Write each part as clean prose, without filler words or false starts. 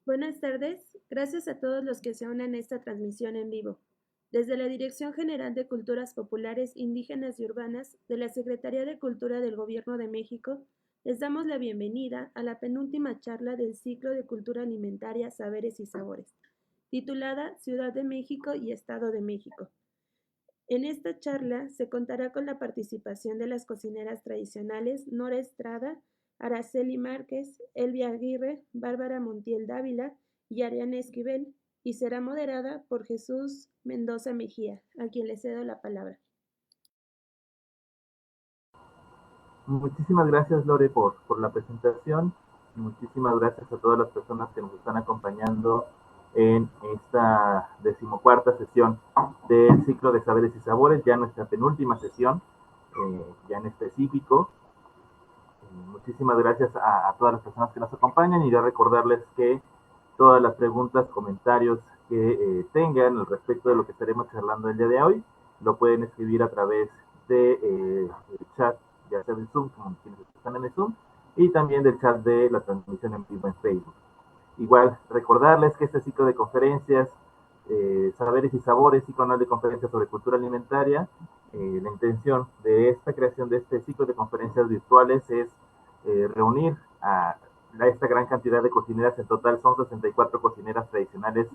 Buenas tardes, gracias a todos los que se unen a esta transmisión en vivo. Desde la Dirección General de Culturas Populares, Indígenas y Urbanas de la Secretaría de Cultura del Gobierno de México, les damos la bienvenida a la penúltima charla del ciclo de Cultura Alimentaria, Saberes y Sabores, titulada Ciudad de México y Estado de México. En esta charla se contará con la participación de las cocineras tradicionales Nora Estrada, Araceli Márquez, Elvia Aguirre, Bárbara Montiel Dávila y Ariana Esquivel, y será moderada por Jesús Mendoza Mejía, a quien le cedo la palabra. Muchísimas gracias, Lore, por la presentación. Muchísimas gracias a todas las personas que nos están acompañando en esta 14ª sesión del ciclo de Saberes y Sabores, ya nuestra penúltima sesión, ya en específico. Muchísimas gracias a todas las personas que nos acompañan y ya recordarles que todas las preguntas, comentarios que tengan al respecto de lo que estaremos charlando el día de hoy, lo pueden escribir a través de el chat, ya sea del Zoom, como quienes están en el Zoom, y también del chat de la transmisión en vivo en Facebook. Igual, recordarles que este ciclo de conferencias, Saberes y Sabores, ciclo anual de conferencias sobre cultura alimentaria, la intención de esta creación de este ciclo de conferencias virtuales es reunir a esta gran cantidad de cocineras. En total son 64 cocineras tradicionales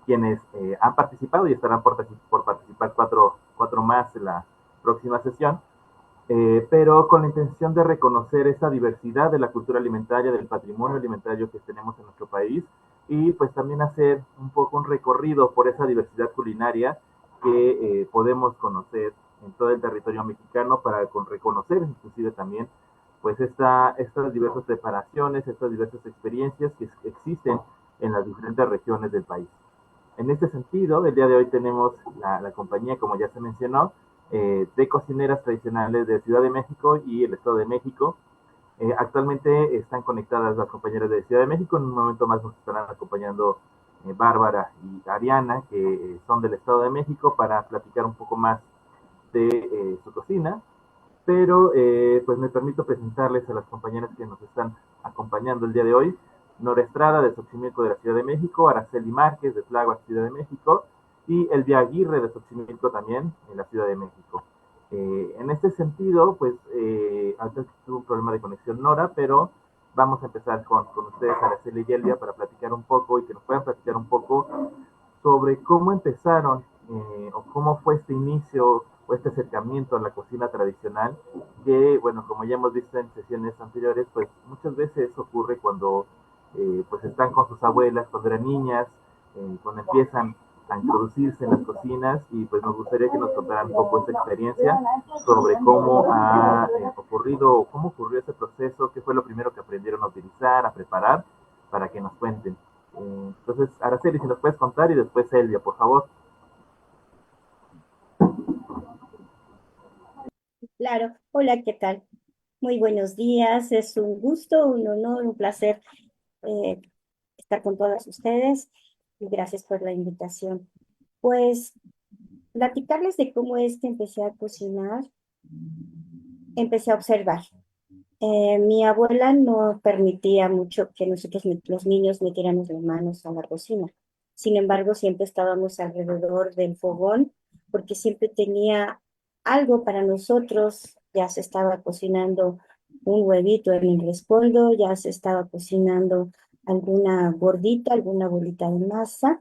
quienes han participado y estarán por participar cuatro más en la próxima sesión, pero con la intención de reconocer esa diversidad de la cultura alimentaria, del patrimonio alimentario que tenemos en nuestro país, y pues también hacer un poco un recorrido por esa diversidad culinaria que podemos conocer en todo el territorio mexicano, para reconocer inclusive también pues estas diversas preparaciones, estas diversas experiencias que existen en las diferentes regiones del país. En este sentido, el día de hoy tenemos la compañía, como ya se mencionó, de cocineras tradicionales de Ciudad de México y el Estado de México. Actualmente están conectadas las compañeras de Ciudad de México. En un momento más nos estarán acompañando Bárbara y Ariana, que son del Estado de México, para platicar un poco más de su cocina. Pero pues me permito presentarles a las compañeras que nos están acompañando el día de hoy. Nora Estrada, de Xochimilco, de la Ciudad de México; Araceli Márquez, de Tláhuac, Ciudad de México; y Elvia Aguirre, de Xochimilco, también en la Ciudad de México. En este sentido, pues antes tuvo un problema de conexión Nora, pero vamos a empezar con ustedes, Araceli y Elvia, para platicar un poco y que nos puedan platicar un poco sobre cómo empezaron, o cómo fue este inicio o este acercamiento a la cocina tradicional, que, bueno, como ya hemos visto en sesiones anteriores, pues muchas veces ocurre cuando pues están con sus abuelas, cuando eran niñas, cuando empiezan a introducirse en las cocinas, y pues nos gustaría que nos contaran un poco esta experiencia sobre cómo ha ocurrido, cómo ocurrió ese proceso, qué fue lo primero que aprendieron a utilizar, a preparar, para que nos cuenten. Entonces, Araceli, si nos puedes contar, y después Elvia, por favor. Claro, hola, ¿qué tal? Muy buenos días, es un gusto, un honor, un placer eh, estar con todas ustedes y gracias por la invitación. Pues platicarles de cómo es que empecé a cocinar, empecé a observar. Mi abuela no permitía mucho que nosotros, los niños, metiéramos las manos a la cocina. Sin embargo, siempre estábamos alrededor del fogón porque siempre tenía algo para nosotros. Ya se estaba cocinando un huevito en el rescoldo, ya se estaba cocinando alguna gordita, alguna bolita de masa,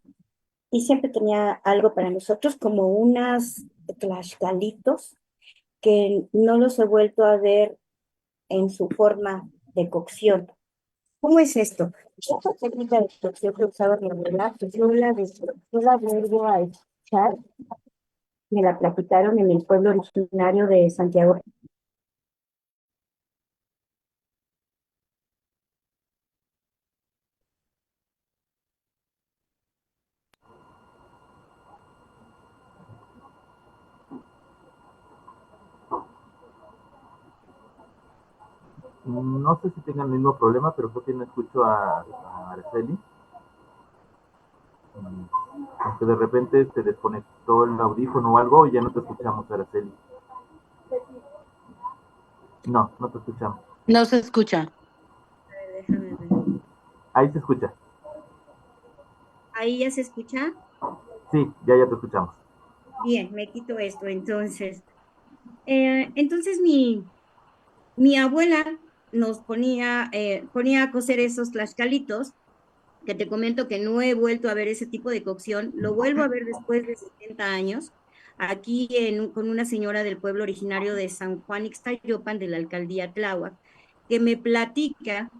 y siempre tenía algo para nosotros, como unas tlaxcalitos que no los he vuelto a ver en su forma de cocción. ¿Cómo es esto? Esta técnica de cocción que usaba mi abuela, pues yo la vuelvo a echar. Me la platicaron en el pueblo originario de Santiago. No sé si tengan el mismo problema, pero creo que no escucho a Araceli. Aunque de repente se desconectó el audífono o algo y ya no te escuchamos, Araceli. No, no te escuchamos. No se escucha. A ver, déjame ver. Ahí se escucha. ¿Ahí ya se escucha? Sí, ya te escuchamos. Bien, me quito esto. Entonces mi abuela nos ponía a cocer esos tlaxcalitos, que te comento que no he vuelto a ver ese tipo de cocción, lo vuelvo a ver después de 70 años, aquí con una señora del pueblo originario de San Juan Ixtayopan, de la alcaldía Tláhuac, que me platica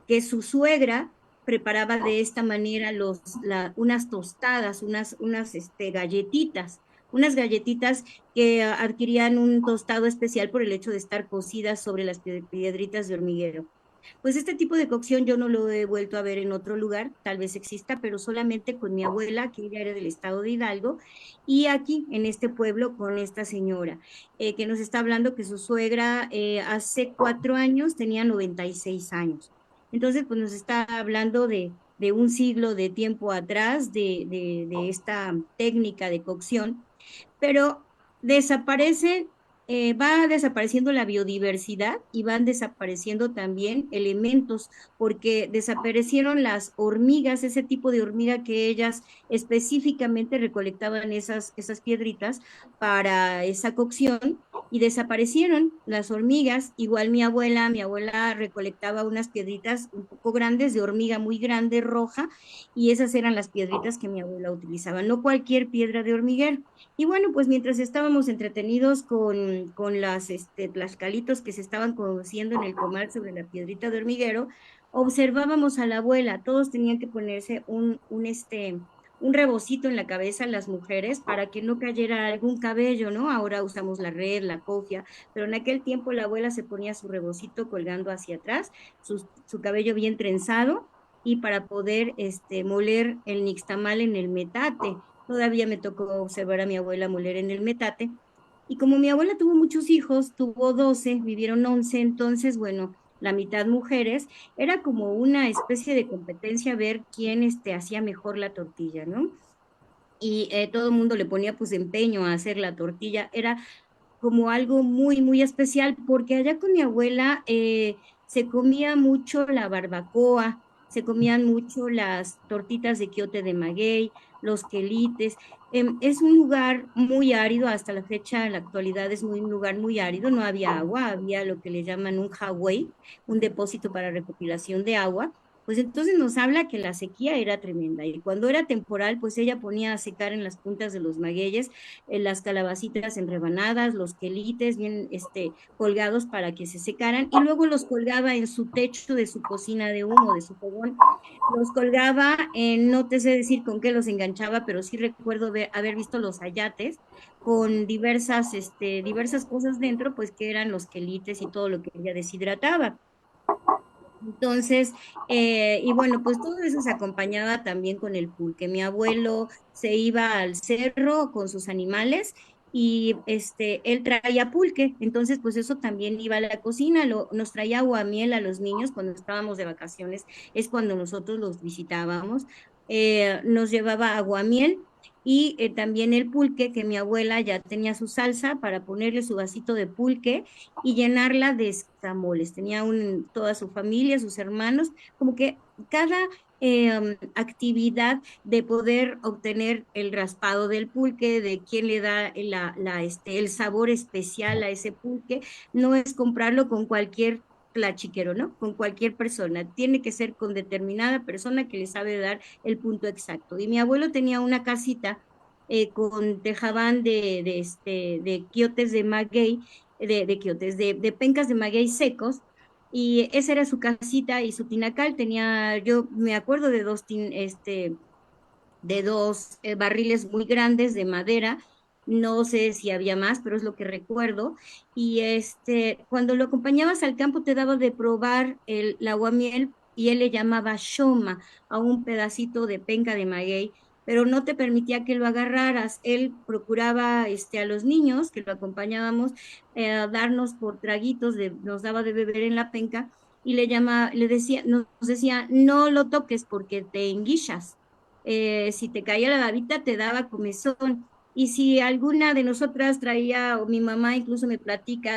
que su suegra preparaba de esta manera unas tostadas, unas galletitas que adquirían un tostado especial por el hecho de estar cocidas sobre las piedritas de hormiguero. Pues este tipo de cocción yo no lo he vuelto a ver en otro lugar, tal vez exista, pero solamente con mi abuela, que ella era del estado de Hidalgo, y aquí en este pueblo con esta señora, que nos está hablando que su suegra hace 4 años tenía 96 años. Entonces, pues nos está hablando de un siglo de tiempo atrás de esta técnica de cocción, pero desaparecen, va desapareciendo la biodiversidad y van desapareciendo también elementos, porque desaparecieron las hormigas, ese tipo de hormiga que ellas específicamente recolectaban esas piedritas para esa cocción, y desaparecieron las hormigas. Igual mi abuela recolectaba unas piedritas un poco grandes, de hormiga muy grande, roja, y esas eran las piedritas que mi abuela utilizaba, no cualquier piedra de hormiguero. Y bueno, pues mientras estábamos entretenidos con tlaxcalitos que se estaban cociendo en el comal sobre la piedrita de hormiguero, observábamos a la abuela. Todos tenían que ponerse un rebocito en la cabeza, las mujeres, para que no cayera algún cabello, ¿no? Ahora usamos la red, la cofia, pero en aquel tiempo la abuela se ponía su rebocito colgando hacia atrás, su cabello bien trenzado, y para poder moler el nixtamal en el metate. Todavía me tocó observar a mi abuela moler en el metate. Y como mi abuela tuvo muchos hijos, tuvo 12, vivieron 11, entonces, bueno, la mitad mujeres, era como una especie de competencia a ver quién hacía mejor la tortilla, ¿no? Y todo el mundo le ponía pues empeño a hacer la tortilla. Era como algo muy, muy especial, porque allá con mi abuela se comía mucho la barbacoa, se comían mucho las tortitas de quiote de maguey, los quelites. Es un lugar muy árido, hasta la fecha, en la actualidad es un lugar muy árido, no había agua, había lo que le llaman un jagüey, un depósito para recopilación de agua. Pues entonces nos habla que la sequía era tremenda, y cuando era temporal, pues ella ponía a secar en las puntas de los magueyes las calabacitas en rebanadas, los quelites bien colgados para que se secaran, y luego los colgaba en su techo de su cocina de humo, de su fogón. Los colgaba, no te sé decir con qué los enganchaba, pero sí recuerdo haber visto los ayates con diversas cosas dentro, pues que eran los quelites y todo lo que ella deshidrataba. Entonces, y bueno, pues todo eso se acompañaba también con el pulque. Mi abuelo se iba al cerro con sus animales, y él traía pulque, entonces pues eso también iba a la cocina. Nos traía aguamiel a los niños cuando estábamos de vacaciones, es cuando nosotros los visitábamos. Nos llevaba aguamiel y también el pulque, que mi abuela ya tenía su salsa para ponerle su vasito de pulque y llenarla de escamoles. Tenía toda su familia, sus hermanos, como que cada actividad de poder obtener el raspado del pulque, de quién le da el sabor especial a ese pulque, no es comprarlo con cualquier plachiquero, ¿no? Con cualquier persona. Tiene que ser con determinada persona que le sabe dar el punto exacto. Y mi abuelo tenía una casita con tejabán de quiotes de maguey, de quiotes, de pencas de maguey secos, y esa era su casita y su tinacal. Yo me acuerdo de dos barriles muy grandes de madera, no sé si había más, pero es lo que recuerdo. Y cuando lo acompañabas al campo te daba de probar el aguamiel, y él le llamaba shoma a un pedacito de penca de maguey, pero no te permitía que lo agarraras. Él procuraba a los niños que lo acompañábamos darnos por traguitos, nos daba de beber en la penca, y nos decía, no lo toques porque te enguillas. Si te caía la babita te daba comezón. Y si alguna de nosotras traía, o mi mamá incluso me platica,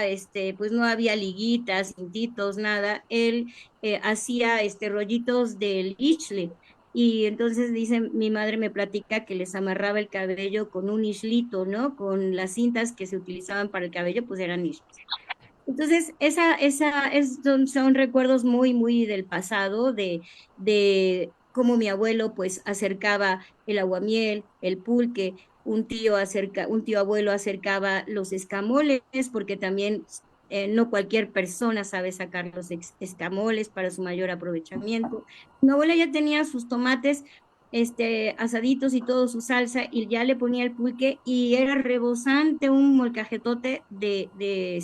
pues no había liguitas, cintitos, nada, él hacía rollitos del ichle, y entonces dice, mi madre me platica que les amarraba el cabello con un islito, ¿no? Con las cintas que se utilizaban para el cabello, pues eran islos. Entonces, son recuerdos muy, muy del pasado, de cómo mi abuelo pues acercaba el aguamiel, el pulque, un tío abuelo acercaba los escamoles, porque también no cualquier persona sabe sacar los escamoles para su mayor aprovechamiento. Mi abuela ya tenía sus tomates asaditos y todo su salsa y ya le ponía el pulque y era rebosante un molcajetote de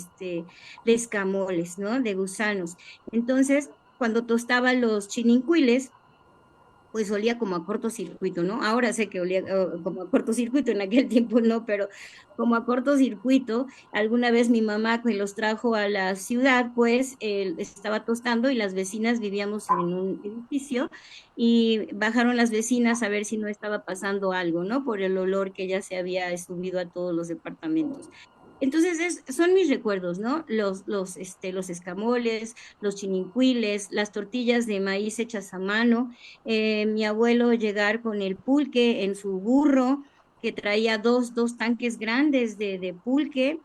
escamoles, ¿no? De gusanos. Entonces, cuando tostaba los chinincuiles, pues olía como a cortocircuito, ¿no? Ahora sé que olía como a cortocircuito, en aquel tiempo no, pero como a cortocircuito, alguna vez mi mamá que los trajo a la ciudad, pues estaba tostando y las vecinas vivíamos en un edificio y bajaron las vecinas a ver si no estaba pasando algo, ¿no? Por el olor que ya se había subido a todos los departamentos. Entonces, son mis recuerdos, ¿no? Los escamoles, los chinincuiles, las tortillas de maíz hechas a mano, mi abuelo llegar con el pulque en su burro, que traía dos tanques grandes de pulque,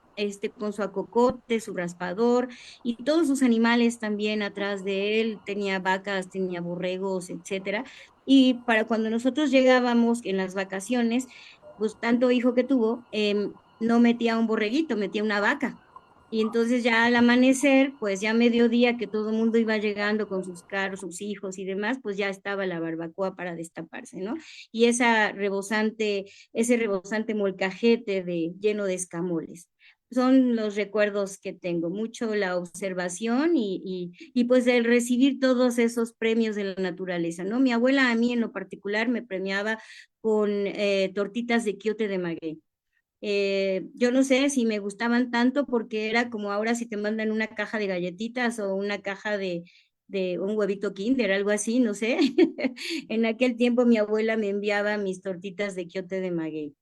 con su acocote, su raspador y todos sus animales también atrás de él, tenía vacas, tenía borregos, etcétera. Y para cuando nosotros llegábamos en las vacaciones, pues tanto hijo que tuvo, no metía un borreguito, metía una vaca. Y entonces ya al amanecer, pues ya mediodía que todo el mundo iba llegando con sus carros, sus hijos y demás, pues ya estaba la barbacoa para destaparse, ¿no? Y ese rebosante molcajete lleno de escamoles. Son los recuerdos que tengo, mucho la observación y pues el recibir todos esos premios de la naturaleza, ¿no? Mi abuela a mí en lo particular me premiaba con tortitas de quiote de maguey. Yo no sé si me gustaban tanto porque era como ahora si te mandan una caja de galletitas o una caja de un huevito Kinder, algo así, no sé. En aquel tiempo mi abuela me enviaba mis tortitas de quiote de maguey.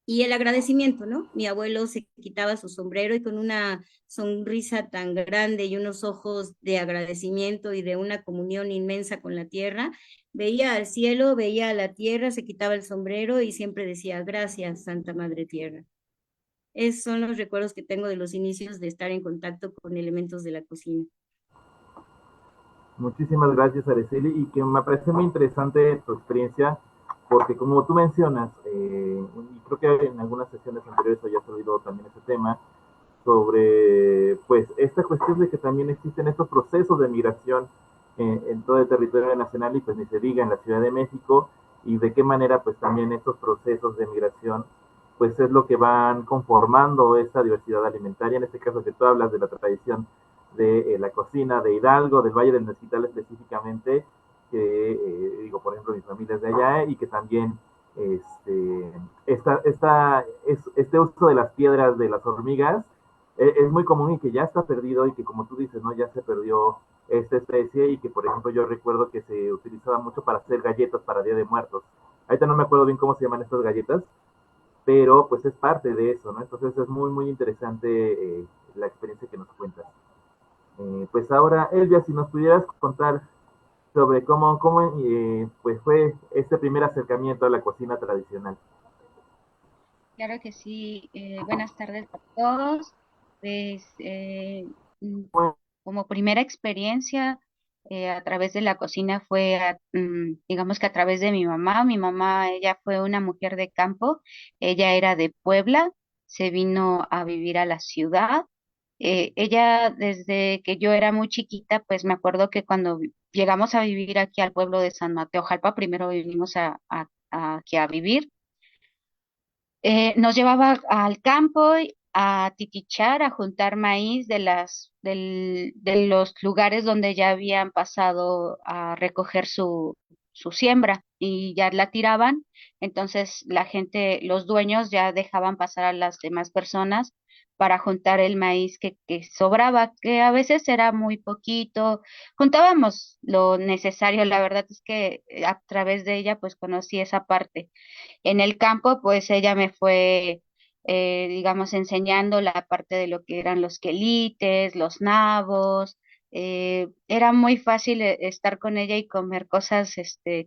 Y el agradecimiento, ¿no? Mi abuelo se quitaba su sombrero y con una sonrisa tan grande y unos ojos de agradecimiento y de una comunión inmensa con la tierra, veía al cielo, veía a la tierra, se quitaba el sombrero y siempre decía, gracias, Santa Madre Tierra. Esos son los recuerdos que tengo de los inicios de estar en contacto con elementos de la cocina. Muchísimas gracias, Araceli, y que me parece muy interesante tu experiencia, porque como tú mencionas, y creo que en algunas sesiones anteriores había salido también ese tema, sobre pues esta cuestión de que también existen estos procesos de migración en todo el territorio nacional y pues ni se diga en la Ciudad de México, y de qué manera pues también estos procesos de migración pues es lo que van conformando esta diversidad alimentaria, en este caso que tú hablas de la tradición de la cocina de Hidalgo, del Valle del Mezquital específicamente, que digo, por ejemplo, mi familia es de allá y que también este uso de las piedras de las hormigas es muy común y que ya está perdido y que como tú dices, ¿no? Ya se perdió esta especie y que, por ejemplo, yo recuerdo que se utilizaba mucho para hacer galletas para Día de Muertos. Ahorita no me acuerdo bien cómo se llaman estas galletas, pero pues es parte de eso, ¿no? Entonces es muy, muy interesante la experiencia que nos cuentas. Pues ahora, Elvia, si nos pudieras contar sobre cómo pues fue este primer acercamiento a la cocina tradicional. Claro que sí. Buenas tardes a todos. Pues Bueno, como primera experiencia a través de la cocina fue, digamos que a través de mi mamá. Mi mamá, ella fue una mujer de campo. Ella era de Puebla, se vino a vivir a la ciudad. Ella, desde que yo era muy chiquita, pues me acuerdo que cuando llegamos a vivir aquí al pueblo de San Mateo Jalpa, primero vinimos aquí a vivir. Nos llevaba al campo a titichar, a juntar maíz de los lugares donde ya habían pasado a recoger su siembra y ya la tiraban. Entonces la gente, los dueños ya dejaban pasar a las demás personas para juntar el maíz que sobraba, que a veces era muy poquito. Juntábamos lo necesario. La verdad es que a través de ella pues conocí esa parte. En el campo, pues ella me fue, digamos, enseñando la parte de lo que eran los quelites, los nabos, Era muy fácil estar con ella y comer cosas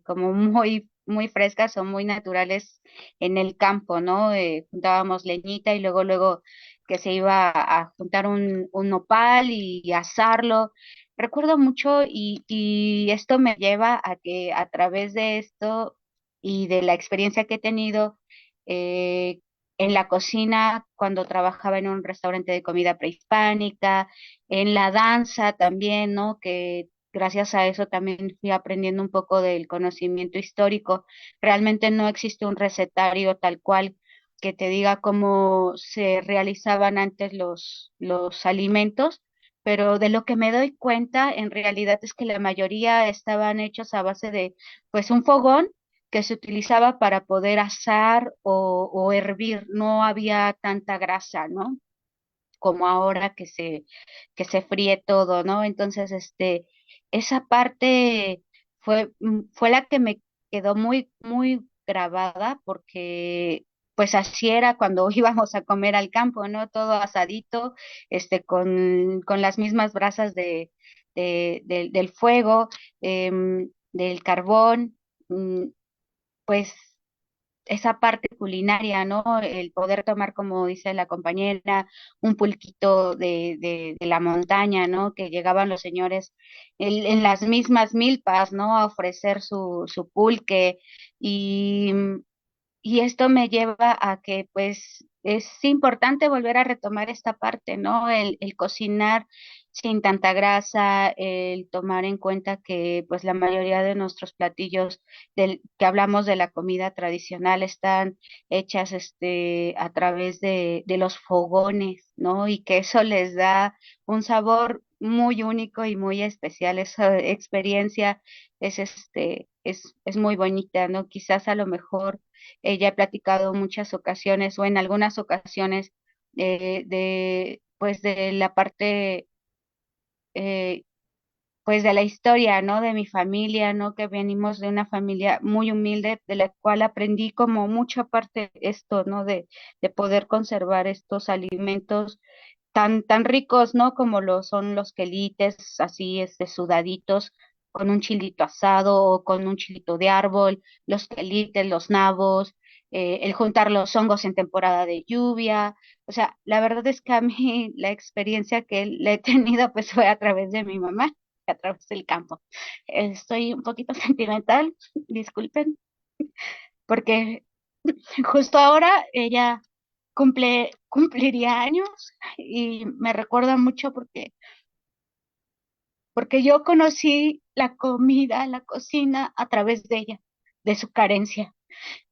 como muy frescas o muy naturales en el campo, ¿no? Juntábamos leñita y luego que se iba a juntar un nopal y asarlo. Recuerdo mucho y esto me lleva a que a través de esto y de la experiencia que he tenido eh, en la cocina, cuando trabajaba en un restaurante de comida prehispánica, en la danza también, ¿no? Que gracias a eso también fui aprendiendo un poco del conocimiento histórico. Realmente no existe un recetario tal cual que te diga cómo se realizaban antes los alimentos, pero de lo que me doy cuenta en realidad es que la mayoría estaban hechos a base de, pues, un fogón que se utilizaba para poder asar o hervir. No había tanta grasa, ¿no? Como ahora que se fríe todo, ¿no? Entonces, esa parte fue la que me quedó muy grabada porque pues así era cuando íbamos a comer al campo, ¿no? Todo asadito, con las mismas brasas del fuego, del carbón, pues esa parte culinaria, ¿no? El poder tomar, como dice la compañera, un pulquito de la montaña, ¿no? Que llegaban los señores en las mismas milpas, ¿no? A ofrecer su pulque y y esto me lleva a que pues es importante volver a retomar esta parte, ¿no? El cocinar sin tanta grasa, el tomar en cuenta que pues la mayoría de nuestros platillos que hablamos de la comida tradicional están hechas a través de los fogones, ¿no? Y que eso les da un sabor muy único y muy especial. Esa experiencia es muy bonita, ¿no? Quizás a lo mejor ella ha platicado muchas ocasiones o en algunas ocasiones pues de la parte eh, pues de la historia, ¿no? De mi familia, ¿no? Que venimos de una familia muy humilde, de la cual aprendí como mucha parte esto, ¿no? De poder conservar estos alimentos tan ricos, ¿no? Como lo son los quelites, así, sudaditos, con un chilito asado o con un chilito de árbol, los quelites, los nabos, el juntar los hongos en temporada de lluvia. O sea, la verdad es que a mí la experiencia que le he tenido pues fue a través de mi mamá, a través del campo. Estoy un poquito sentimental, disculpen, porque justo ahora ella cumpliría años y me recuerda mucho porque yo conocí la comida, la cocina a través de ella, de su carencia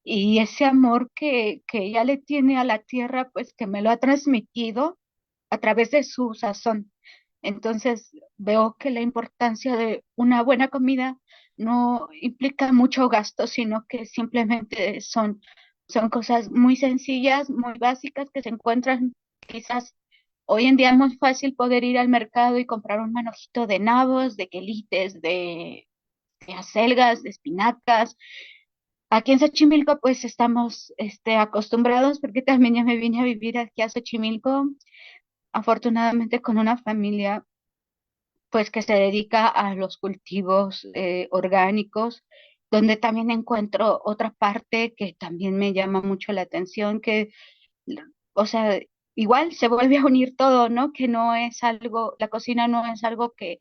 y ese amor que ella le tiene a la tierra, pues que me lo ha transmitido a través de su sazón. Entonces veo que la importancia de una buena comida no implica mucho gasto, sino que simplemente son cosas muy sencillas, muy básicas que se encuentran quizás hoy en día es muy fácil poder ir al mercado y comprar un manojito de nabos, de quelites, de acelgas, de espinacas. Aquí en Xochimilco pues estamos acostumbrados porque también ya me vine a vivir aquí a Xochimilco, afortunadamente con una familia pues que se dedica a los cultivos orgánicos, donde también encuentro otra parte que también me llama mucho la atención, o sea, igual se vuelve a unir todo, ¿no? Que no es algo, la cocina no es algo que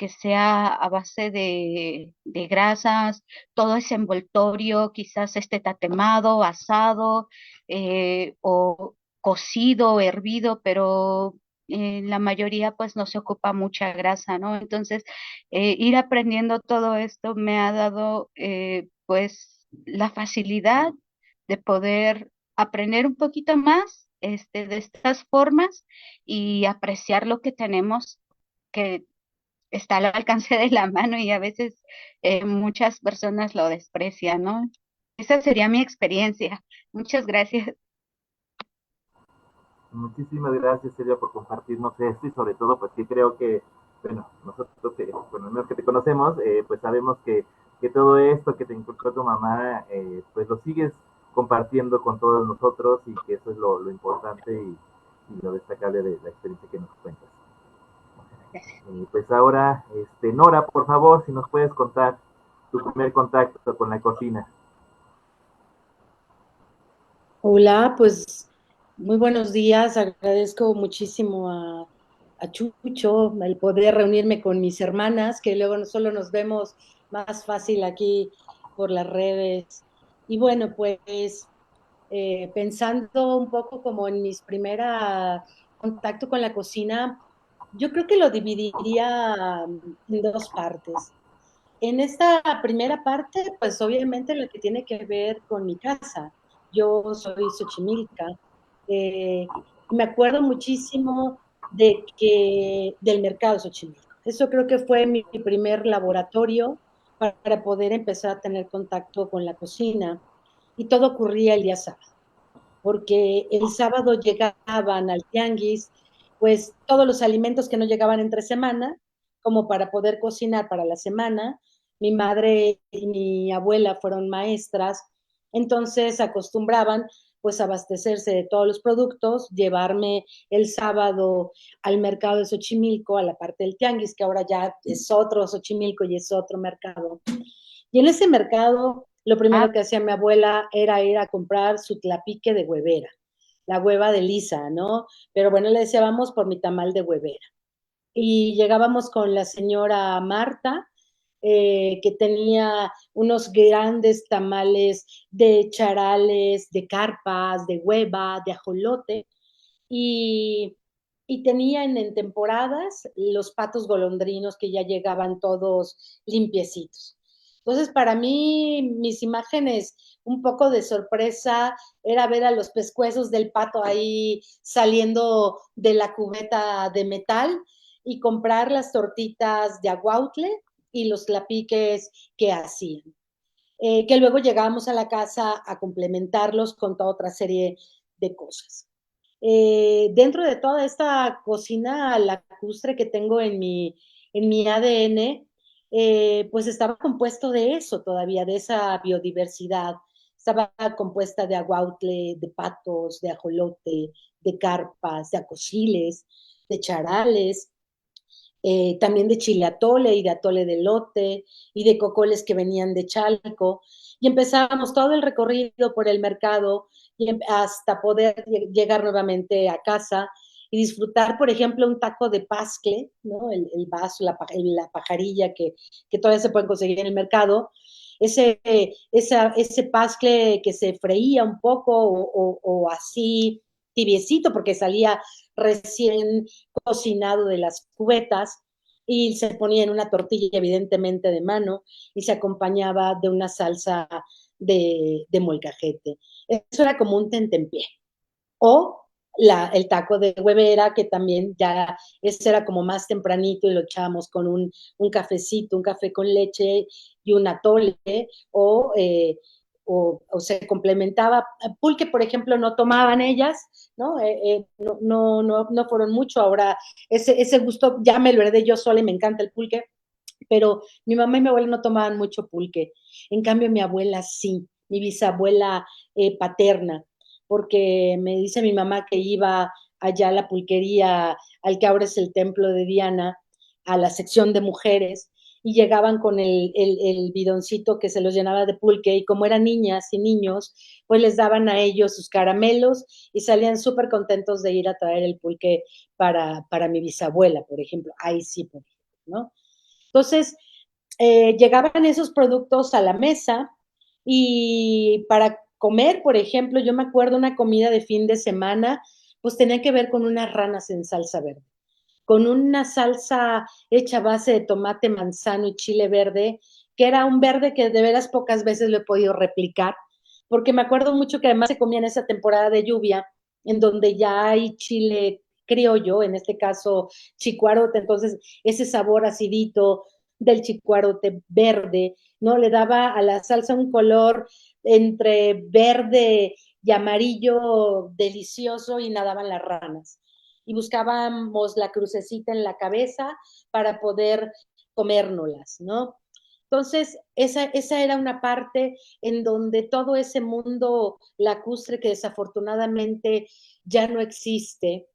sea a base de grasas, todo es envoltorio, quizás esté tatemado, asado, o cocido, hervido, pero la mayoría pues no se ocupa mucha grasa, ¿no? Entonces, ir aprendiendo todo esto me ha dado pues la facilidad de poder aprender un poquito más de estas formas y apreciar lo que tenemos, que está al alcance de la mano y a veces muchas personas lo desprecian, ¿no? Esa sería mi experiencia. Muchas gracias. Muchísimas gracias, Silvia, por compartirnos esto y sobre todo, pues que creo que, bueno, nosotros, bueno, al menos que te conocemos, pues sabemos que todo esto que te inculcó tu mamá, pues lo sigues compartiendo con todos nosotros y que eso es lo importante y lo destacable de la experiencia que nos cuentas. Pues ahora, Nora, por favor, si nos puedes contar tu primer contacto con la cocina. Hola, pues muy buenos días. Agradezco muchísimo a Chucho el poder reunirme con mis hermanas, que luego no solo nos vemos más fácil aquí por las redes. Y bueno, pues pensando un poco como en mis primera contacto con la cocina, yo creo que lo dividiría en dos partes. En esta primera parte, pues obviamente lo que tiene que ver con mi casa. Yo soy Xochimilca. Me acuerdo muchísimo del mercado Xochimilco. Eso creo que fue mi primer laboratorio para poder empezar a tener contacto con la cocina. Y todo ocurría el día sábado, porque el sábado llegaban al tianguis, pues todos los alimentos que no llegaban entre semana, como para poder cocinar para la semana. Mi madre y mi abuela fueron maestras, entonces acostumbraban pues abastecerse de todos los productos, llevarme el sábado al mercado de Xochimilco, a la parte del tianguis, que ahora ya es otro Xochimilco y es otro mercado. Y en ese mercado, lo primero Ah, que hacía mi abuela era ir a comprar su tlapique de huevera, la hueva de lisa, ¿no? Pero bueno, le decía, vamos por mi tamal de huevera. Y llegábamos con la señora Marta, que tenía unos grandes tamales de charales, de carpas, de hueva, de ajolote, y, y tenía en temporadas los patos golondrinos que ya llegaban todos limpiecitos. Entonces, para mí, mis imágenes, un poco de sorpresa, era ver a los pescuezos del pato ahí saliendo de la cubeta de metal y comprar las tortitas de aguautle y los tlapiques que hacían. Que luego llegábamos a la casa a complementarlos con toda otra serie de cosas. Dentro de toda esta cocina lacustre que tengo en mi ADN, pues estaba compuesto de eso todavía, de esa biodiversidad. Estaba compuesta de aguautle, de patos, de ajolote, de carpas, de acosiles, de charales, también de chile atole y de atole de lote y de cocoles que venían de Chalco. Y empezábamos todo el recorrido por el mercado y hasta poder llegar nuevamente a casa y disfrutar, por ejemplo, un taco de pascle, ¿no? El vaso, la pajarilla que todavía se pueden conseguir en el mercado. Ese pascle que se freía un poco o así tibiecito porque salía recién cocinado de las cubetas y se ponía en una tortilla evidentemente de mano y se acompañaba de una salsa de molcajete. Eso era como un tentempié. O el taco de huevera, que también ya ese era como más tempranito y lo echábamos con un cafecito, un café con leche y un atole, o, eh, o se complementaba. Pulque, por ejemplo, no tomaban ellas, ¿no? No fueron mucho. Ahora, ese gusto ya me lo heredé yo sola y me encanta el pulque, pero mi mamá y mi abuela no tomaban mucho pulque. En cambio, mi abuela sí, mi bisabuela paterna, porque me dice mi mamá que iba allá a la pulquería, al que ahora es el templo de Diana, a la sección de mujeres, y llegaban con el bidoncito que se los llenaba de pulque, y como eran niñas y niños, pues les daban a ellos sus caramelos y salían súper contentos de ir a traer el pulque para mi bisabuela, por ejemplo. Ahí sí, por ejemplo, ¿no? Entonces, llegaban esos productos a la mesa y para comer, por ejemplo, yo me acuerdo una comida de fin de semana, pues tenía que ver con unas ranas en salsa verde, con una salsa hecha a base de tomate, manzano y chile verde, que era un verde que de veras pocas veces lo he podido replicar, porque me acuerdo mucho que además se comía en esa temporada de lluvia, en donde ya hay chile criollo, en este caso chicuarote, entonces ese sabor acidito del chicuarote verde, ¿no? Le daba a la salsa un color entre verde y amarillo delicioso y nadaban las ranas. Y buscábamos la crucecita en la cabeza para poder comérnoslas, ¿no? Entonces, esa era una parte en donde todo ese mundo lacustre que desafortunadamente ya no existe,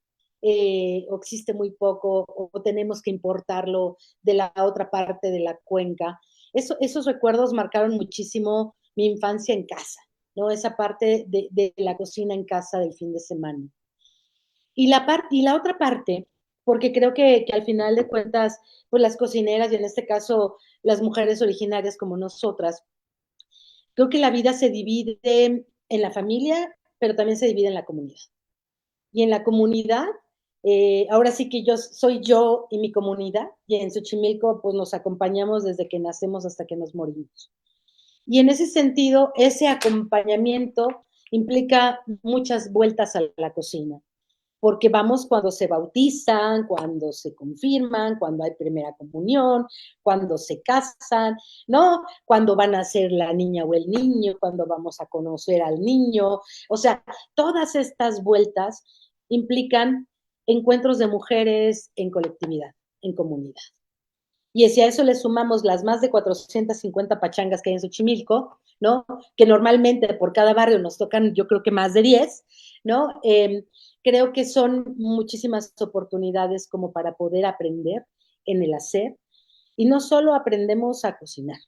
o existe muy poco, o tenemos que importarlo de la otra parte de la cuenca. Esos recuerdos marcaron muchísimo mi infancia en casa, ¿no? Esa parte de la cocina en casa del fin de semana. Y la otra parte, porque creo que al final de cuentas, pues las cocineras, y en este caso las mujeres originarias como nosotras, creo que la vida se divide en la familia, pero también se divide en la comunidad. Y en la comunidad, ahora sí que yo soy yo y mi comunidad, y en Xochimilco pues nos acompañamos desde que nacemos hasta que nos morimos. Y en ese sentido, ese acompañamiento implica muchas vueltas a la cocina, porque vamos cuando se bautizan, cuando se confirman, cuando hay primera comunión, cuando se casan, ¿no? Cuando van a ser la niña o el niño, cuando vamos a conocer al niño. O sea, todas estas vueltas implican encuentros de mujeres en colectividad, en comunidad. Y si a eso le sumamos las más de 450 pachangas que hay en Xochimilco, ¿no? Que normalmente por cada barrio nos tocan, yo creo que más de 10, ¿no? Creo que son muchísimas oportunidades como para poder aprender en el hacer. Y no solo aprendemos a cocinar,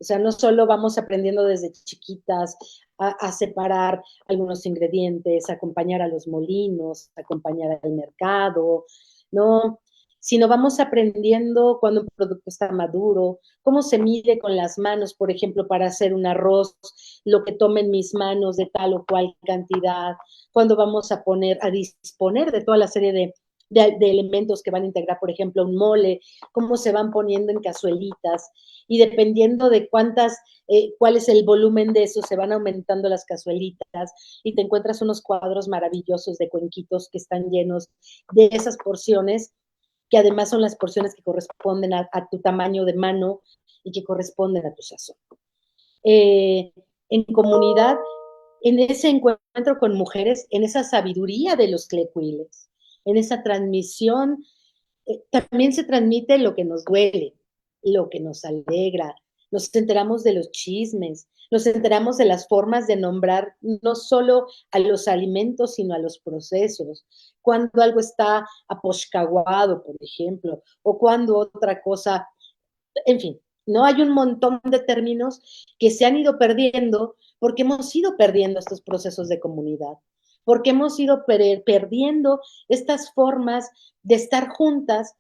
o sea, no solo vamos aprendiendo desde chiquitas a separar algunos ingredientes, a acompañar a los molinos, a acompañar al mercado, ¿no? Sino vamos aprendiendo cuando un producto está maduro, cómo se mide con las manos, por ejemplo, para hacer un arroz, lo que tomen mis manos de tal o cual cantidad, cuando vamos a disponer de toda la serie de elementos que van a integrar, por ejemplo, un mole, cómo se van poniendo en cazuelitas, y dependiendo de cuál es el volumen de eso, se van aumentando las cazuelitas, y te encuentras unos cuadros maravillosos de cuenquitos que están llenos de esas porciones, que además son las porciones que corresponden a tu tamaño de mano y que corresponden a tu sazón. En comunidad, en ese encuentro con mujeres, en esa sabiduría de los tlecuiles, en esa transmisión, también se transmite lo que nos duele, lo que nos alegra, nos enteramos de los chismes, nos enteramos de las formas de nombrar no solo a los alimentos, sino a los procesos, cuando algo está aposcaguado, por ejemplo, o cuando otra cosa, en fin, no hay un montón de términos que se han ido perdiendo porque hemos ido perdiendo estos procesos de comunidad, porque hemos ido perdiendo estas formas de estar juntas,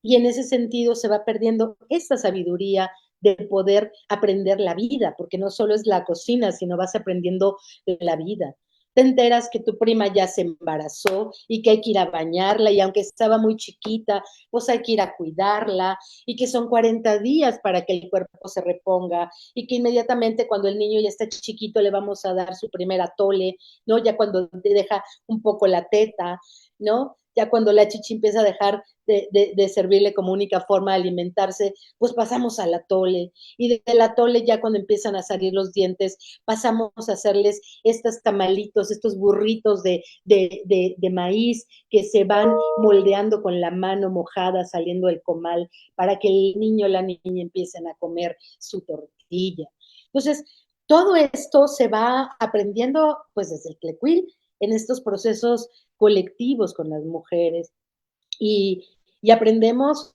y en ese sentido se va perdiendo esta sabiduría de poder aprender la vida, porque no solo es la cocina, sino vas aprendiendo la vida. Te enteras que tu prima ya se embarazó y que hay que ir a bañarla, y aunque estaba muy chiquita, pues hay que ir a cuidarla, y que son 40 días para que el cuerpo se reponga, y que inmediatamente cuando el niño ya está chiquito le vamos a dar su primer atole, ¿no? Ya cuando te deja un poco la teta, ¿no? Ya cuando la chichi empieza a dejar de servirle como única forma de alimentarse, pues pasamos al atole, y del atole ya cuando empiezan a salir los dientes, pasamos a hacerles estos tamalitos, estos burritos de maíz que se van moldeando con la mano mojada saliendo del comal para que el niño o la niña empiecen a comer su tortilla. Entonces, todo esto se va aprendiendo pues desde el tlecuil en estos procesos colectivos con las mujeres, y aprendemos,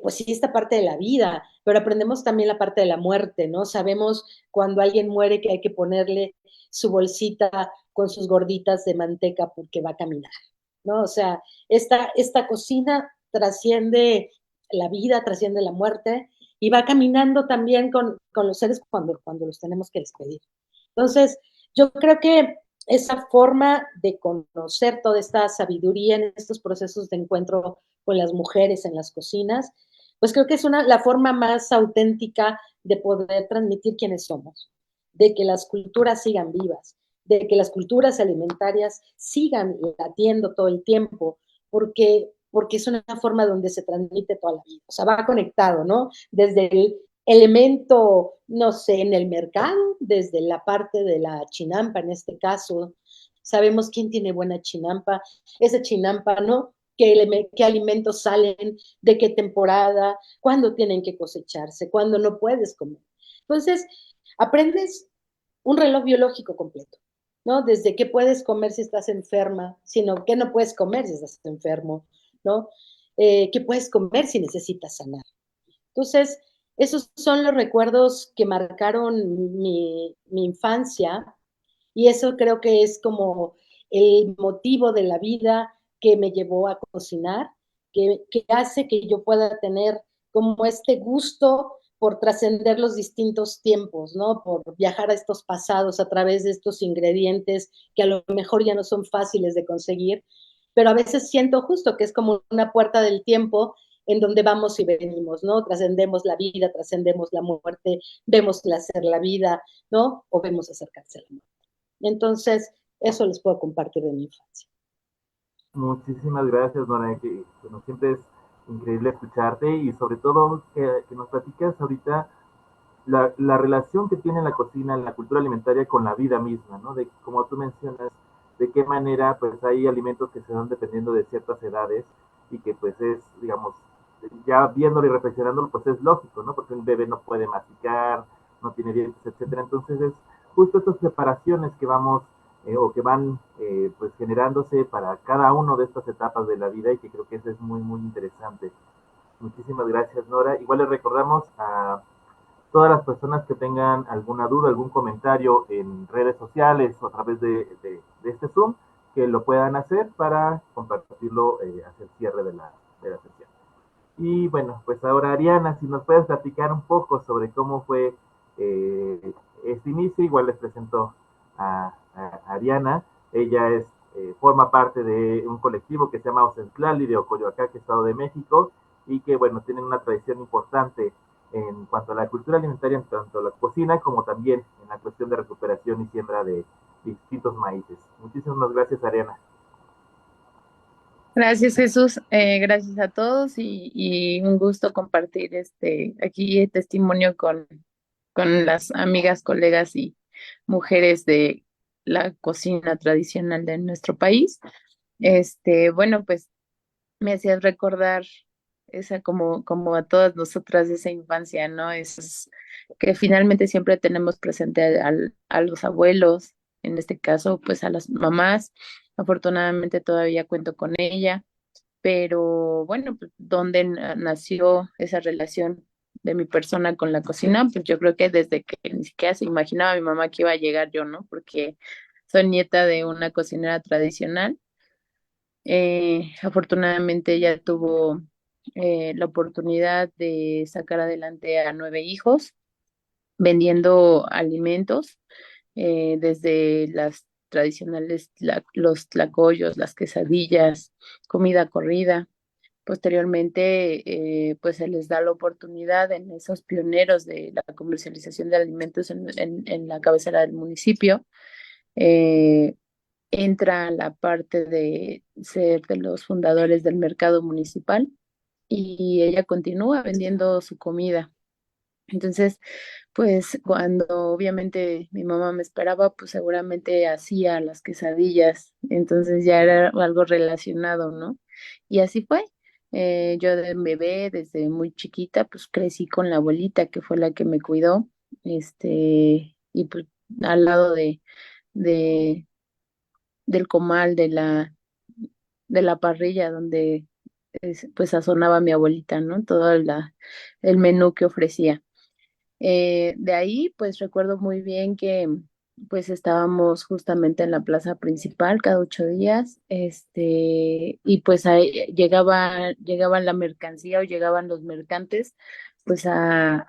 pues sí, esta parte de la vida, pero aprendemos también la parte de la muerte, ¿no? Sabemos cuando alguien muere que hay que ponerle su bolsita con sus gorditas de manteca porque va a caminar, ¿no? O sea, esta cocina trasciende la vida, trasciende la muerte, y va caminando también con los seres cuando los tenemos que despedir. Entonces, yo creo que esa forma de conocer toda esta sabiduría en estos procesos de encuentro con las mujeres en las cocinas, pues creo que es la forma más auténtica de poder transmitir quiénes somos, de que las culturas sigan vivas, de que las culturas alimentarias sigan latiendo todo el tiempo, porque es una forma donde se transmite toda la vida, o sea, va conectado, ¿no? Desde el elemento, no sé, en el mercado, desde la parte de la chinampa, en este caso, sabemos quién tiene buena chinampa, esa chinampa, ¿no? ¿Qué alimentos salen, de qué temporada, cuándo tienen que cosecharse, cuándo no puedes comer? Entonces, aprendes un reloj biológico completo, ¿no? Desde qué puedes comer si estás enferma, sino qué no puedes comer si estás enfermo, ¿no? ¿Qué puedes comer si necesitas sanar? Entonces, esos son los recuerdos que marcaron mi infancia, y eso creo que es como el motivo de la vida que me llevó a cocinar, que hace que yo pueda tener como este gusto por trascender los distintos tiempos, ¿no? Por viajar a estos pasados a través de estos ingredientes que a lo mejor ya no son fáciles de conseguir, pero a veces siento justo que es como una puerta del tiempo en donde vamos y venimos, ¿no? Trascendemos la vida, trascendemos la muerte, vemos nacer la vida, ¿no? O vemos acercarse a la muerte. Entonces, eso les puedo compartir de mi infancia. Muchísimas gracias, Nora, que bueno, siempre es increíble escucharte y sobre todo que nos platicas ahorita la relación que tiene la cocina, la cultura alimentaria con la vida misma, ¿no? De como tú mencionas, de qué manera pues hay alimentos que se dan dependiendo de ciertas edades y que pues es, digamos, ya viéndolo y reflexionándolo, pues es lógico, ¿no? Porque un bebé no puede masticar, no tiene dientes, etcétera. Entonces es justo estas preparaciones que vamos o que van pues generándose para cada uno de estas etapas de la vida y que creo que eso es muy, muy interesante. Muchísimas gracias, Nora. Igual les recordamos a todas las personas que tengan alguna duda, algún comentario en redes sociales o a través de este Zoom, que lo puedan hacer para compartirlo hacia el cierre de la sesión. Y bueno, pues ahora Ariana, si nos puedes platicar un poco sobre cómo fue este inicio, igual les presento a Ariana. Ella forma parte de un colectivo que se llama Ocentlali de Ocoyoacán, Estado de México, y que bueno, tienen una tradición importante en cuanto a la cultura alimentaria, en tanto a la cocina como también en la cuestión de recuperación y siembra de distintos maíces. Muchísimas gracias, Ariana. Gracias, Jesús. Gracias a todos y un gusto compartir aquí el testimonio con las amigas, colegas y mujeres de la cocina tradicional de nuestro país. Bueno, pues me hacías recordar esa como a todas nosotras de esa infancia, ¿no? Esos que finalmente siempre tenemos presente a los abuelos, en este caso, pues a las mamás. Afortunadamente todavía cuento con ella, pero bueno, pues dónde nació esa relación de mi persona con la cocina, pues yo creo que desde que ni siquiera se imaginaba mi mamá que iba a llegar yo, ¿no? Porque soy nieta de una cocinera tradicional. Afortunadamente ella tuvo la oportunidad de sacar adelante a 9 hijos vendiendo alimentos, desde las tradicionales, los tlacoyos, las quesadillas, comida corrida. Posteriormente, pues se les da la oportunidad en esos pioneros de la comercialización de alimentos en la cabecera del municipio. eh, Entra la parte de ser de los fundadores del mercado municipal y ella continúa vendiendo su comida. Entonces, pues cuando obviamente mi mamá me esperaba, pues seguramente hacía las quesadillas, entonces ya era algo relacionado, ¿no? Y así fue. Yo de bebé, desde muy chiquita, pues crecí con la abuelita que fue la que me cuidó, y pues al lado de, del comal de la parrilla donde pues sazonaba mi abuelita, ¿no? Todo el menú que ofrecía. De ahí, pues recuerdo muy bien que pues estábamos justamente en la plaza principal cada 8 días, y pues ahí llegaba la mercancía o llegaban los mercantes, pues a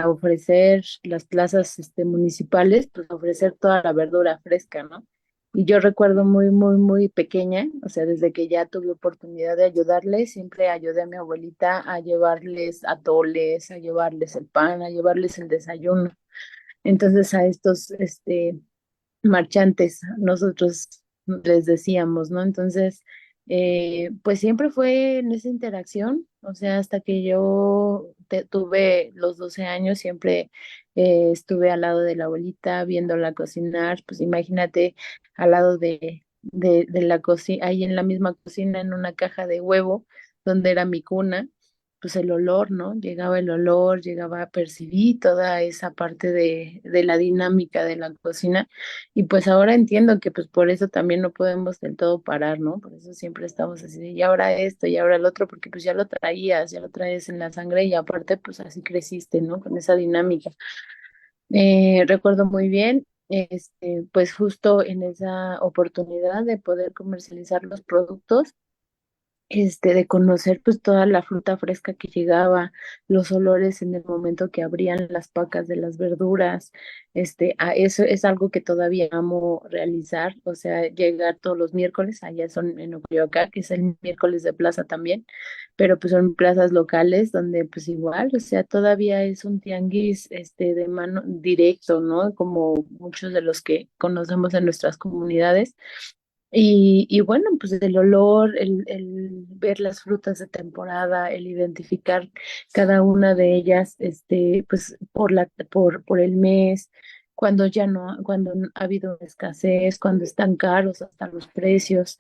ofrecer las plazas municipales, pues ofrecer toda la verdura fresca, ¿no? Y yo recuerdo muy, muy, muy pequeña, o sea, desde que ya tuve oportunidad de ayudarles, siempre ayudé a mi abuelita a llevarles atoles, a llevarles el pan, a llevarles el desayuno. Entonces a estos, marchantes, nosotros les decíamos, ¿no? Entonces, pues siempre fue en esa interacción, o sea, hasta que yo tuve los 12 años, siempre estuve al lado de la abuelita viéndola cocinar, pues imagínate al lado de la cocina, ahí en la misma cocina, en una caja de huevo, donde era mi cuna. pues el olor, ¿no? Llegaba el olor, llegaba, percibí toda esa parte de la dinámica de la cocina y pues ahora entiendo que pues por eso también no podemos del todo parar, ¿no? Por eso siempre estamos así, de, y ahora esto, y ahora el otro, porque pues ya lo traes en la sangre y aparte pues así creciste, ¿no? Con esa dinámica. Recuerdo muy bien, pues justo en esa oportunidad de poder comercializar los productos, de conocer pues toda la fruta fresca que llegaba, los olores en el momento que abrían las pacas de las verduras, eso es algo que todavía amo realizar, o sea, llegar todos los miércoles, allá son en Ocoyoacá, que es el miércoles de plaza también, pero pues son plazas locales donde pues igual, o sea, todavía es un tianguis, de mano directo, ¿no? Como muchos de los que conocemos en nuestras comunidades y bueno, pues el olor, el ver las frutas de temporada, el identificar cada una de ellas, pues por el mes, cuando ya no, cuando ha habido escasez, cuando están caros hasta los precios,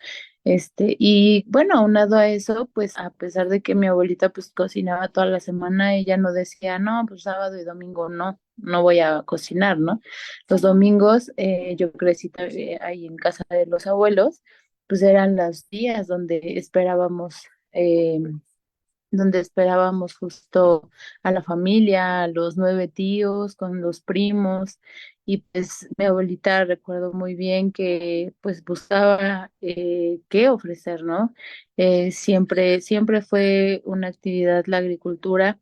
y bueno, aunado a eso, pues a pesar de que mi abuelita pues cocinaba toda la semana, ella no decía, no, pues sábado y domingo no voy a cocinar, ¿no? Los domingos, yo crecí ahí en casa de los abuelos, pues eran los días eh, donde esperábamos justo a la familia, a los 9 tíos, con los primos, y pues mi abuelita recuerdo muy bien que pues buscaba qué ofrecer, ¿no? Siempre fue una actividad la agricultura.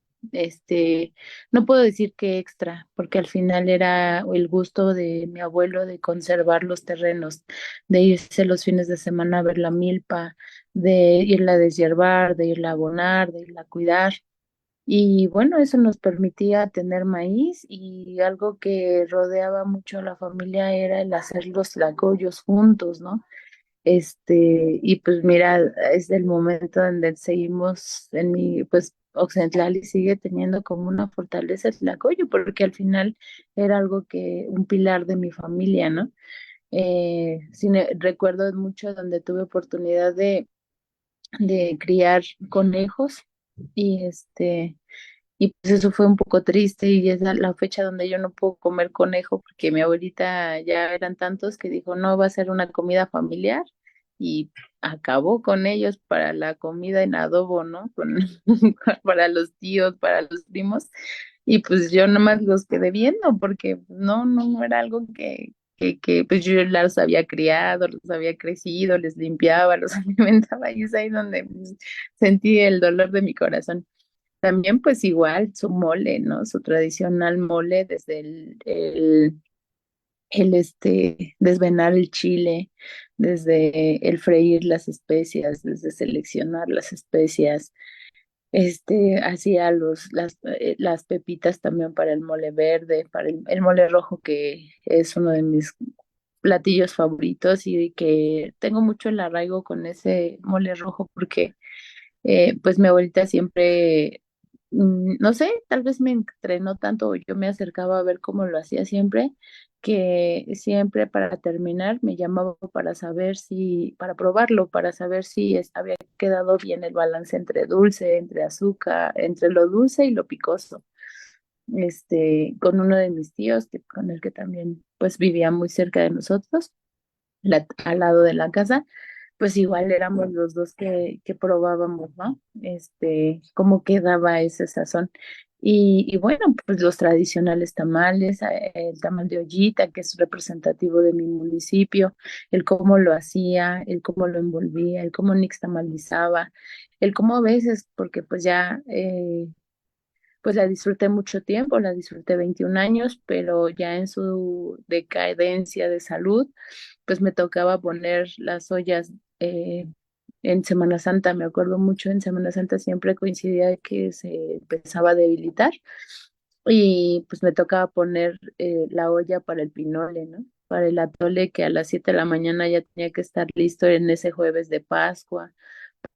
No puedo decir que extra, porque al final era el gusto de mi abuelo de conservar los terrenos, de irse los fines de semana a ver la milpa, de irla a deshiervar, de irla a abonar, de irla a cuidar. Y bueno, eso nos permitía tener maíz y algo que rodeaba mucho a la familia era el hacer los tlacoyos juntos, ¿no? Y pues mira, es el momento donde seguimos en mi, pues Occidental y sigue teniendo como una fortaleza el tlacoyo, porque al final era algo un pilar de mi familia, ¿no? Recuerdo mucho donde tuve oportunidad de criar conejos y y pues eso fue un poco triste y es la fecha donde yo no puedo comer conejo porque mi abuelita ya eran tantos que dijo no va a ser una comida familiar y acabó con ellos para la comida en adobo, ¿no? Para los tíos, para los primos y pues yo nomás los quedé viendo porque no era algo que pues yo los había criado, los había crecido, les limpiaba, los alimentaba y es ahí donde pues, sentí el dolor de mi corazón. También pues igual su mole, ¿no? Su tradicional mole desde desvenar el chile, desde el freír las especias, desde seleccionar las especias, hacía las pepitas también para el mole verde, para el mole rojo, que es uno de mis platillos favoritos y que tengo mucho el arraigo con ese mole rojo porque pues mi abuelita siempre, no sé, tal vez me entrenó tanto, o yo me acercaba a ver cómo lo hacía siempre, que siempre para terminar me llamaba para probarlo, para saber si había quedado bien el balance entre dulce, entre azúcar, entre lo dulce y lo picoso. Con uno de mis tíos, con el que también pues vivía muy cerca de nosotros, al lado de la casa, pues igual éramos los dos que probábamos, ¿no? Cómo quedaba ese sazón. Y bueno, pues los tradicionales tamales, el tamal de ollita, que es representativo de mi municipio, el cómo lo hacía, el cómo lo envolvía, el cómo nixtamalizaba, el cómo a veces, porque pues ya pues la disfruté mucho tiempo, la disfruté 21 años, pero ya en su decadencia de salud, pues me tocaba poner las ollas en Semana Santa. Me acuerdo mucho, en Semana Santa siempre coincidía que se empezaba a debilitar y pues me tocaba poner la olla para el pinole, ¿no? Para el atole que a las 7 de la mañana ya tenía que estar listo en ese jueves de Pascua,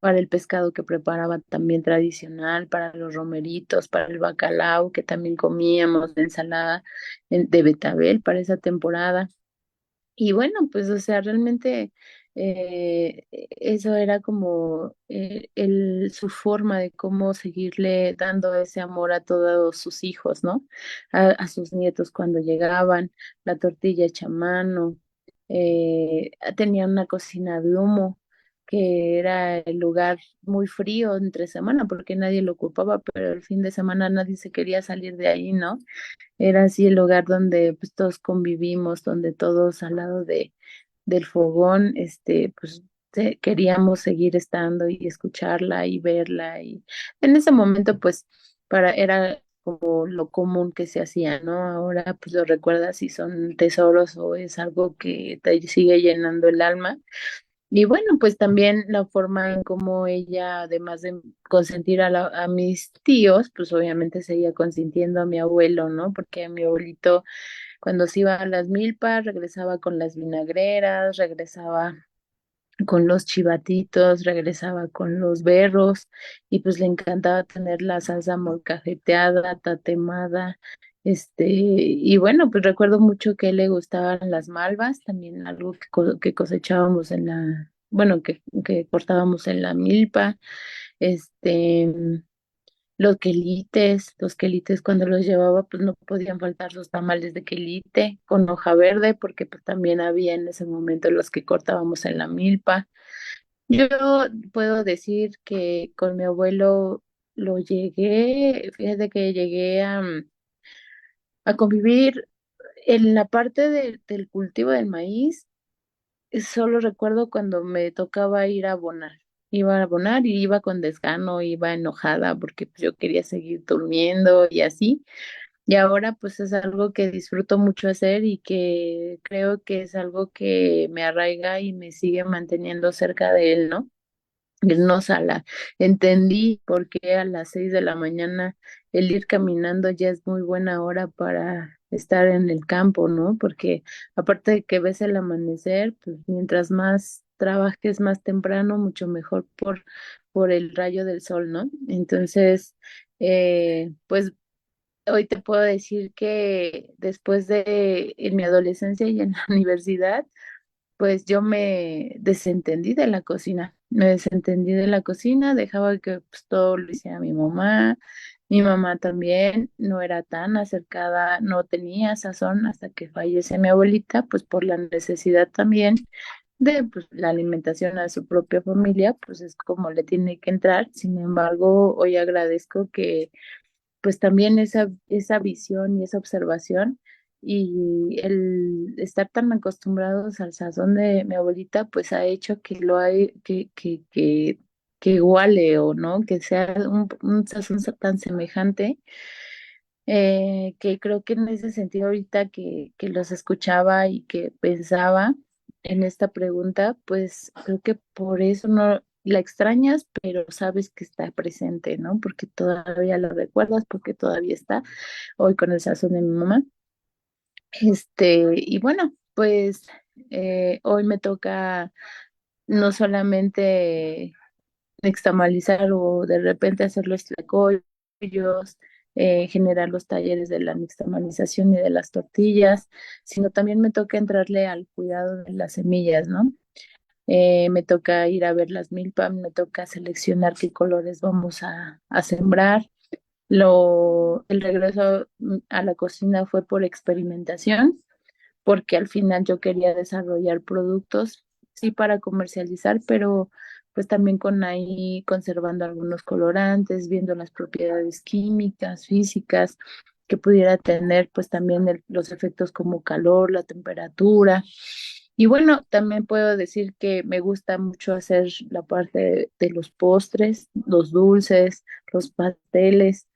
para el pescado que preparaba también tradicional, para los romeritos, para el bacalao que también comíamos, la ensalada de betabel para esa temporada. Y bueno, pues o sea, realmente Eso era como su forma de cómo seguirle dando ese amor a todos sus hijos, ¿no? A sus nietos cuando llegaban, la tortilla hecha a mano, tenía una cocina de humo, que era el lugar muy frío entre semana porque nadie lo ocupaba, pero el fin de semana nadie se quería salir de ahí, ¿no? Era así el lugar donde pues todos convivimos, donde todos al lado del fogón, pues queríamos seguir estando y escucharla y verla y en ese momento pues era como lo común que se hacía, ¿no? Ahora pues lo recuerdas y son tesoros o es algo que te sigue llenando el alma. Y bueno, pues también la forma en cómo ella, además de consentir a mis tíos, pues obviamente seguía consintiendo a mi abuelo, ¿no? Porque a mi abuelito cuando se iba a las milpas, regresaba con las vinagreras, regresaba con los chivatitos, regresaba con los berros y pues le encantaba tener la salsa molcajeteada, tatemada, y bueno, pues recuerdo mucho que a él le gustaban las malvas, también algo que cosechábamos bueno, que cortábamos en la milpa, este, los quelites cuando los llevaba, pues no podían faltar los tamales de quelite con hoja verde, porque pues también había en ese momento los que cortábamos en la milpa. Yo puedo decir que con mi abuelo fíjate que llegué a convivir en la parte del cultivo del maíz. Solo recuerdo cuando me tocaba ir a abonar. Iba a abonar y iba con desgano, iba enojada porque pues, yo quería seguir durmiendo y así. Y ahora pues es algo que disfruto mucho hacer y que creo que es algo que me arraiga y me sigue manteniendo cerca de él, ¿no? No sala. Entendí por qué a las 6 de la mañana el ir caminando ya es muy buena hora para estar en el campo, ¿no? Porque aparte de que ves el amanecer, pues mientras más trabajes más temprano, mucho mejor por el rayo del sol, ¿no? Entonces, pues hoy te puedo decir que después de en mi adolescencia y en la universidad, pues yo me desentendí de la cocina, me desentendí de la cocina, dejaba que pues, todo lo hiciera mi mamá también no era tan acercada, no tenía sazón hasta que fallece mi abuelita, pues por la necesidad también de pues, la alimentación a su propia familia, pues es como le tiene que entrar. Sin embargo, hoy agradezco que pues también esa visión y esa observación y el estar tan acostumbrados al sazón de mi abuelita, pues ha hecho que lo hay, que iguale o no, que sea un sazón tan semejante, que creo que en ese sentido ahorita que los escuchaba y que pensaba en esta pregunta, pues creo que por eso no la extrañas, pero sabes que está presente, ¿no? Porque todavía lo recuerdas, porque todavía está hoy con el sazón de mi mamá. Y bueno, pues hoy me toca no solamente nixtamalizar o de repente hacer los tlacoyos, generar los talleres de la nixtamalización y de las tortillas, sino también me toca entrarle al cuidado de las semillas, ¿no? Me toca ir a ver las milpas, me toca seleccionar qué colores vamos a sembrar. El regreso a la cocina fue por experimentación, porque al final yo quería desarrollar productos, sí para comercializar, pero pues también con ahí conservando algunos colorantes, viendo las propiedades químicas, físicas que pudiera tener, pues también los efectos como calor, la temperatura. Y bueno, también puedo decir que me gusta mucho hacer la parte de los postres, los dulces, los pasteles,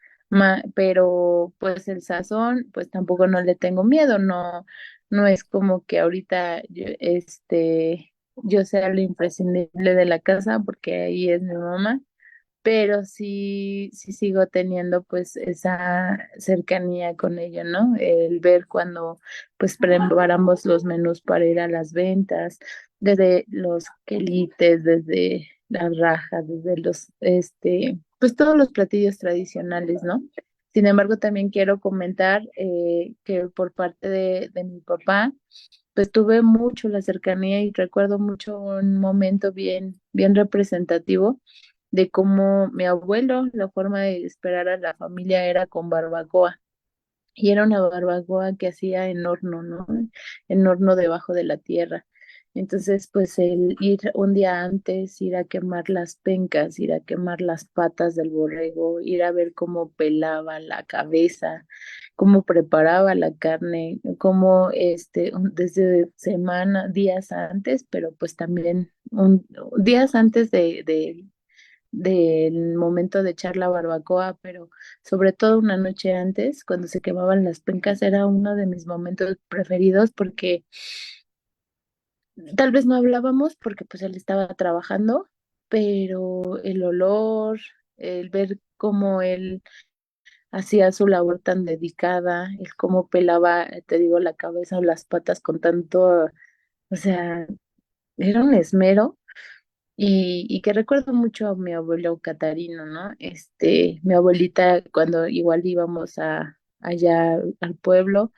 pero pues el sazón, pues tampoco no le tengo miedo, no es como que ahorita yo sea lo imprescindible de la casa porque ahí es mi mamá, pero sí sigo teniendo pues esa cercanía con ella, ¿no? El ver cuando pues preparamos los menús para ir a las ventas, desde los quelites, desde las rajas, desde pues todos los platillos tradicionales, ¿no? Sin embargo, también quiero comentar que por parte de mi papá, pues tuve mucho la cercanía y recuerdo mucho un momento bien representativo de cómo mi abuelo, la forma de esperar a la familia era con barbacoa. Y era una barbacoa que hacía en horno, ¿no? En horno debajo de la tierra. Entonces, pues el ir un día antes, ir a quemar las pencas, ir a quemar las patas del borrego, ir a ver cómo pelaba la cabeza, cómo preparaba la carne, cómo desde semana, días antes, pero pues también días antes del momento de echar la barbacoa, pero sobre todo una noche antes, cuando se quemaban las pencas, era uno de mis momentos preferidos porque tal vez no hablábamos porque pues él estaba trabajando, pero el olor, el ver cómo él hacía su labor tan dedicada, el cómo pelaba, te digo, la cabeza o las patas con tanto, o sea, era un esmero. Y que recuerdo mucho a mi abuelo Catarino, ¿no? Mi abuelita cuando igual íbamos allá al pueblo,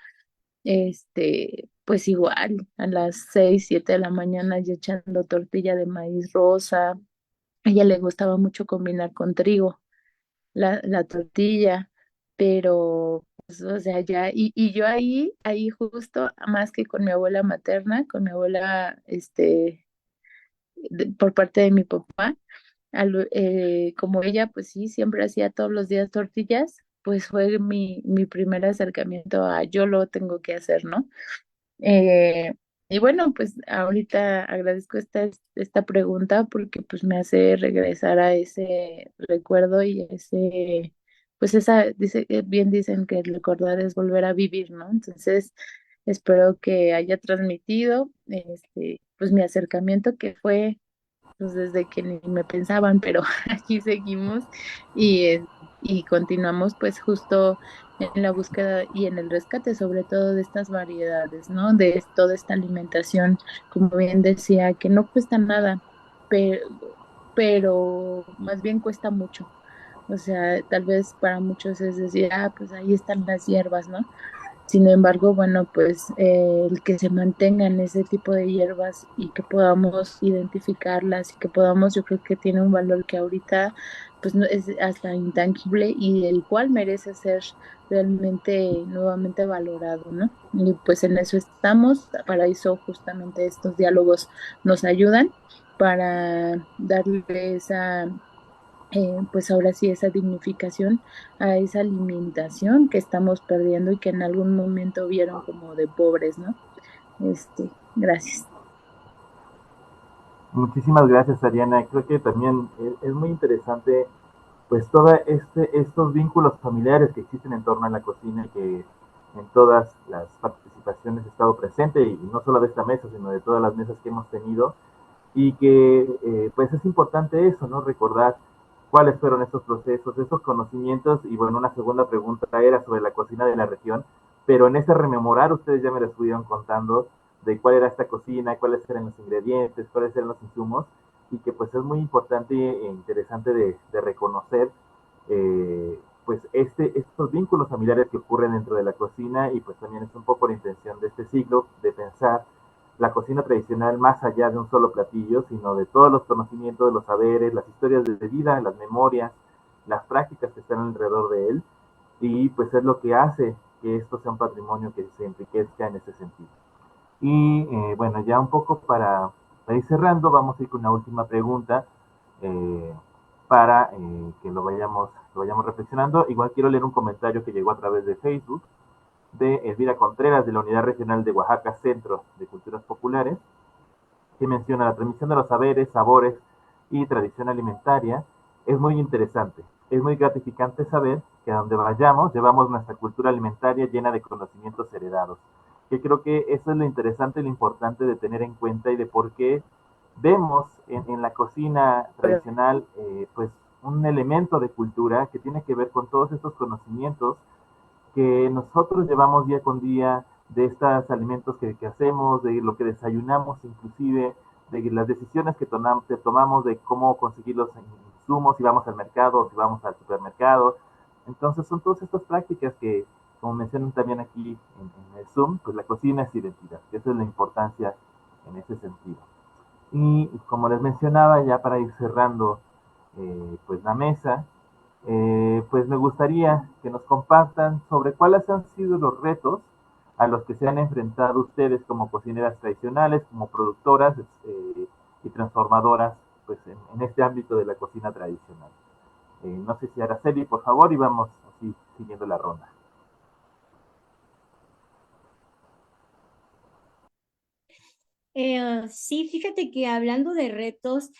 pues igual, a las 6, 7 de la mañana ya echando tortilla de maíz rosa. A ella le gustaba mucho combinar con trigo la tortilla, pero, pues, o sea, ya, y yo ahí justo, más que con mi abuela materna, con mi abuela, por parte de mi papá, como ella, pues sí, siempre hacía todos los días tortillas, pues fue mi primer acercamiento a yo lo tengo que hacer, ¿no? Eh, y bueno, pues ahorita agradezco esta pregunta porque pues me hace regresar a ese recuerdo y pues bien dicen que recordar es volver a vivir, ¿no? Entonces, espero que haya transmitido, pues mi acercamiento que fue pues desde que ni me pensaban, pero aquí seguimos y continuamos pues justo en la búsqueda y en el rescate sobre todo de estas variedades, ¿no? De toda esta alimentación, como bien decía, que no cuesta nada, pero, pero más bien cuesta mucho. O sea, tal vez para muchos es decir, pues ahí están las hierbas, ¿no? Sin embargo, bueno, pues el que se mantengan ese tipo de hierbas y que podamos identificarlas y que podamos, yo creo que tiene un valor que ahorita pues no es hasta intangible y el cual merece ser realmente nuevamente valorado, ¿no? Y pues en eso estamos, para eso justamente estos diálogos nos ayudan para darle pues ahora sí esa dignificación a esa alimentación que estamos perdiendo y que en algún momento vieron como de pobres, ¿no? Gracias. Muchísimas gracias, Ariana. Creo que también es muy interesante, pues, todos estos vínculos familiares que existen en torno a la cocina y que en todas las participaciones he estado presente, y no solo de esta mesa, sino de todas las mesas que hemos tenido, y que pues es importante eso, ¿no? Recordar cuáles fueron estos procesos, estos conocimientos, y bueno, una segunda pregunta era sobre la cocina de la región, pero en ese rememorar ustedes ya me lo estuvieron contando de cuál era esta cocina, cuáles eran los ingredientes, cuáles eran los insumos, y que pues es muy importante e interesante de reconocer pues estos vínculos familiares que ocurren dentro de la cocina, y pues también es un poco la intención de este ciclo de pensar la cocina tradicional más allá de un solo platillo, sino de todos los conocimientos, los saberes, las historias de vida, las memorias, las prácticas que están alrededor de él, y pues es lo que hace que esto sea un patrimonio que se enriquezca en ese sentido. Y bueno, ya un poco para ir cerrando, vamos a ir con una última pregunta eh, para que lo vayamos reflexionando. Igual quiero leer un comentario que llegó a través de Facebook de Elvira Contreras, de la Unidad Regional de Oaxaca Centro de Culturas Populares, que menciona la transmisión de los saberes, sabores y tradición alimentaria. Es muy interesante. Es muy gratificante saber que a donde vayamos llevamos nuestra cultura alimentaria llena de conocimientos heredados. Que creo que eso es lo interesante y lo importante de tener en cuenta, y de por qué vemos en la cocina tradicional pues un elemento de cultura que tiene que ver con todos estos conocimientos que nosotros llevamos día con día, de estos alimentos que hacemos, de lo que desayunamos inclusive, de las decisiones que tomamos de cómo conseguir los insumos, si vamos al mercado o si vamos al supermercado. Entonces son todas estas prácticas que como mencionan también aquí en el Zoom, pues la cocina es identidad, que esa es la importancia en ese sentido. Y como les mencionaba, ya para ir cerrando pues la mesa, pues me gustaría que nos compartan sobre cuáles han sido los retos a los que se han enfrentado ustedes como cocineras tradicionales, como productoras y transformadoras pues en este ámbito de la cocina tradicional. No sé si Araceli, por favor, y vamos así siguiendo la ronda. Sí, fíjate que hablando de retos,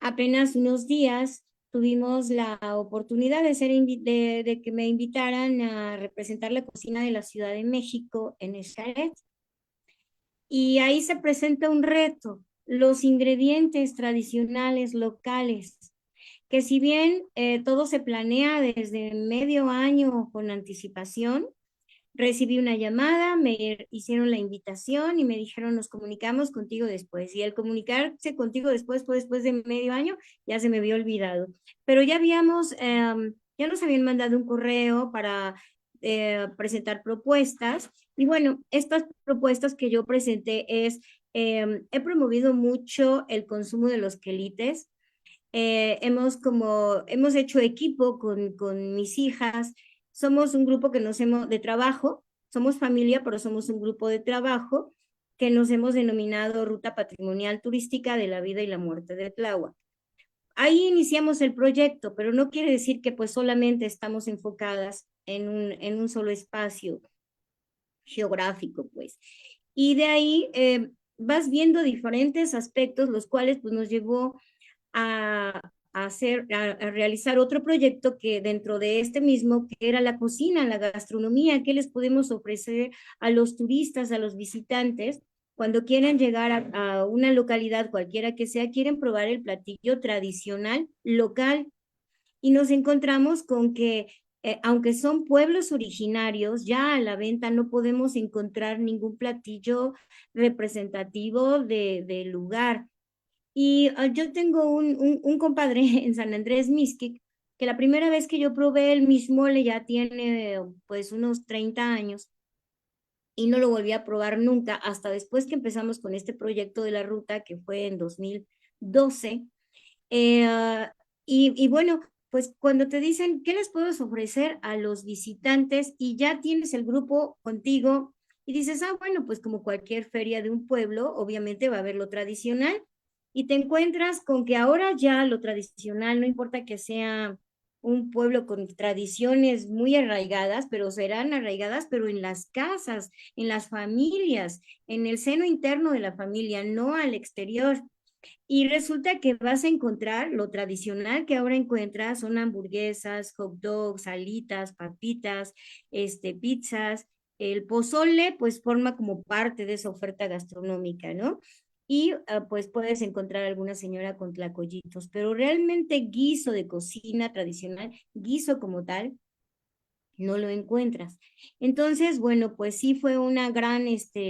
apenas unos días tuvimos la oportunidad de que me invitaran a representar la cocina de la Ciudad de México en Xcaret. Y ahí se presenta un reto, los ingredientes tradicionales locales, que si bien todo se planea desde medio año con anticipación, recibí una llamada, me hicieron la invitación y me dijeron, nos comunicamos contigo después. Y el comunicarse contigo después, fue después de medio año, ya se me había olvidado. Pero ya nos habían mandado un correo para presentar propuestas. Y bueno, estas propuestas que yo presenté he promovido mucho el consumo de los quelites. Hemos hecho equipo con mis hijas. Somos un grupo que nos hemos de trabajo, somos familia, pero somos un grupo de trabajo que nos hemos denominado Ruta Patrimonial Turística de la Vida y la Muerte de Tláhuac. Ahí iniciamos el proyecto, pero no quiere decir que pues solamente estamos enfocadas en un solo espacio geográfico, pues. Y de ahí vas viendo diferentes aspectos, los cuales pues nos llevó a realizar otro proyecto que dentro de este mismo, que era la cocina, la gastronomía, qué les podemos ofrecer a los turistas, a los visitantes, cuando quieren llegar a una localidad, cualquiera que sea, quieren probar el platillo tradicional local. Y nos encontramos con que, aunque son pueblos originarios, ya a la venta no podemos encontrar ningún platillo representativo del lugar. Y yo tengo un compadre en San Andrés Mixquic, que la primera vez que yo probé el mole ya tiene pues unos 30 años y no lo volví a probar nunca hasta después que empezamos con este proyecto de la ruta que fue en 2012. Y bueno, pues cuando te dicen, ¿qué les puedes ofrecer a los visitantes? Y ya tienes el grupo contigo y dices, bueno, pues como cualquier feria de un pueblo, obviamente va a haber lo tradicional y te encuentras con que ahora ya lo tradicional, no importa que sea un pueblo con tradiciones muy arraigadas, pero serán arraigadas, pero en las casas, en las familias, en el seno interno de la familia, no al exterior. Y resulta que vas a encontrar lo tradicional que ahora encuentras son hamburguesas, hot dogs, alitas, papitas, pizzas. El pozole, pues forma como parte de esa oferta gastronómica, ¿no? Y pues puedes encontrar alguna señora con tlacoyitos, pero realmente guiso de cocina tradicional, guiso como tal, no lo encuentras. Entonces, bueno, pues sí fue una gran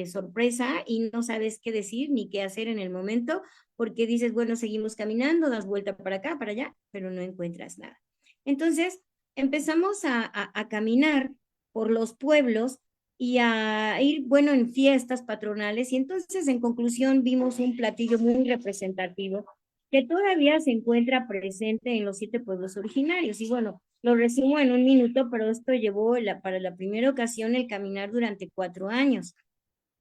sorpresa y no sabes qué decir ni qué hacer en el momento, porque dices, bueno, seguimos caminando, das vuelta para acá, para allá, pero no encuentras nada. Entonces, empezamos a caminar por los pueblos y a ir, bueno, en fiestas patronales, y entonces en conclusión vimos un platillo muy representativo que todavía se encuentra presente en los 7 pueblos originarios. Y bueno, lo resumo en un minuto, pero esto llevó para la primera ocasión el caminar durante 4 años.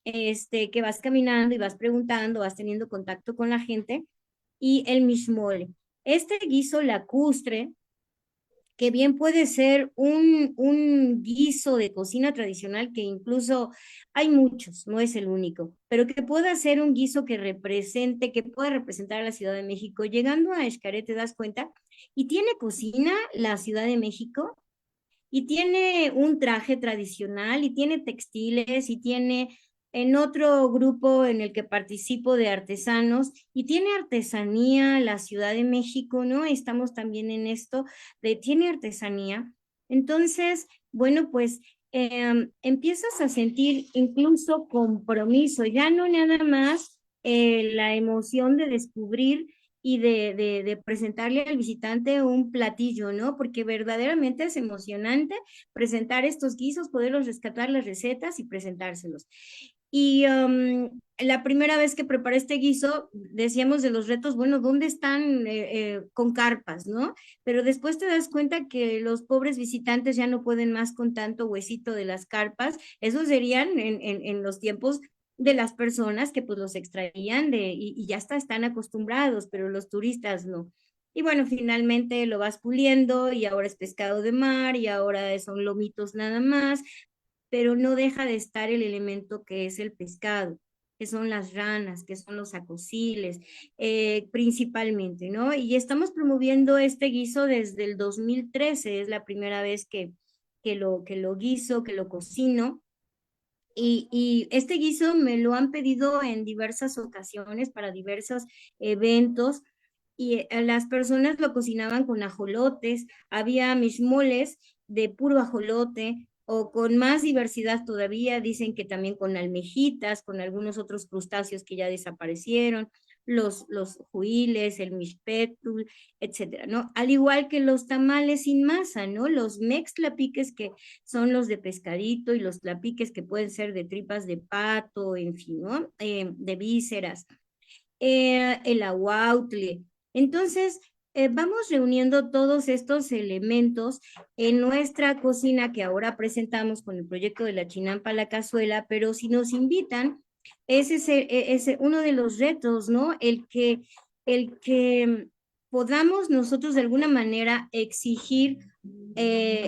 Que vas caminando y vas preguntando, vas teniendo contacto con la gente, y el mishmole. Este guiso lacustre, que bien puede ser un guiso de cocina tradicional, que incluso hay muchos, no es el único, pero que pueda ser un guiso que pueda representar a la Ciudad de México. Llegando a Xcaret te das cuenta, y tiene cocina la Ciudad de México, y tiene un traje tradicional, y tiene textiles, y tiene en otro grupo en el que participo de artesanos, y tiene artesanía la Ciudad de México, ¿no? Estamos también en esto tiene artesanía. Entonces, bueno, pues empiezas a sentir incluso compromiso, ya no nada más la emoción de descubrir y de presentarle al visitante un platillo, ¿no? Porque verdaderamente es emocionante presentar estos guisos, poderlos rescatar las recetas y presentárselos. Y la primera vez que preparé este guiso, decíamos de los retos, bueno, ¿dónde están con carpas, no? Pero después te das cuenta que los pobres visitantes ya no pueden más con tanto huesito de las carpas. Esos serían en los tiempos de las personas que pues los extraían y ya están acostumbrados, pero los turistas no. Y bueno, finalmente lo vas puliendo y ahora es pescado de mar y ahora son lomitos nada más, pero no deja de estar el elemento que es el pescado, que son las ranas, que son los acosiles, principalmente, ¿no? Y estamos promoviendo este guiso desde el 2013, es la primera vez que lo guiso, que lo cocino. Y este guiso me lo han pedido en diversas ocasiones para diversos eventos y las personas lo cocinaban con ajolotes, había mis moles de puro ajolote o con más diversidad todavía, dicen que también con almejitas, con algunos otros crustáceos que ya desaparecieron, los juiles, el mixpetul, etcétera, ¿no? Al igual que los tamales sin masa, ¿no? Los mextlapiques que son los de pescadito y los tlapiques que pueden ser de tripas de pato, en fin, ¿no? De vísceras, el aguautle. Entonces, vamos reuniendo todos estos elementos en nuestra cocina que ahora presentamos con el proyecto de la chinampa a la cazuela, pero si nos invitan, ese es uno de los retos, ¿no? El que podamos nosotros de alguna manera exigir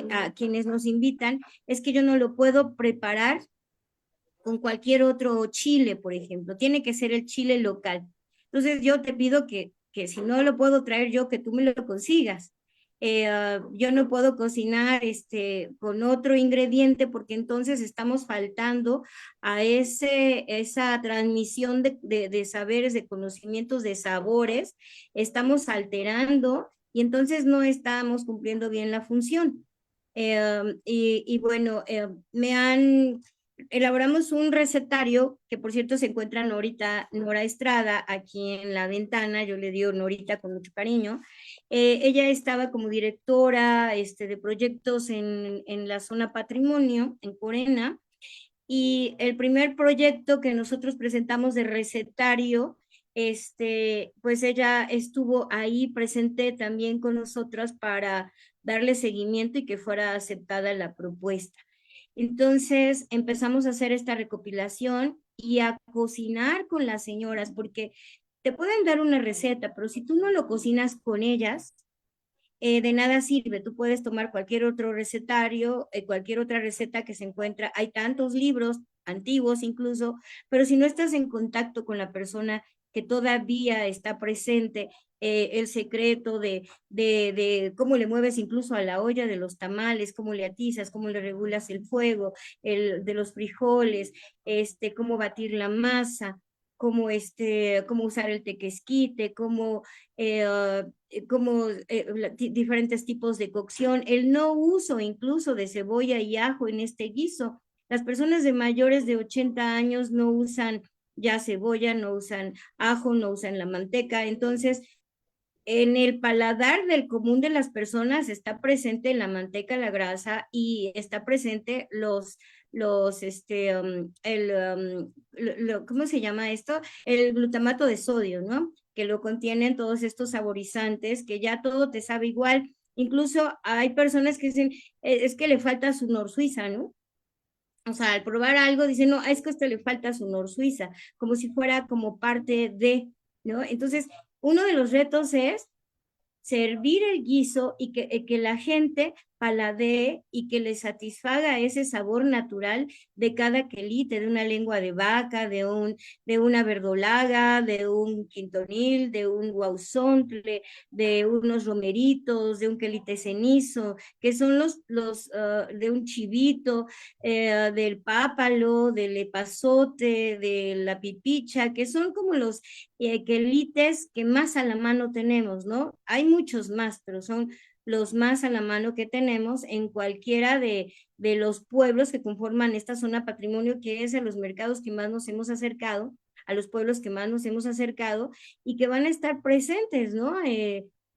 a quienes nos invitan, es que yo no lo puedo preparar con cualquier otro chile, por ejemplo, tiene que ser el chile local. Entonces yo te pido que si no lo puedo traer yo, que tú me lo consigas. Yo no puedo cocinar con otro ingrediente porque entonces estamos faltando a esa transmisión de saberes, de conocimientos, de sabores, estamos alterando y entonces no estamos cumpliendo bien la función. Y bueno, elaboramos un recetario que por cierto se encuentra Nora Estrada aquí en la ventana, yo le digo Norita con mucho cariño. Ella estaba como directora de proyectos en la zona patrimonio, en Corena, y el primer proyecto que nosotros presentamos de recetario, pues ella estuvo ahí presente también con nosotras para darle seguimiento y que fuera aceptada la propuesta. Entonces empezamos a hacer esta recopilación y a cocinar con las señoras, porque te pueden dar una receta, pero si tú no lo cocinas con ellas, de nada sirve. Tú puedes tomar cualquier otro recetario, cualquier otra receta que se encuentra. Hay tantos libros, antiguos incluso, pero si no estás en contacto con la persona que todavía está presente, el secreto de cómo le mueves incluso a la olla de los tamales, cómo le atizas, cómo le regulas el fuego, de los frijoles, cómo batir la masa, cómo usar el tequesquite, diferentes tipos de cocción, el no uso incluso de cebolla y ajo en este guiso. Las personas de mayores de 80 años no usan ya cebolla, no usan ajo, no usan la manteca, entonces en el paladar del común de las personas está presente la manteca, la grasa y está presente ¿cómo se llama esto? El glutamato de sodio, ¿no? Que lo contienen todos estos saborizantes, que ya todo te sabe igual. Incluso hay personas que dicen, es que le falta su nor suiza, ¿no? O sea, al probar algo dicen, no, es que a esto le falta su nor suiza, como si fuera como parte de, ¿no? Entonces, uno de los retos es servir el guiso y que la gente paladee y que le satisfaga ese sabor natural de cada quelite, de una lengua de vaca, de una verdolaga, de un quintonil, de un guauzontle, de unos romeritos, de un quelite cenizo, que son de un chivito, del pápalo, del epazote, de la pipicha, que son como los quelites que más a la mano tenemos, ¿no? Hay muchos más, pero son los más a la mano que tenemos en cualquiera de los pueblos que conforman esta zona patrimonio, que es en los mercados que más nos hemos acercado a los pueblos que más nos hemos acercado y que van a estar presentes, ¿no?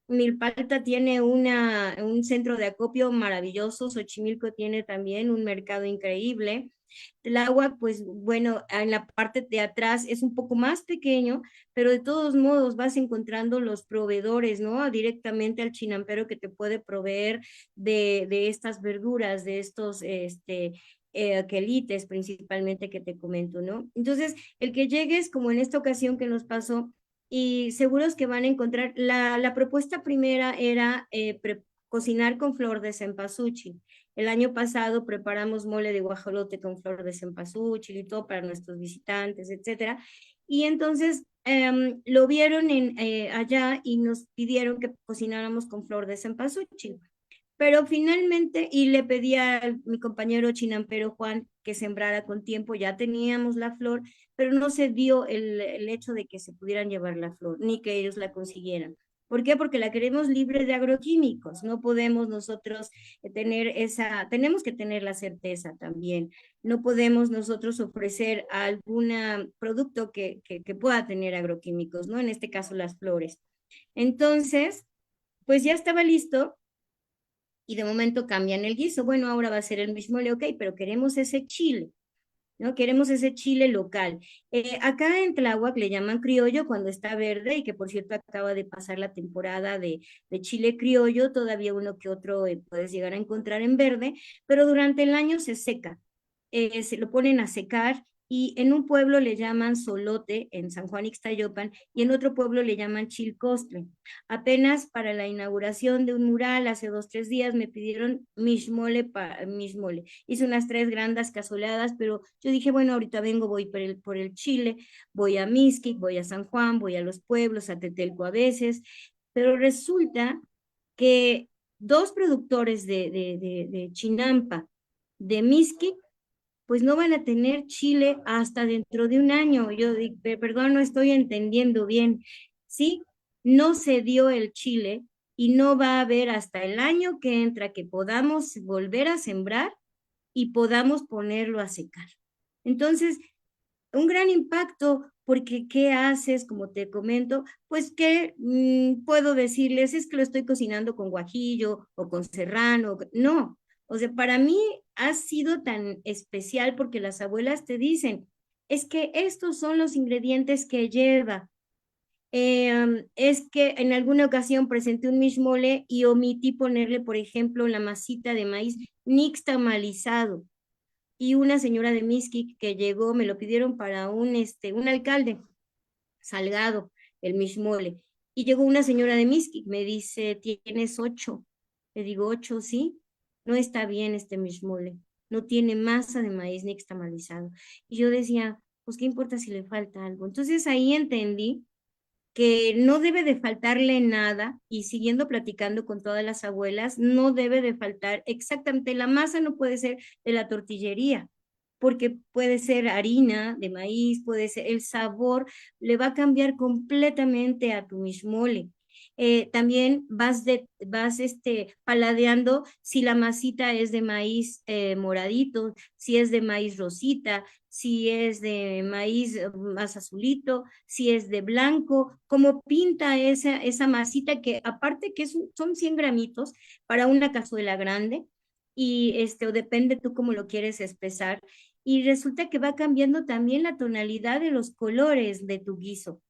Milpalta tiene un centro de acopio maravilloso, Xochimilco tiene también un mercado increíble. Tláhuac, pues bueno, en la parte de atrás es un poco más pequeño, pero de todos modos vas encontrando los proveedores, ¿no? Directamente al chinampero que te puede proveer de estas verduras, de estos, quelites principalmente que te comento, ¿no? Entonces, el que llegues, como en esta ocasión que nos pasó, y seguros que van a encontrar, la propuesta primera era cocinar con flor de cempasúchil. El año pasado preparamos mole de guajolote con flor de cempasúchil y todo para nuestros visitantes, etcétera. Y entonces lo vieron allá y nos pidieron que cocináramos con flor de cempasúchil. Pero finalmente, y le pedí a mi compañero chinampero Juan que sembrara con tiempo, ya teníamos la flor, pero no se dio el hecho de que se pudieran llevar la flor, ni que ellos la consiguieran. ¿Por qué? Porque la queremos libre de agroquímicos. No podemos nosotros tenemos que tener la certeza también. No podemos nosotros ofrecer algún producto que pueda tener agroquímicos, ¿no? En este caso, las flores. Entonces, pues ya estaba listo y de momento cambian el guiso. Bueno, ahora va a ser el mismo mole, ok, pero queremos ese chile, ¿no? Queremos ese chile local. Acá en Tláhuac le llaman criollo cuando está verde y que por cierto acaba de pasar la temporada de chile criollo, todavía uno que otro puedes llegar a encontrar en verde, pero durante el año se seca. Se lo ponen a secar y en un pueblo le llaman solote, en San Juan Ixtayopan, y en otro pueblo le llaman chilcostle. Apenas para la inauguración de un mural, hace 2, 3 días, me pidieron mishmole. Hice unas 3 grandes cazoleadas, pero yo dije, bueno, ahorita vengo, voy por el chile, voy a Mixquic, voy a San Juan, voy a los pueblos, a Tetelco a veces, pero resulta que 2 productores de Chinampa, de Mixquic, pues no van a tener chile hasta dentro de un año. Yo digo, perdón, no estoy entendiendo bien. Sí, no se dio el chile y no va a haber hasta el año que entra que podamos volver a sembrar y podamos ponerlo a secar. Entonces, un gran impacto, porque ¿qué haces? Como te comento, pues que puedo decirles, es que lo estoy cocinando con guajillo o con serrano. No, o sea, para mí ha sido tan especial porque las abuelas te dicen, es que estos son los ingredientes que lleva. Es que en alguna ocasión presenté un mishmole y omití ponerle, por ejemplo, la masita de maíz nixtamalizado. Y una señora de Mixquic que llegó, me lo pidieron para un alcalde, Salgado, el mishmole. Y llegó una señora de Mixquic, me dice, ¿tienes 8? Le digo, 8, sí. No está bien este mishmole. No tiene masa de maíz nixtamalizado. Y yo decía, pues, ¿qué importa si le falta algo? Entonces ahí entendí que no debe de faltarle nada, y siguiendo platicando con todas las abuelas, no debe de faltar exactamente, la masa no puede ser de la tortillería, porque puede ser harina de maíz, puede ser, el sabor le va a cambiar completamente a tu mishmole. También vas paladeando si la masita es de maíz moradito, si es de maíz rosita, si es de maíz más azulito, si es de blanco, cómo pinta esa masita que aparte que son 100 gramitos para una cazuela grande y o depende tú cómo lo quieres espesar y resulta que va cambiando también la tonalidad de los colores de tu guiso.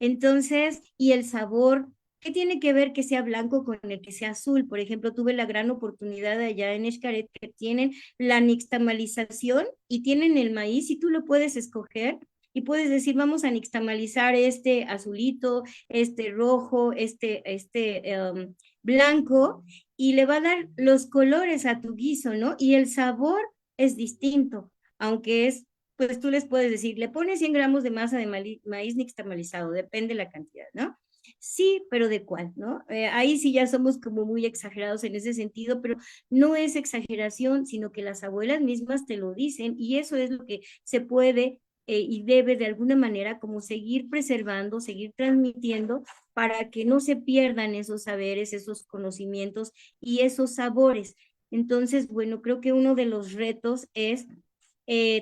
Entonces, y el sabor, ¿qué tiene que ver que sea blanco con el que sea azul? Por ejemplo, tuve la gran oportunidad allá en Xcaret que tienen la nixtamalización y tienen el maíz y tú lo puedes escoger y puedes decir, vamos a nixtamalizar este azulito, este rojo, blanco y le va a dar los colores a tu guiso, ¿no? Y el sabor es distinto, aunque pues tú les puedes decir, le pones 100 gramos de masa de maíz nixtamalizado, depende la cantidad, ¿no? Sí, pero ¿de cuál, no? Ahí sí ya somos como muy exagerados en ese sentido, pero no es exageración, sino que las abuelas mismas te lo dicen y eso es lo que se puede y debe de alguna manera como seguir preservando, seguir transmitiendo para que no se pierdan esos saberes, esos conocimientos y esos sabores. Entonces, bueno, creo que uno de los retos es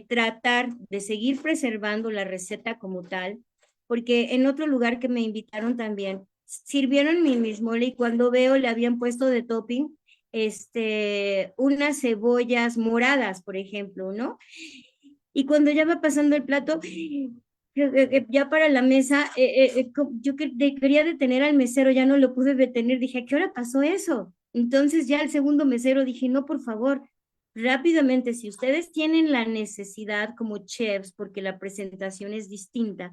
tratar de seguir preservando la receta como tal, porque en otro lugar que me invitaron también, sirvieron mi mole y cuando veo le habían puesto de topping unas cebollas moradas, por ejemplo, ¿no? Y cuando ya va pasando el plato, ya para la mesa, yo quería detener al mesero, ya no lo pude detener, dije, ¿a qué hora pasó eso? Entonces ya el segundo mesero dije, no, por favor, rápidamente, si ustedes tienen la necesidad como chefs, porque la presentación es distinta,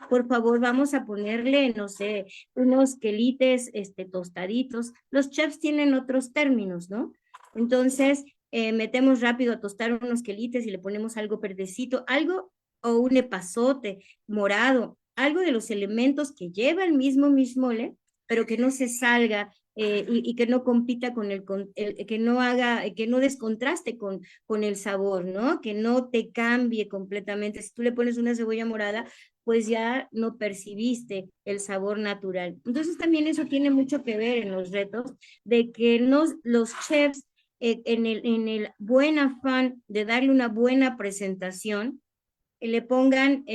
por favor, vamos a ponerle, no sé, unos quelites tostaditos. Los chefs tienen otros términos, ¿no? Entonces, metemos rápido a tostar unos quelites y le ponemos algo verdecito, algo o un epazote morado, algo de los elementos que lleva el mismo mole, pero que no se salga y que no compita con que no haga, que no descontraste con el sabor, ¿no? Que no te cambie completamente. Si tú le pones una cebolla morada, pues ya no percibiste el sabor natural. Entonces también eso tiene mucho que ver en los retos de que los chefs en el buen afán de darle una buena presentación, le pongan,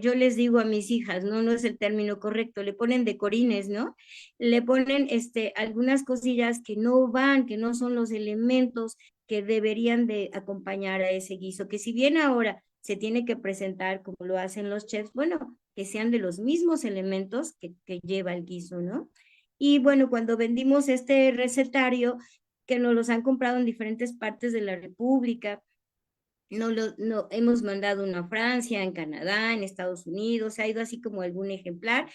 yo les digo a mis hijas, no es el término correcto, le ponen decorines, ¿no? Le ponen, algunas cosillas que no van, que no son los elementos que deberían de acompañar a ese guiso, que si bien ahora se tiene que presentar como lo hacen los chefs, bueno, que sean de los mismos elementos que lleva el guiso, ¿no? Y bueno, cuando vendimos este recetario, que nos los han comprado en diferentes partes de la República, no, hemos mandado uno a Francia, en Canadá, en Estados Unidos, ha ido así como algún ejemplar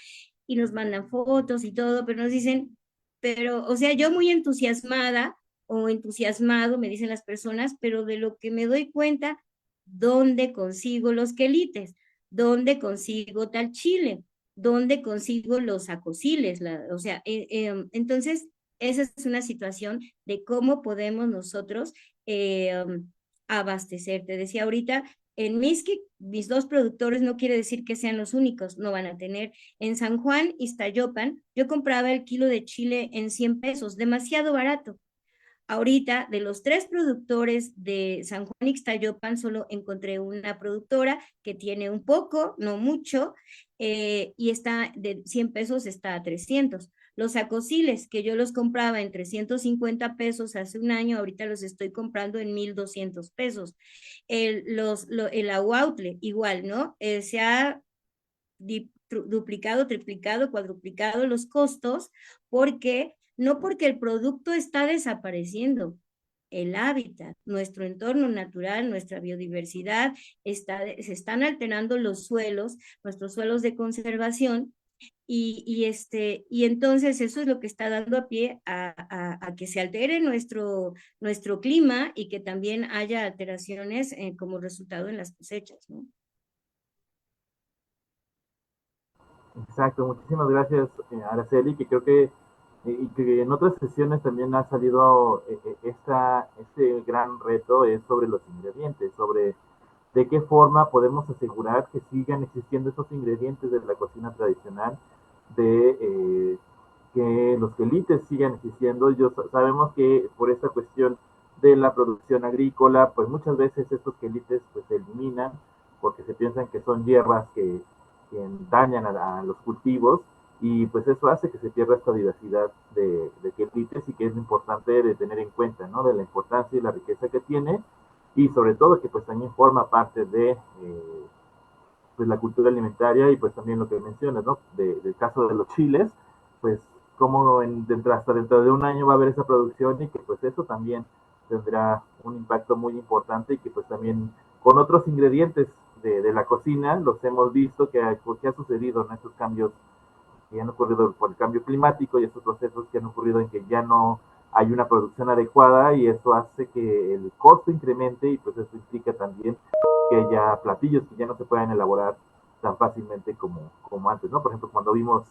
y nos mandan fotos y todo, pero nos dicen, pero, o sea, yo muy entusiasmada o entusiasmado, me dicen las personas, pero de lo que me doy cuenta, ¿dónde consigo los quelites? ¿Dónde consigo tal chile? ¿Dónde consigo los acosiles? O sea, entonces, esa es una situación de cómo podemos nosotros abastecer. Te decía ahorita, en Mixquic, mis dos productores no quiere decir que sean los únicos, no van a tener. En San Juan, Iztayopan, yo compraba el kilo de chile en 100 pesos, demasiado barato. Ahorita, de los 3 productores de San Juan Ixtayopan, solo encontré una productora que tiene un poco, no mucho, y está de 100 pesos, está a 300. Los acosiles, que yo los compraba en 350 pesos hace un año, ahorita los estoy comprando en 1,200 pesos. El aguautle, igual, ¿no? Se ha duplicado, triplicado, cuadruplicado los costos, porque no porque el producto está desapareciendo, el hábitat, nuestro entorno natural, nuestra biodiversidad, se están alterando los suelos, nuestros suelos de conservación, y entonces eso es lo que está dando a pie a que se altere nuestro clima y que también haya alteraciones como resultado en las cosechas, ¿no? Exacto, muchísimas gracias, Araceli, que creo que, y que en otras sesiones también ha salido este gran reto es sobre los ingredientes, sobre de qué forma podemos asegurar que sigan existiendo esos ingredientes de la cocina tradicional, de que los quelites sigan existiendo. Sabemos que por esta cuestión de la producción agrícola, pues muchas veces estos quelites pues se eliminan porque se piensan que son hierbas que dañan a los cultivos y pues eso hace que se pierda esta diversidad de quelites y que es importante de tener en cuenta, ¿no? De la importancia y la riqueza que tiene y sobre todo que pues también forma parte de pues la cultura alimentaria y pues también lo que mencionas, ¿no? Del caso de los chiles, pues como hasta dentro de un año va a haber esa producción y que pues eso también tendrá un impacto muy importante y que pues también con otros ingredientes de la cocina los hemos visto que ha sucedido en estos cambios que han ocurrido por el cambio climático y estos procesos que han ocurrido en que ya no hay una producción adecuada y eso hace que el costo incremente y pues eso implica también que haya platillos que ya no se puedan elaborar tan fácilmente como antes, ¿no? Por ejemplo, cuando vimos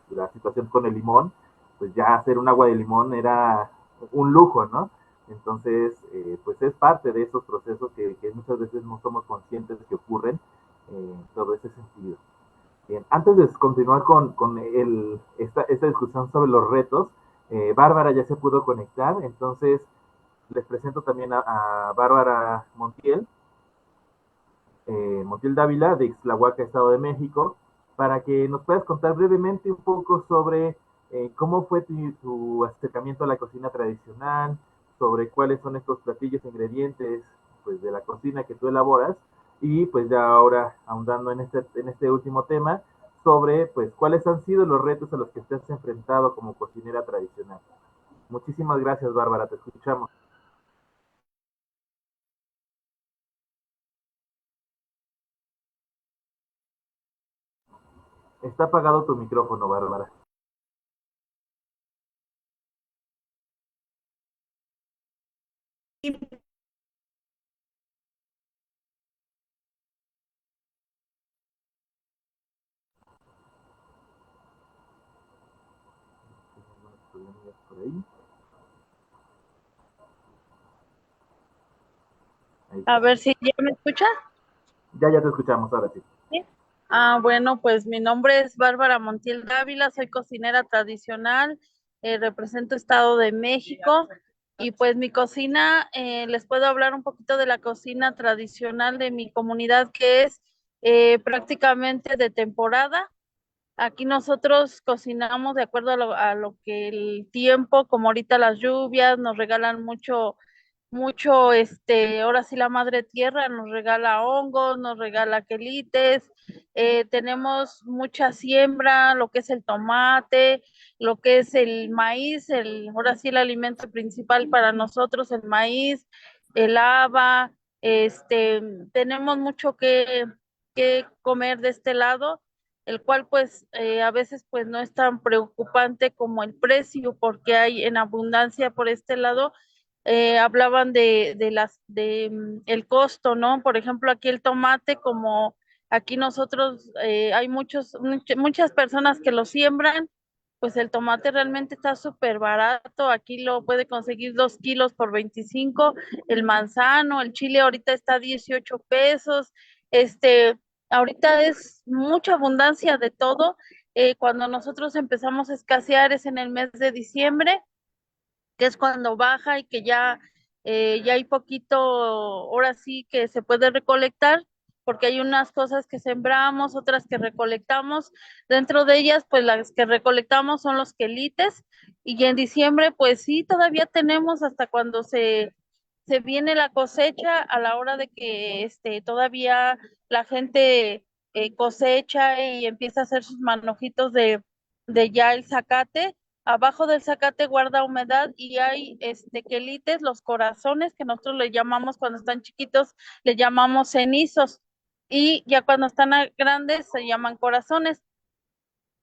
la situación con el limón, pues ya hacer un agua de limón era un lujo, ¿no? Entonces, pues es parte de esos procesos que muchas veces no somos conscientes de que ocurren en todo ese sentido. Bien, antes de continuar con esta discusión sobre los retos, Bárbara ya se pudo conectar, entonces les presento también a Bárbara Montiel. Montiel Dávila, de Ixtlahuaca, Estado de México, para que nos puedas contar brevemente un poco sobre cómo fue tu acercamiento a la cocina tradicional, sobre cuáles son estos platillos e ingredientes pues, de la cocina que tú elaboras, y pues ya ahora ahondando en este último tema, sobre pues cuáles han sido los retos a los que te has enfrentado como cocinera tradicional. Muchísimas gracias, Bárbara, te escuchamos. Está apagado tu micrófono, Bárbara. Por ahí. A ver si ya me escucha. Ya te escuchamos, ahora sí. ¿Sí? Bueno, pues mi nombre es Bárbara Montiel Dávila, soy cocinera tradicional, represento Estado de México y pues mi cocina, les puedo hablar un poquito de la cocina tradicional de mi comunidad que es prácticamente de temporada. Aquí nosotros cocinamos de acuerdo a lo que el tiempo, como ahorita las lluvias, nos regalan mucho, ahora sí la madre tierra nos regala hongos, nos regala quelites, tenemos mucha siembra, lo que es el tomate, lo que es el maíz, ahora sí el alimento principal para nosotros, el maíz, el haba, tenemos mucho que comer de este lado, el cual pues a veces pues no es tan preocupante como el precio, porque hay en abundancia por este lado. Hablaban de el costo, ¿no? Por ejemplo, aquí el tomate, como aquí nosotros hay muchas personas que lo siembran, pues el tomate realmente está súper barato. Aquí lo puede conseguir 2 kilos por 25. El manzano, el chile ahorita está a 18 pesos. Ahorita es mucha abundancia de todo. Cuando nosotros empezamos a escasear es en el mes de diciembre, que es cuando baja y que ya hay poquito, ahora sí que se puede recolectar, porque hay unas cosas que sembramos, otras que recolectamos. Dentro de ellas, pues las que recolectamos son los quelites, y en diciembre, pues sí, todavía tenemos hasta cuando se viene la cosecha, a la hora de que todavía la gente cosecha y empieza a hacer sus manojitos de ya el zacate. Abajo del zacate guarda humedad y hay quelites, los corazones que nosotros le llamamos cuando están chiquitos, le llamamos cenizos, y ya cuando están grandes se llaman corazones.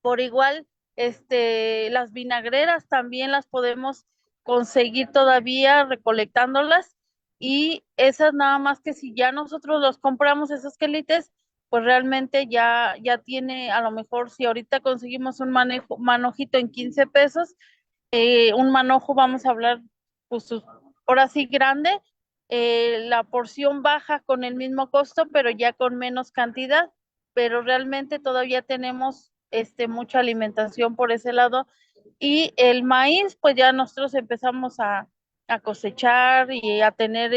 Por igual, las vinagreras también las podemos conseguir todavía recolectándolas, y esas nada más que si ya nosotros los compramos esos quelites, pues realmente ya tiene, a lo mejor si ahorita conseguimos un manojito en 15 pesos, un manojo, vamos a hablar, pues ahora sí grande, la porción baja con el mismo costo, pero ya con menos cantidad, pero realmente todavía tenemos mucha alimentación por ese lado. Y el maíz, pues ya nosotros empezamos a cosechar y a tener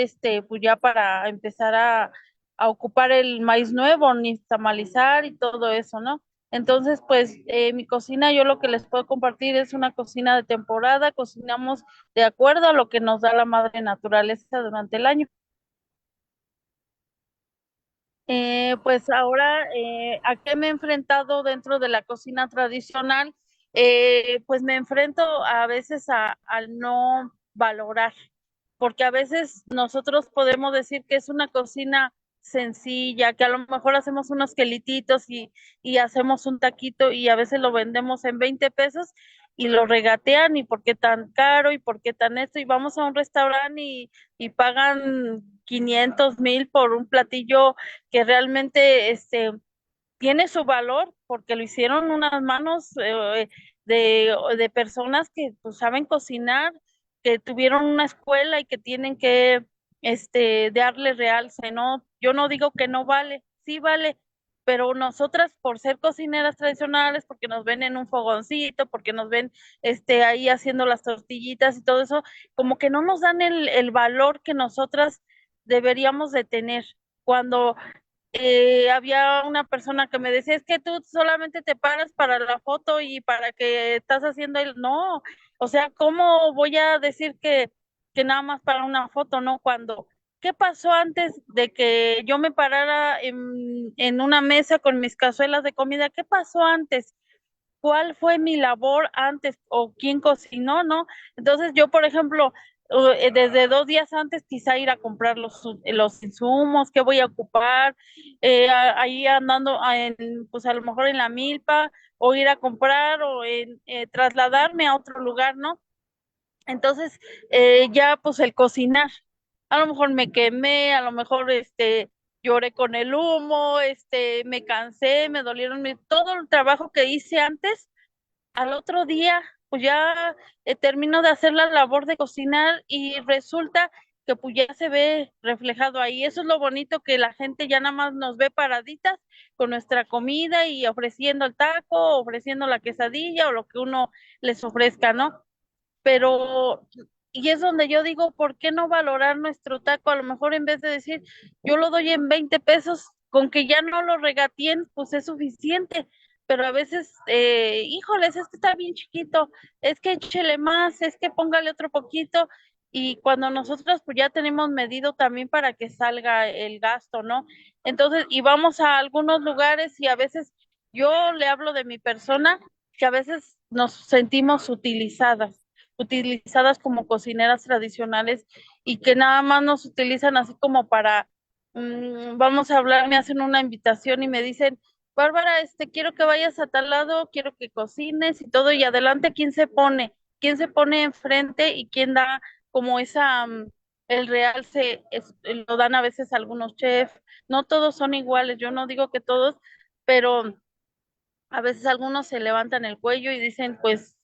pues ya para empezar a ocupar el maíz nuevo, nixtamalizar y todo eso, ¿no? Entonces, pues mi cocina, yo lo que les puedo compartir es una cocina de temporada, cocinamos de acuerdo a lo que nos da la madre naturaleza durante el año. Pues ahora, ¿a qué me he enfrentado dentro de la cocina tradicional? Pues me enfrento a veces al no valorar, porque a veces nosotros podemos decir que es una cocina sencilla, que a lo mejor hacemos unos quelititos y hacemos un taquito y a veces lo vendemos en 20 pesos y lo regatean, y por qué tan caro y por qué tan esto, y vamos a un restaurante y pagan 500,000 por un platillo que realmente tiene su valor porque lo hicieron unas manos de personas que pues, saben cocinar, que tuvieron una escuela y que tienen que darle realce, ¿no? Yo no digo que no vale, sí vale, pero nosotras por ser cocineras tradicionales, porque nos ven en un fogoncito, porque nos ven ahí haciendo las tortillitas y todo eso, como que no nos dan el valor que nosotras deberíamos de tener. Cuando había una persona que me decía, es que tú solamente te paras para la foto y para que estás haciendo el... No, o sea, ¿cómo voy a decir que nada más para una foto, no? Cuando, ¿qué pasó antes de que yo me parara en una mesa con mis cazuelas de comida? ¿Qué pasó antes? ¿Cuál fue mi labor antes o quién cocinó, no? Entonces yo, por ejemplo, desde 2 días antes quizá ir a comprar los insumos, qué voy a ocupar, ahí andando pues a lo mejor en la milpa, o ir a comprar o trasladarme a otro lugar, ¿no? Entonces, ya pues el cocinar, a lo mejor me quemé, a lo mejor lloré con el humo, me cansé, me dolieron todo el trabajo que hice antes al otro día, pues ya termino de hacer la labor de cocinar y resulta que pues ya se ve reflejado ahí. Eso es lo bonito, que la gente ya nada más nos ve paraditas con nuestra comida y ofreciendo el taco, ofreciendo la quesadilla o lo que uno les ofrezca, ¿no? Pero, y es donde yo digo, ¿por qué no valorar nuestro taco? A lo mejor en vez de decir, yo lo doy en 20 pesos, con que ya no lo regateen, pues es suficiente. Pero a veces, híjoles, es que está bien chiquito, es que échele más, es que póngale otro poquito. Y cuando nosotros pues ya tenemos medido también para que salga el gasto, ¿no? Entonces, y vamos a algunos lugares y a veces yo le hablo de mi persona, que a veces nos sentimos utilizadas como cocineras tradicionales y que nada más nos utilizan así como para, vamos a hablar, me hacen una invitación y me dicen, Bárbara, quiero que vayas a tal lado, quiero que cocines y todo, y adelante, quién se pone enfrente y quién da como esa, el realce, lo dan a veces algunos chefs, no todos son iguales, yo no digo que todos, pero a veces algunos se levantan el cuello y dicen, pues,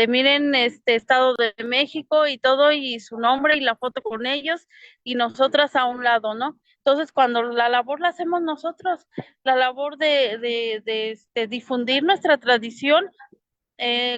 miren, Estado de México y todo, y su nombre y la foto con ellos, y nosotras a un lado, ¿no? Entonces, cuando la labor la hacemos nosotros, la labor de difundir nuestra tradición,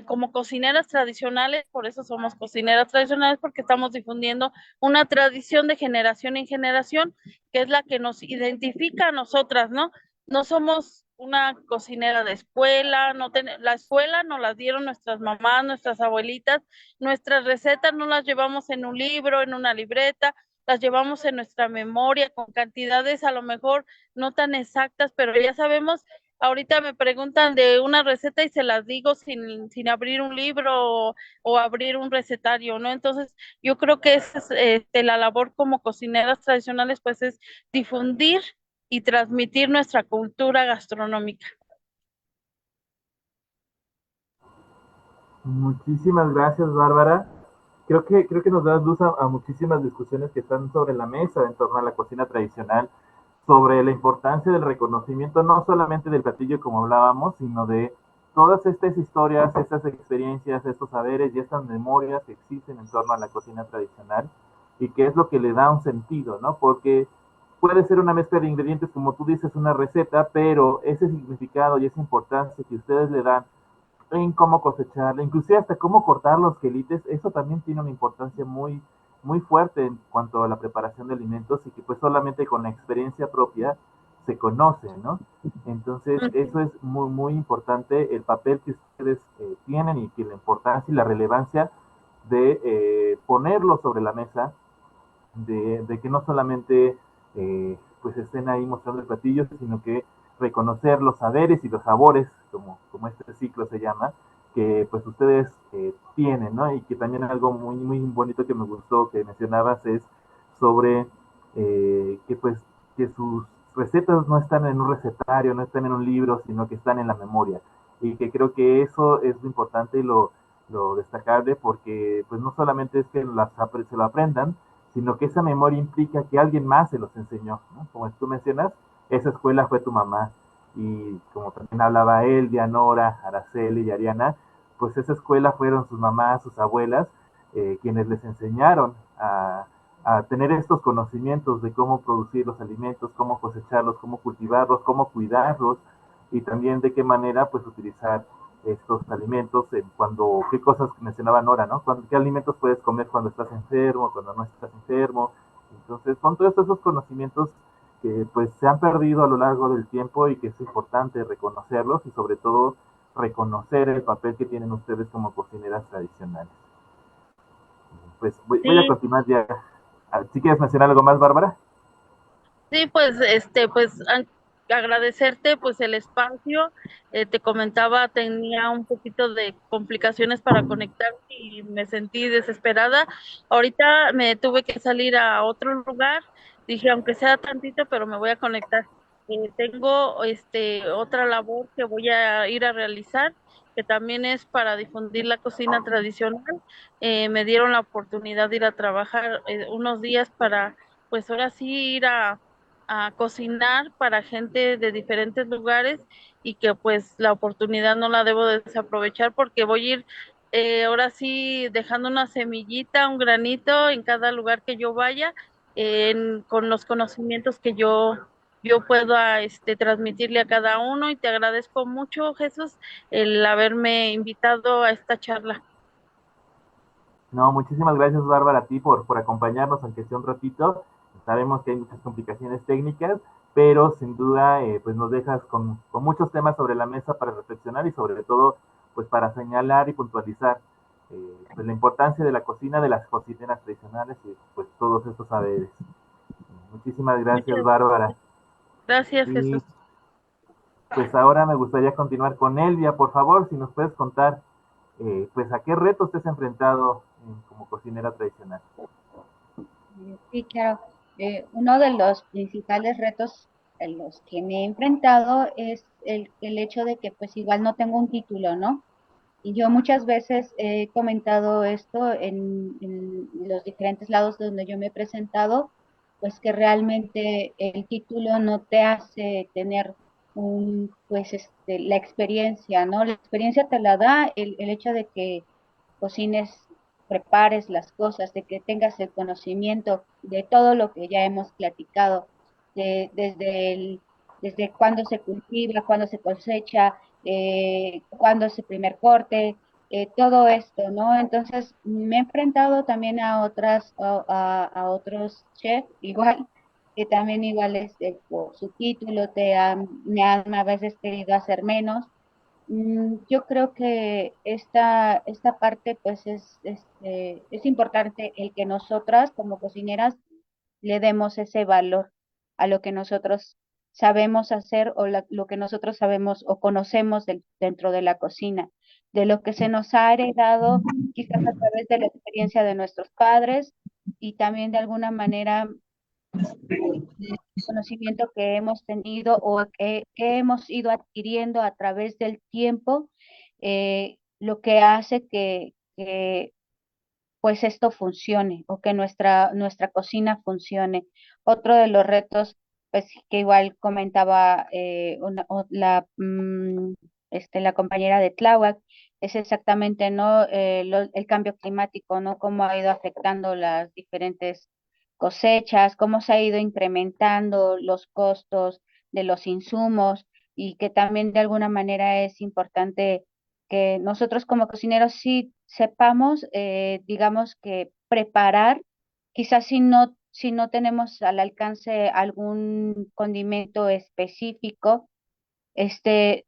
como cocineras tradicionales, por eso somos cocineras tradicionales, porque estamos difundiendo una tradición de generación en generación, que es la que nos identifica a nosotras, ¿no? No somos una cocinera de escuela, la escuela nos las dieron nuestras mamás, nuestras abuelitas, nuestras recetas no las llevamos en un libro, en una libreta, las llevamos en nuestra memoria con cantidades a lo mejor no tan exactas, pero ya sabemos. Ahorita me preguntan de una receta y se las digo sin abrir un libro o abrir un recetario, ¿no? Entonces, yo creo que esa es la labor como cocineras tradicionales, pues es difundir y transmitir nuestra cultura gastronómica. Muchísimas gracias, Bárbara. Creo que nos das luz a muchísimas discusiones que están sobre la mesa en torno a la cocina tradicional, sobre la importancia del reconocimiento, no solamente del platillo como hablábamos, sino de todas estas historias, estas experiencias, estos saberes y estas memorias que existen en torno a la cocina tradicional y que es lo que le da un sentido, ¿no? Porque puede ser una mezcla de ingredientes, como tú dices, una receta, pero ese significado y esa importancia que ustedes le dan en cómo cosecharla, inclusive hasta cómo cortar los quelites, eso también tiene una importancia muy, muy fuerte en cuanto a la preparación de alimentos y que pues solamente con la experiencia propia se conoce, ¿no? Entonces, eso es muy, muy importante, el papel que ustedes tienen y que la importancia y la relevancia de ponerlo sobre la mesa, de que no solamente pues estén ahí mostrando el platillo, sino que reconocer los saberes y los sabores, como este ciclo se llama, que pues ustedes tienen, ¿no? Y que también algo muy, muy bonito que me gustó que mencionabas es sobre que pues que sus recetas no están en un recetario, no están en un libro, sino que están en la memoria. Y que creo que eso es lo importante y lo destacable, porque pues no solamente es que se lo aprendan, sino que esa memoria implica que alguien más se los enseñó, ¿no? Como tú mencionas, esa escuela fue tu mamá, y como también hablaba él, Dianora, Araceli y Ariana, pues esa escuela fueron sus mamás, sus abuelas, quienes les enseñaron a tener estos conocimientos de cómo producir los alimentos, cómo cosecharlos, cómo cultivarlos, cómo cuidarlos, y también de qué manera pues utilizar estos alimentos, qué cosas mencionaba Nora, ¿no? Qué alimentos puedes comer cuando estás enfermo, cuando no estás enfermo. Entonces, son todos esos conocimientos que pues se han perdido a lo largo del tiempo y que es importante reconocerlos y sobre todo reconocer el papel que tienen ustedes como cocineras tradicionales. Pues voy a Sí, continuar ya. ¿Sí quieres mencionar algo más, Bárbara? sí, pues, agradecerte pues el espacio. Te comentaba, tenía un poquito de complicaciones para conectar y me sentí desesperada. Ahorita me tuve que salir a otro lugar. Dije, aunque sea tantito, pero me voy a conectar. Tengo otra labor que voy a ir a realizar, que también es para difundir la cocina tradicional. Me dieron la oportunidad de ir a trabajar unos días para, pues ahora sí, ir a cocinar para gente de diferentes lugares, y que pues la oportunidad no la debo desaprovechar, porque voy a ir ahora sí dejando una semillita, un granito en cada lugar que yo vaya, con los conocimientos que yo pueda transmitirle a cada uno. Y te agradezco mucho, Jesús, el haberme invitado a esta charla. No, muchísimas gracias, Bárbara, a ti por acompañarnos, aunque sea un ratito. Sabemos que hay muchas complicaciones técnicas, pero sin duda, pues nos dejas con muchos temas sobre la mesa para reflexionar y sobre todo, pues para señalar y puntualizar pues la importancia de la cocina, de las cocineras tradicionales y pues todos estos saberes. Muchísimas gracias, Muchas Bárbara. gracias, Y Jesús. pues ahora me gustaría continuar con Elvia, por favor, si nos puedes contar, pues a qué retos te has enfrentado como cocinera tradicional. Sí, claro. Uno de los principales retos en los que me he enfrentado es el hecho de que pues igual no tengo un título, ¿no? Y yo muchas veces he comentado esto en los diferentes lados donde yo me he presentado, pues que realmente el título no te hace tener pues la experiencia, ¿no? La experiencia te la da el hecho de que cocines, prepares las cosas, de que tengas el conocimiento de todo lo que ya hemos platicado, desde cuándo se cultiva, cuándo se cosecha, cuándo es el primer corte, todo esto, ¿no? Entonces me he enfrentado también a a otros chefs igual, que también igual por su título me han a veces querido hacer menos. Yo creo que esta parte pues es importante el que nosotras como cocineras le demos ese valor a lo que nosotros sabemos hacer o lo que nosotros sabemos o conocemos dentro de la cocina, de lo que se nos ha heredado quizás a través de la experiencia de nuestros padres y también de alguna manera el conocimiento que hemos tenido o que hemos ido adquiriendo a través del tiempo, lo que hace que pues esto funcione o que nuestra cocina funcione. Otro de los retos, pues que igual comentaba la compañera de Tláhuac, es exactamente, ¿no? El cambio climático, ¿no? Cómo ha ido afectando las diferentes cosechas, cómo se ha ido incrementando los costos de los insumos y que también de alguna manera es importante que nosotros como cocineros sí sepamos, digamos que preparar, quizás si no tenemos al alcance algún condimento específico, este,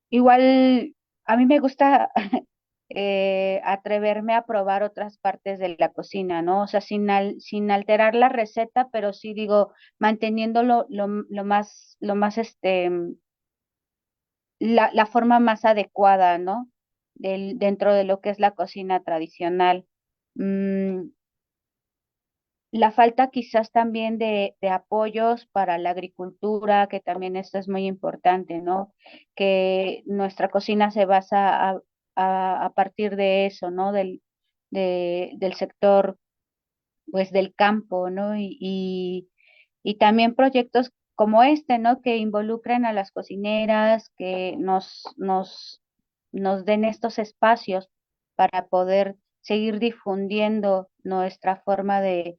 igual a mí me gusta atreverme a probar otras partes de la cocina, ¿no? O sea, sin alterar la receta, pero sí digo, manteniéndolo lo más la forma más adecuada, ¿no? Dentro de lo que es la cocina tradicional. Mm, la falta quizás también de apoyos para la agricultura, que también esto es muy importante, ¿no? Que nuestra cocina se basa a partir de eso, ¿no? Del sector, pues, del campo, ¿no? Y también proyectos como este, ¿no? Que involucren a las cocineras, que nos den estos espacios para poder seguir difundiendo nuestra forma de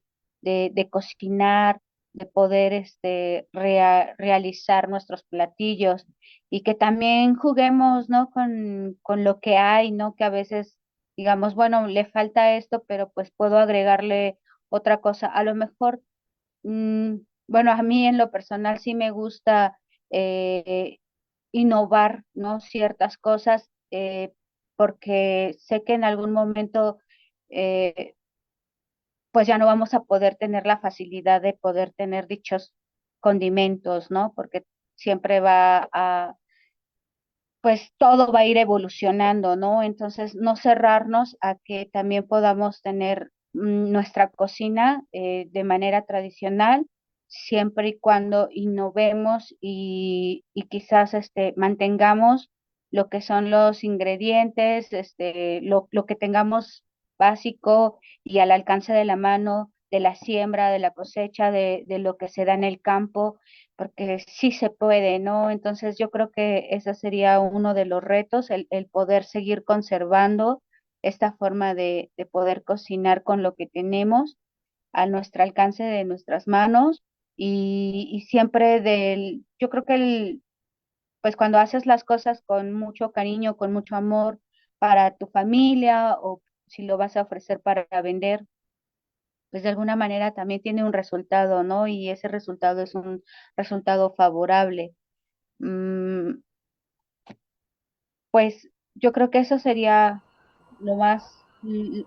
cocinar, de poder realizar nuestros platillos y que también juguemos, ¿no? Con lo que hay, ¿no? Que a veces digamos, bueno, le falta esto, pero pues puedo agregarle otra cosa. A lo mejor mm, bueno, a mí en lo personal sí me gusta innovar, ¿no? Ciertas cosas, porque sé que en algún momento eh, pues ya no vamos a poder tener la facilidad de poder tener dichos condimentos, ¿no? Porque siempre pues todo va a ir evolucionando, ¿no? Entonces, no cerrarnos a que también podamos tener nuestra cocina de manera tradicional, siempre y cuando innovemos y quizás mantengamos lo que son los ingredientes, lo que tengamos básico y al alcance de la mano, de la siembra, de la cosecha, de lo que se da en el campo, porque sí se puede, ¿no? Entonces yo creo que ese sería uno de los retos, el poder seguir conservando esta forma de poder cocinar con lo que tenemos a nuestro alcance de nuestras manos y siempre yo creo que pues cuando haces las cosas con mucho cariño, con mucho amor para tu familia o si lo vas a ofrecer para vender, pues de alguna manera también tiene un resultado, ¿no? Y ese resultado es un resultado favorable. Mm, pues yo creo que eso sería lo más,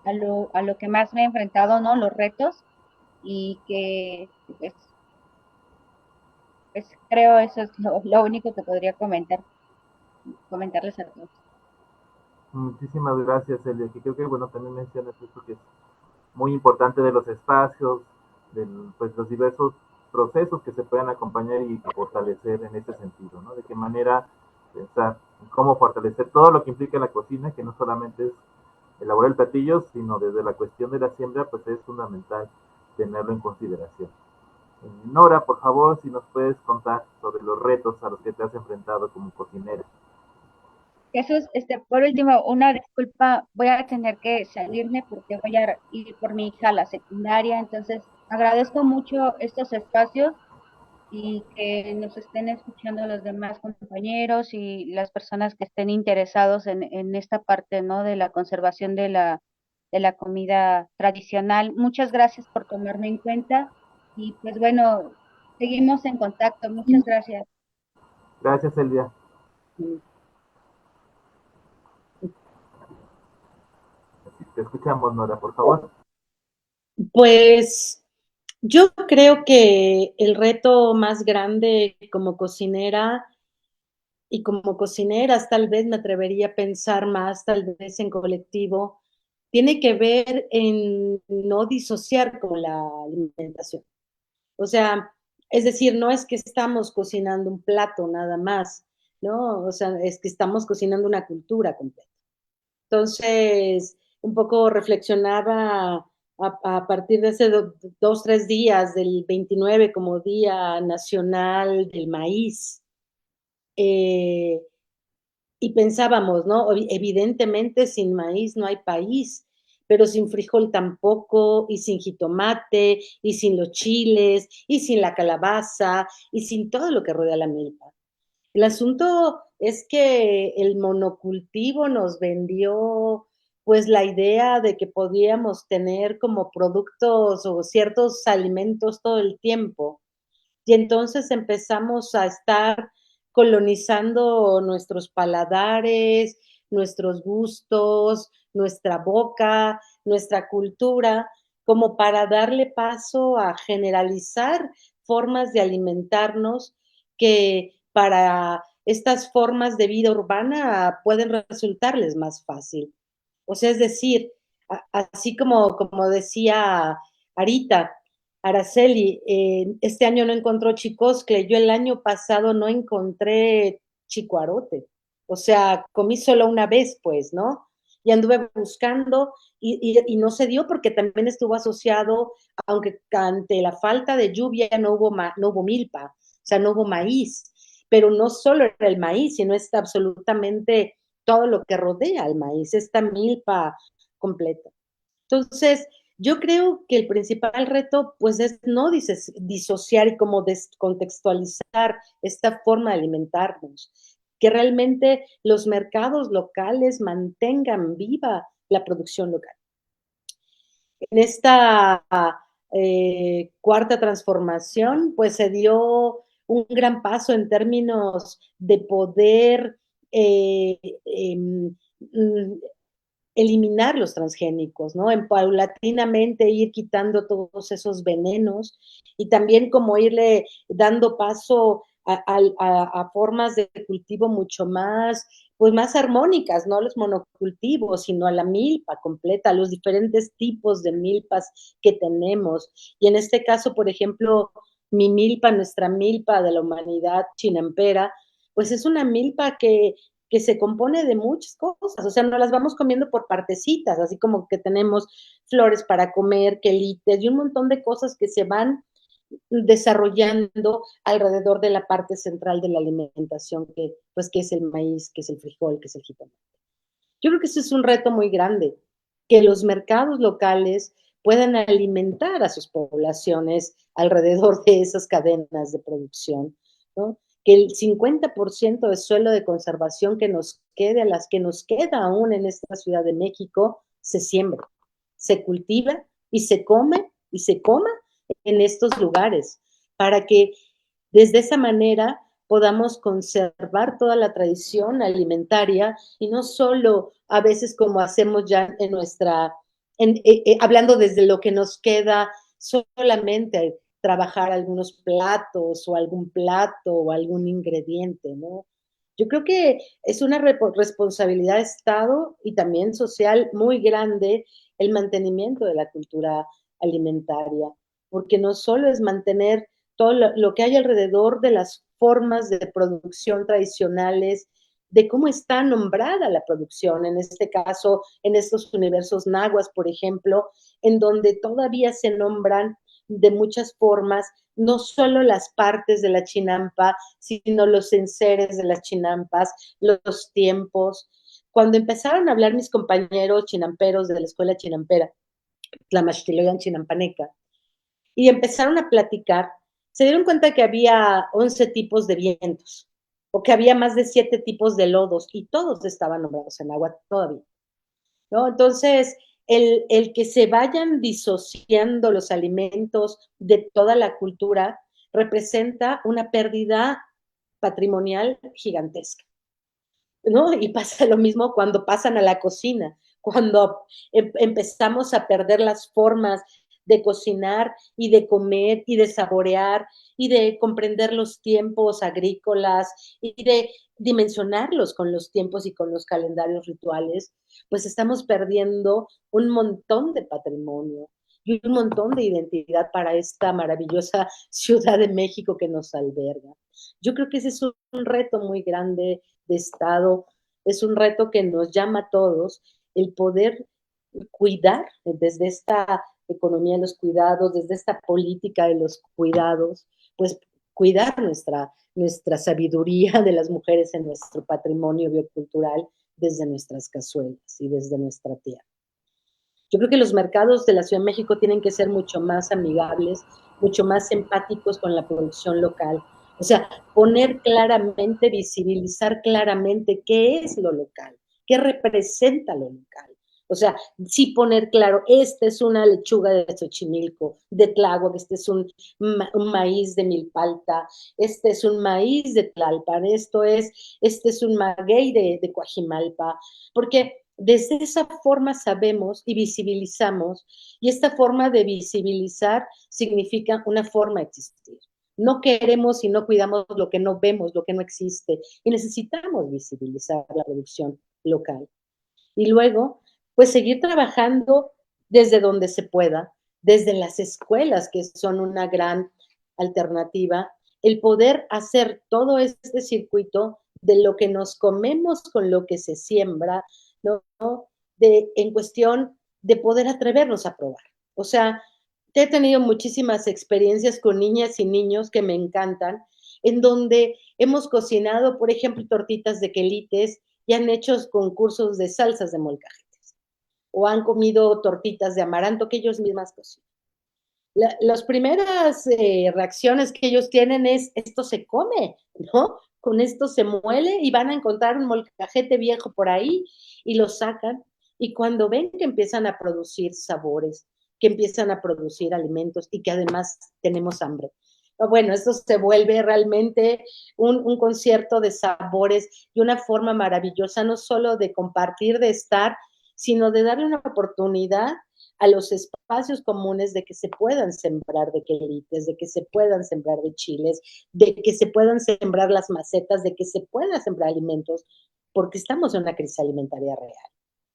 a lo que más me he enfrentado, ¿no? Los retos y que pues, creo eso es lo único que podría comentarles a todos. Muchísimas gracias, Elia, que creo que, bueno, también mencionas esto que es muy importante de los espacios, de pues, los diversos procesos que se pueden acompañar y fortalecer en ese sentido, ¿no? De qué manera pensar en cómo fortalecer todo lo que implica la cocina, que no solamente es elaborar el platillo, sino desde la cuestión de la siembra, pues es fundamental tenerlo en consideración. Nora, por favor, si nos puedes contar sobre los retos a los que te has enfrentado como cocinera. Jesús, por último, una disculpa, voy a tener que salirme porque voy a ir por mi hija a la secundaria, entonces agradezco mucho estos espacios y que nos estén escuchando los demás compañeros y las personas que estén interesados en esta parte, ¿no? De la conservación de la comida tradicional. Muchas gracias por tomarme en cuenta y pues bueno, seguimos en contacto. Muchas gracias. Gracias, Elvia. Te escuchamos, Nora, por favor. Pues yo creo que el reto más grande como cocinera y como cocineras, tal vez me atrevería a pensar más, tal vez en colectivo, tiene que ver en no disociar con la alimentación. O sea, es decir, no es que estamos cocinando un plato nada más, ¿no? O sea, es que estamos cocinando una cultura completa. Entonces, un poco reflexionaba a partir de hace 2, 3 días, del 29 como Día Nacional del Maíz, y pensábamos, ¿no? Evidentemente sin maíz no hay país, pero sin frijol tampoco, y sin jitomate, y sin los chiles, y sin la calabaza, y sin todo lo que rodea la milpa. El asunto es que el monocultivo nos vendió pues la idea de que podíamos tener como productos o ciertos alimentos todo el tiempo. Y entonces empezamos a estar colonizando nuestros paladares, nuestros gustos, nuestra boca, nuestra cultura, como para darle paso a generalizar formas de alimentarnos que para estas formas de vida urbana pueden resultarles más fácil. O sea, es decir, así como decía Arita, Araceli, este año no encontró chicoscle, yo el año pasado no encontré chicuarote, o sea, comí solo una vez, pues, ¿no? Y anduve buscando y no se dio porque también estuvo asociado, aunque ante la falta de lluvia no hubo milpa, o sea, no hubo maíz, pero no solo era el maíz, sino es absolutamente todo lo que rodea al maíz, esta milpa completa. Entonces, yo creo que el principal reto, pues, es no disociar y como descontextualizar esta forma de alimentarnos, que realmente los mercados locales mantengan viva la producción local. En esta cuarta transformación, pues se dio un gran paso en términos de poder eliminar los transgénicos, ¿no? En paulatinamente ir quitando todos esos venenos y también como irle dando paso a formas de cultivo mucho más, pues más armónicas, no los monocultivos, sino a la milpa completa, a los diferentes tipos de milpas que tenemos. Y en este caso, por ejemplo, mi milpa, nuestra milpa de la humanidad chinampera, pues es una milpa que se compone de muchas cosas, o sea, no las vamos comiendo por partecitas, así como que tenemos flores para comer, quelites y un montón de cosas que se van desarrollando alrededor de la parte central de la alimentación, pues, que es el maíz, que es el frijol, que es el jitomate. Yo creo que ese es un reto muy grande, que los mercados locales puedan alimentar a sus poblaciones alrededor de esas cadenas de producción, ¿no? Que el 50% de suelo de conservación que nos quede, a las que nos queda aún en esta Ciudad de México, se siembra, se cultiva y se come y se coma en estos lugares, para que desde esa manera podamos conservar toda la tradición alimentaria y no solo a veces como hacemos ya en nuestra, hablando desde lo que nos queda, solamente trabajar algunos platos o algún plato o algún ingrediente, ¿no? Yo creo que es una responsabilidad de Estado y también social muy grande el mantenimiento de la cultura alimentaria, porque no solo es mantener todo lo que hay alrededor de las formas de producción tradicionales, de cómo está nombrada la producción, en este caso, en estos universos nahuas, por ejemplo, en donde todavía se nombran de muchas formas, no solo las partes de la chinampa, sino los enseres de las chinampas, los tiempos. Cuando empezaron a hablar mis compañeros chinamperos de la escuela chinampera, Tlamachtiloyan Chinampaneca, y empezaron a platicar, se dieron cuenta que había 11 tipos de vientos, o que había más de 7 tipos de lodos, y todos estaban nombrados en agua todavía, ¿no? Entonces, el que se vayan disociando los alimentos de toda la cultura representa una pérdida patrimonial gigantesca, ¿no? Y pasa lo mismo cuando pasan a la cocina, cuando empezamos a perder las formas de cocinar y de comer y de saborear y de comprender los tiempos agrícolas y de dimensionarlos con los tiempos y con los calendarios rituales, pues estamos perdiendo un montón de patrimonio y un montón de identidad para esta maravillosa Ciudad de México que nos alberga. Yo creo que ese es un reto muy grande de Estado, es un reto que nos llama a todos el poder cuidar desde esta economía de los cuidados, desde esta política de los cuidados, pues cuidar nuestra sabiduría de las mujeres en nuestro patrimonio biocultural desde nuestras cazuelas y desde nuestra tierra. Yo creo que los mercados de la Ciudad de México tienen que ser mucho más amigables, mucho más empáticos con la producción local. O sea, poner claramente, visibilizar claramente qué es lo local, qué representa lo local. O sea, sí poner claro, esta es una lechuga de Xochimilco, de Tláhuac, este es un maíz de Milpalta, este es un maíz de Tlalpan, este es un maguey de Coajimalpa, porque desde esa forma sabemos y visibilizamos, y esta forma de visibilizar significa una forma de existir. No queremos y no cuidamos lo que no vemos, lo que no existe, y necesitamos visibilizar la producción local. Y luego, pues seguir trabajando desde donde se pueda, desde las escuelas, que son una gran alternativa, el poder hacer todo este circuito de lo que nos comemos con lo que se siembra, ¿no? En cuestión de poder atrevernos a probar. O sea, he tenido muchísimas experiencias con niñas y niños que me encantan, en donde hemos cocinado, por ejemplo, tortitas de quelites y han hecho concursos de salsas de molcajetes, o han comido tortitas de amaranto que ellos mismas cocinan. Las primeras reacciones que ellos tienen es, esto se come, ¿no? Con esto se muele y van a encontrar un molcajete viejo por ahí y lo sacan. Y cuando ven que empiezan a producir sabores, que empiezan a producir alimentos y que además tenemos hambre. Bueno, esto se vuelve realmente un concierto de sabores y una forma maravillosa, no solo de compartir, de estar, sino de darle una oportunidad a los espacios comunes de que se puedan sembrar de quelites, de que se puedan sembrar de chiles, de que se puedan sembrar las macetas, de que se puedan sembrar alimentos, porque estamos en una crisis alimentaria real.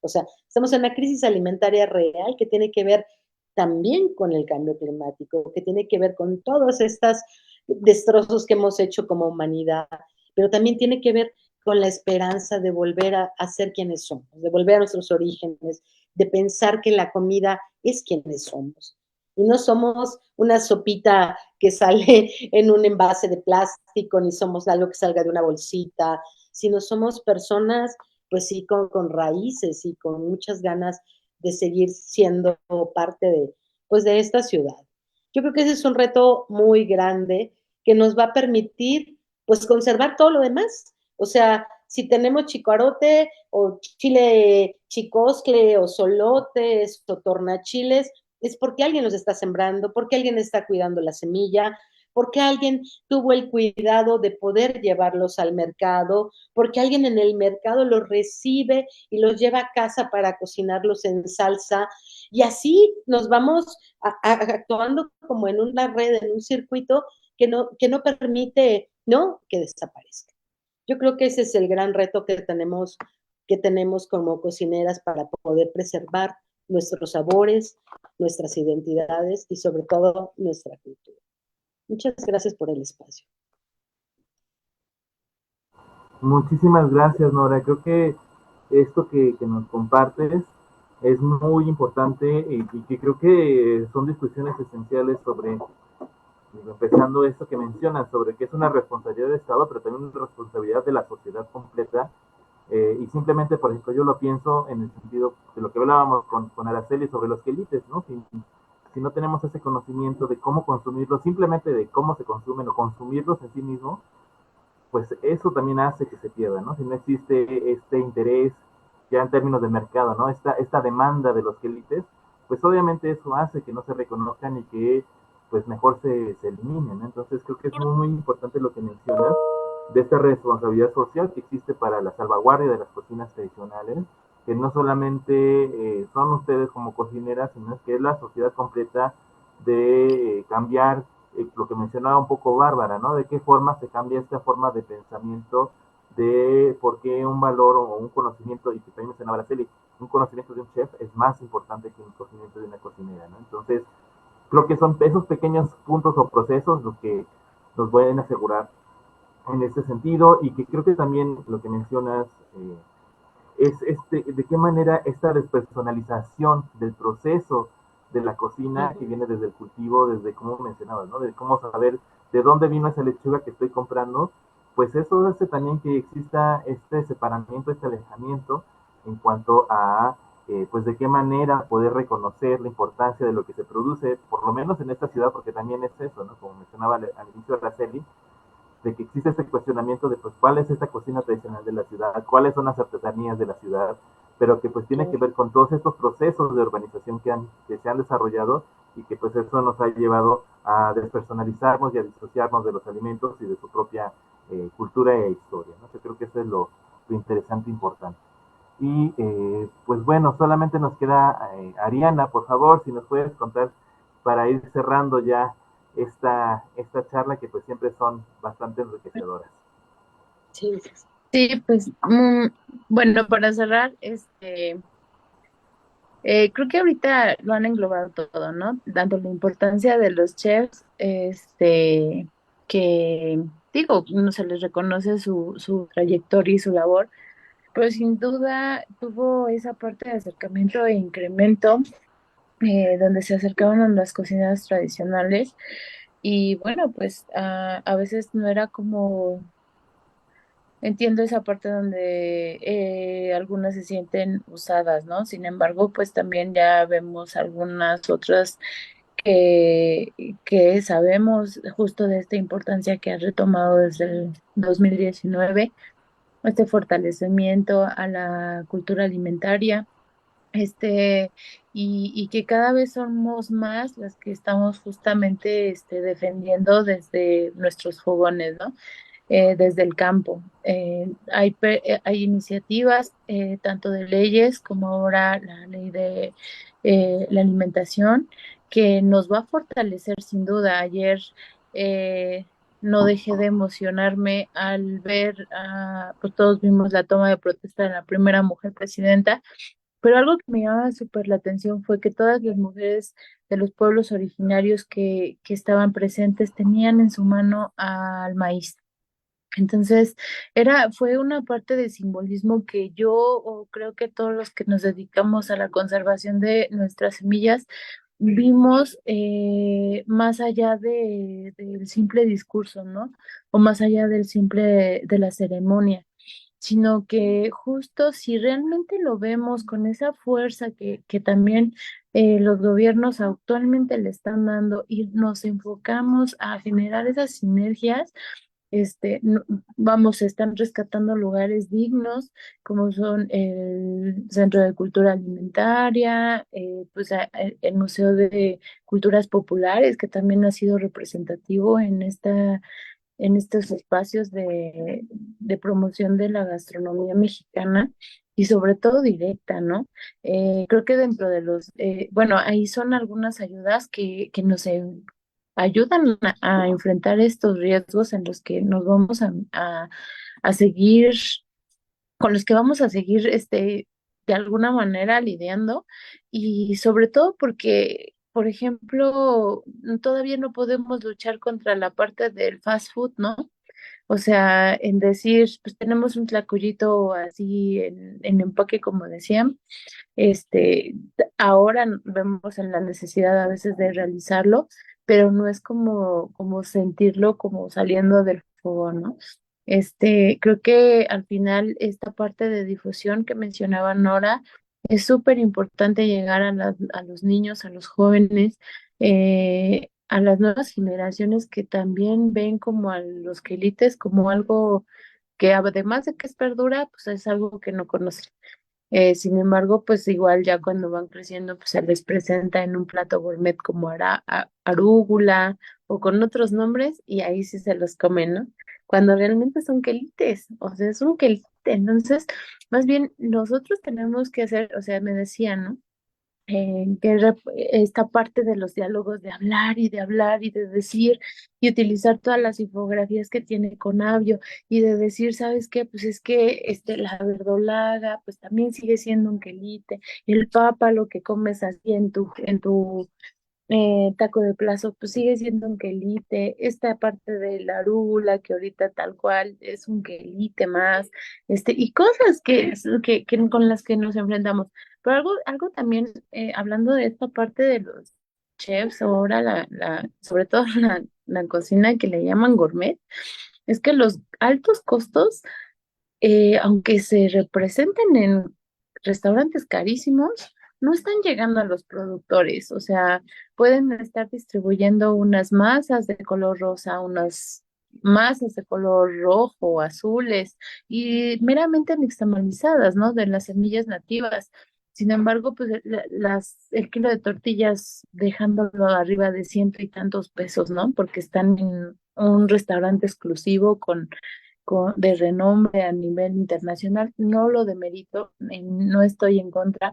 O sea, estamos en una crisis alimentaria real que tiene que ver también con el cambio climático, que tiene que ver con todos estos destrozos que hemos hecho como humanidad, pero también tiene que ver con la esperanza de volver a ser quienes somos, de volver a nuestros orígenes, de pensar que la comida es quienes somos. Y no somos una sopita que sale en un envase de plástico, ni somos algo que salga de una bolsita, sino somos personas, pues sí, con raíces y con muchas ganas de seguir siendo parte pues de esta ciudad. Yo creo que ese es un reto muy grande que nos va a permitir, pues, conservar todo lo demás. O sea, si tenemos chicoarote o chile chicoscle o solotes o tornachiles, es porque alguien los está sembrando, porque alguien está cuidando la semilla, porque alguien tuvo el cuidado de poder llevarlos al mercado, porque alguien en el mercado los recibe y los lleva a casa para cocinarlos en salsa. Y así nos vamos actuando como en una red, en un circuito que no permite, ¿no?, que desaparezca. Yo creo que ese es el gran reto que tenemos como cocineras para poder preservar nuestros sabores, nuestras identidades y sobre todo nuestra cultura. Muchas gracias por el espacio. Muchísimas gracias, Nora. Creo que esto que nos compartes es muy importante y que creo que son discusiones esenciales sobre, empezando esto que mencionas, sobre que es una responsabilidad del Estado, pero también una responsabilidad de la sociedad completa. Y simplemente, por ejemplo, yo lo pienso en el sentido de lo que hablábamos con Araceli sobre los quelites, ¿no? Si no tenemos ese conocimiento de cómo consumirlos, simplemente de cómo se consumen o consumirlos en sí mismos, pues eso también hace que se pierda, ¿no? Si no existe este interés ya en términos de mercado, ¿no? Esta demanda de los quelites, pues obviamente eso hace que no se reconozcan y que pues mejor se eliminen, ¿no? Entonces creo que es muy, muy importante lo que mencionas de esta responsabilidad social que existe para la salvaguardia de las cocinas tradicionales, que no solamente son ustedes como cocineras, sino que es la sociedad completa de cambiar lo que mencionaba un poco Bárbara, ¿no? De qué forma se cambia esta forma de pensamiento de por qué un valor o un conocimiento, y que también mencionaba Araceli, un conocimiento de un chef es más importante que un conocimiento de una cocinera, ¿no? Entonces, creo que son esos pequeños puntos o procesos los que nos pueden asegurar en este sentido, y que creo que también lo que mencionas es de qué manera esta despersonalización del proceso de la cocina que viene desde el cultivo, desde como mencionabas, ¿no? De cómo saber de dónde vino esa lechuga que estoy comprando, pues eso hace también que exista este separamiento, este alejamiento en cuanto a pues de qué manera poder reconocer la importancia de lo que se produce, por lo menos en esta ciudad, porque también es eso, ¿no? Como mencionaba al inicio de Araceli, de que existe este cuestionamiento de pues cuál es esta cocina tradicional de la ciudad, cuáles son las artesanías de la ciudad, pero que pues tiene que ver con todos estos procesos de urbanización que se han desarrollado y que pues eso nos ha llevado a despersonalizarnos y a disociarnos de los alimentos y de su propia cultura e historia, ¿no? Yo creo que eso es lo interesante e importante. Y pues bueno, solamente nos queda Ariana, por favor, si nos puedes contar para ir cerrando ya esta charla que pues siempre son bastante enriquecedoras. Sí, Sí, pues bueno, para cerrar, creo que ahorita lo han englobado todo, ¿no? Tanto la importancia de los chefs, que digo, no se les reconoce su trayectoria y su labor, pero sin duda tuvo esa parte de acercamiento e incremento, donde se acercaban a las cocinas tradicionales y bueno, pues a veces no era como. Entiendo esa parte donde algunas se sienten usadas, ¿no? Sin embargo, pues también ya vemos algunas otras que, que sabemos justo de esta importancia que ha retomado desde el 2019, este fortalecimiento a la cultura alimentaria, este y que cada vez somos más las que estamos justamente defendiendo desde nuestros fogones, ¿no? Desde el campo. Hay iniciativas tanto de leyes como ahora la ley de la alimentación que nos va a fortalecer sin duda. Ayer eh, no dejé de emocionarme al ver, pues todos vimos la toma de protesta de la primera mujer presidenta, pero algo que me llamaba súper la atención fue que todas las mujeres de los pueblos originarios que estaban presentes tenían en su mano al maíz. Entonces, fue una parte de simbolismo que yo, o creo que todos los que nos dedicamos a la conservación de nuestras semillas, vimos más allá del simple discurso, ¿no? O más allá del simple de la ceremonia, sino que justo si realmente lo vemos con esa fuerza que también los gobiernos actualmente le están dando y nos enfocamos a generar esas sinergias, vamos, están rescatando lugares dignos como son el Centro de Cultura Alimentaria, pues el Museo de Culturas Populares, que también ha sido representativo en estos espacios de promoción de la gastronomía mexicana y sobre todo directa, ¿no? Creo que dentro de bueno, ahí son algunas ayudas que nos ayudan a enfrentar estos riesgos en los que nos vamos a seguir, con los que vamos a seguir, de alguna manera lidiando y sobre todo porque, por ejemplo, todavía no podemos luchar contra la parte del fast food, ¿no? O sea, en decir, pues tenemos un tlacoyito así en empaque, como decían, este, ahora vemos en la necesidad a veces de realizarlo, pero no es como sentirlo como saliendo del fuego, ¿no? Creo que al final esta parte de difusión que mencionaba Nora es súper importante llegar a los niños, a los jóvenes, a las nuevas generaciones que también ven como a los quelites como algo que además de que es verdura, pues es algo que no conocen. Sin embargo, pues igual ya cuando van creciendo, pues se les presenta en un plato gourmet como arúgula o con otros nombres y ahí sí se los comen, ¿no? Cuando realmente son quelites, o sea, es un quelite. Entonces, más bien nosotros tenemos que hacer, o sea, me decían, ¿no? Esta parte de los diálogos de hablar y de decir y utilizar todas las infografías que tiene Conavio y de decir, ¿sabes qué? Pues es que la verdolaga pues también sigue siendo un quelite, el papa lo que comes así en tu taco de plazo, pues sigue siendo un quelite, esta parte de la arúgula que ahorita tal cual es un quelite más, y cosas que con las que nos enfrentamos. Pero algo también, hablando de esta parte de los chefs, ahora sobre todo la cocina que le llaman gourmet, es que los altos costos, aunque se representen en restaurantes carísimos, no están llegando a los productores. O sea, pueden estar distribuyendo unas masas de color rosa, unas masas de color rojo o azules y meramente nixtamalizadas, ¿no? De las semillas nativas. Sin embargo, pues el kilo de tortillas dejándolo arriba de ciento y tantos pesos, ¿no? Porque están en un restaurante exclusivo de renombre a nivel internacional. No lo demerito, no estoy en contra,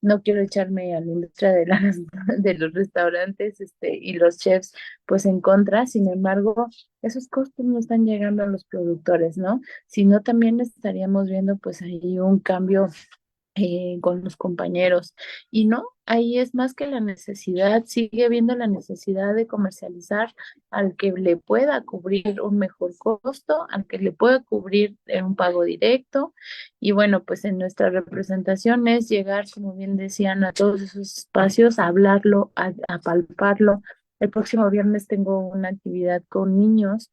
no quiero echarme a la industria de los restaurantes y los chefs pues en contra. Sin embargo, esos costos no están llegando a los productores, ¿no? Sino también estaríamos viendo pues ahí un cambio con los compañeros. Y no, ahí es más que la necesidad, sigue habiendo la necesidad de comercializar al que le pueda cubrir un mejor costo, al que le pueda cubrir un pago directo. Y bueno, pues en nuestra representación es llegar, como bien decían, a todos esos espacios, a hablarlo, a palparlo. El próximo viernes tengo una actividad con niños.